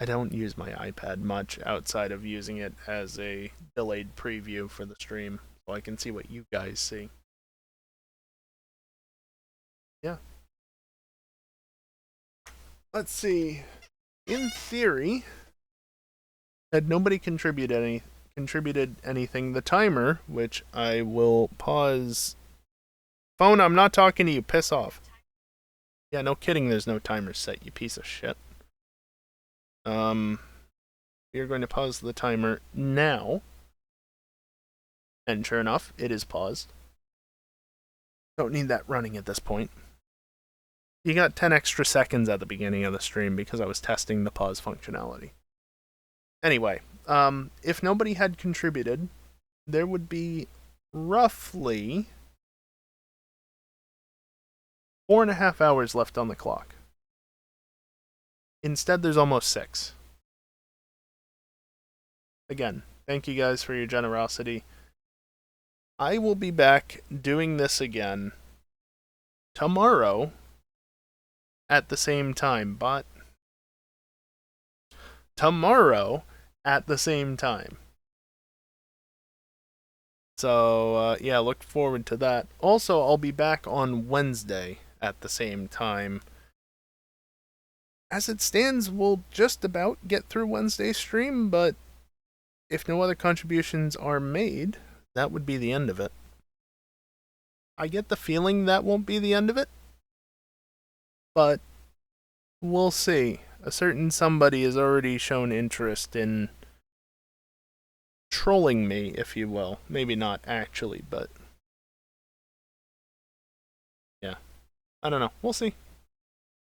I don't use my iPad much outside of using it as a delayed preview for the stream, so I can see what you guys see. Yeah. Let's see. In theory, had nobody contributed anything, the timer, which I will pause. Phone, I'm not talking to you. Piss off. Yeah, no kidding. There's no timer set, you piece of shit. We're going to pause the timer now. And sure enough, it is paused. Don't need that running at this point. You got 10 extra seconds at the beginning of the stream because I was testing the pause functionality. Anyway, if nobody had contributed, there would be roughly 4.5 hours left on the clock. Instead, there's almost 6. Again, thank you guys for your generosity. I will be back doing this again tomorrow at the same time, but tomorrow at the same time. So, yeah, look forward to that. Also, I'll be back on Wednesday at the same time. As it stands, we'll just about get through Wednesday's stream, but if no other contributions are made, that would be the end of it. I get the feeling that won't be the end of it, but we'll see. A certain somebody has already shown interest in trolling me, if you will. Maybe not actually, but yeah. I don't know. We'll see.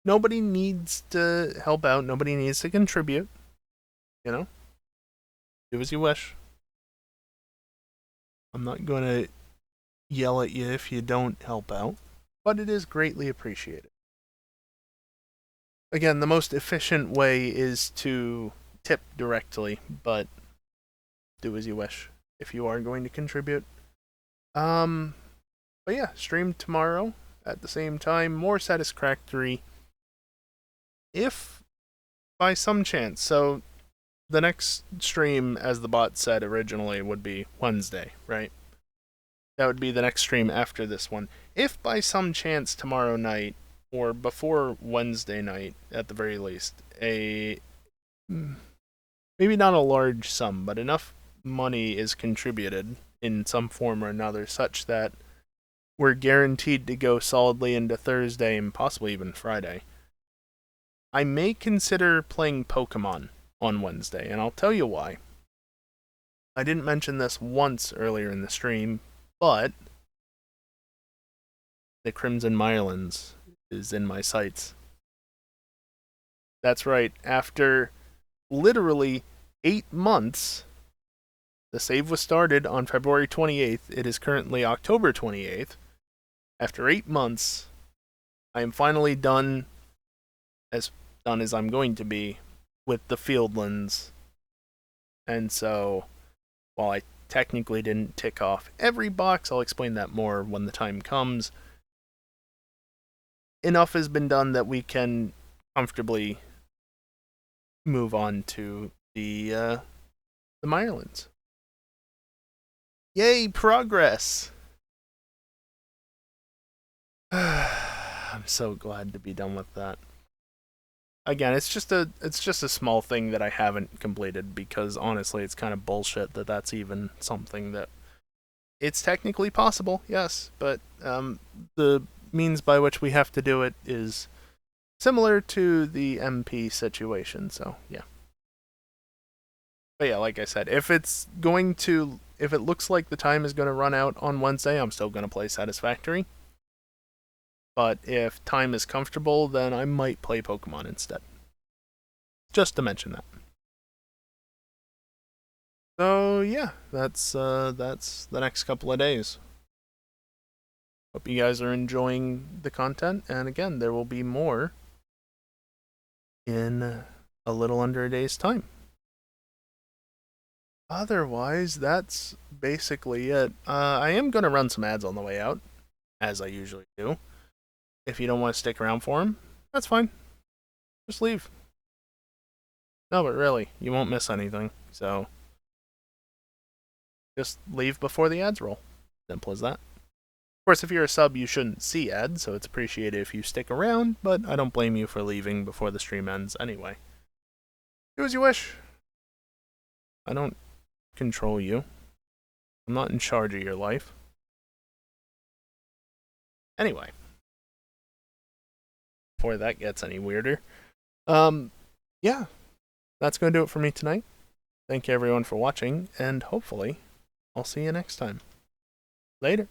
Nobody needs to help out. Nobody needs to contribute. You know? Do as you wish. I'm not going to yell at you if you don't help out, but it is greatly appreciated. Again, the most efficient way is to tip directly, but do as you wish if you are going to contribute. But yeah, stream tomorrow at the same time. More Satisfactory. If by some chance, so the next stream, as the bot said originally, would be Wednesday, right? That would be the next stream after this one. If by some chance tomorrow night, or before Wednesday night at the very least, maybe not a large sum, but enough money is contributed in some form or another such that we're guaranteed to go solidly into Thursday and possibly even Friday, I may consider playing Pokemon on Wednesday, and I'll tell you why. I didn't mention this once earlier in the stream, but the Crimson Myrlands is in my sights. That's right, after literally 8 months, the save was started on February 28th. It is currently October 28th. After 8 months, I am finally done as I'm going to be with the Fieldlands. And so, while I technically didn't tick off every box, I'll explain that more when the time comes. Enough has been done that we can comfortably move on to the Myrlands. Yay, progress! I'm so glad to be done with that. Again, it's just a small thing that I haven't completed because honestly, it's kind of bullshit that that's even something that it's technically possible, yes, but the means by which we have to do it is similar to the MP situation. So yeah. But yeah, like I said, if it looks like the time is going to run out on Wednesday, I'm still going to play Satisfactory. But if time is comfortable, then I might play Pokemon instead. Just to mention that. So yeah, that's the next couple of days. Hope you guys are enjoying the content, and again, there will be more in a little under a day's time. Otherwise, that's basically it. I am going to run some ads on the way out, as I usually do. If you don't want to stick around for them, that's fine. Just leave. No, but really, you won't miss anything. So, just leave before the ads roll. Simple as that. Of course, if you're a sub, you shouldn't see ads, so it's appreciated if you stick around, but I don't blame you for leaving before the stream ends anyway. Do as you wish. I don't control you. I'm not in charge of your life. Anyway. Before that gets any weirder. Yeah. That's going to do it for me tonight. Thank you everyone for watching, and hopefully I'll see you next time. Later.